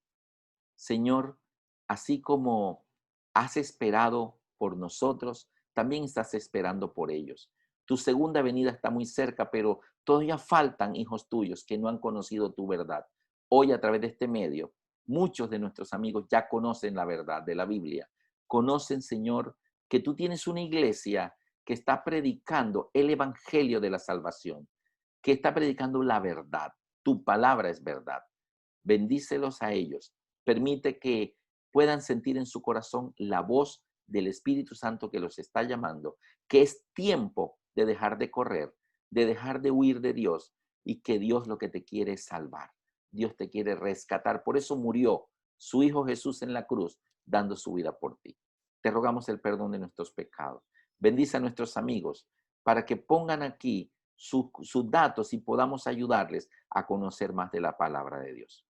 Señor, así como has esperado por nosotros, también estás esperando por ellos. Tu segunda venida está muy cerca, pero todavía faltan hijos tuyos que no han conocido tu verdad. Hoy, a través de este medio, muchos de nuestros amigos ya conocen la verdad de la Biblia. Conocen, Señor, que tú tienes una iglesia que está predicando el evangelio de la salvación, que está predicando la verdad. Tu palabra es verdad. Bendícelos a ellos. Permite que puedan sentir en su corazón la voz del Espíritu Santo que los está llamando, que es tiempo de dejar de correr, de dejar de huir de Dios y que Dios lo que te quiere es salvar. Dios te quiere rescatar. Por eso murió su Hijo Jesús en la cruz, dando su vida por ti. Te rogamos el perdón de nuestros pecados. Bendice a nuestros amigos para que pongan aquí sus datos y podamos ayudarles a conocer más de la palabra de Dios.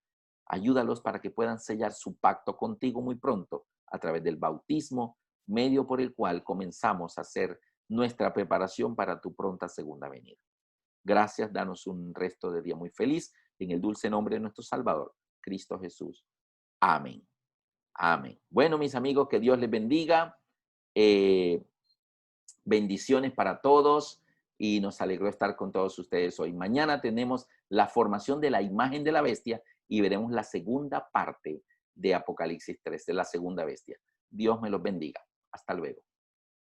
Ayúdalos para que puedan sellar su pacto contigo muy pronto a través del bautismo, medio por el cual comenzamos a hacer nuestra preparación para tu pronta segunda venida. Gracias, danos un resto de día muy feliz en el dulce nombre de nuestro Salvador, Cristo Jesús. Amén. Amén. Bueno, mis amigos, que Dios les bendiga. Bendiciones para todos y nos alegró estar con todos ustedes hoy. Mañana tenemos la formación de la imagen de la bestia y veremos la segunda parte de Apocalipsis 3, de la segunda bestia. Dios me los bendiga. Hasta luego.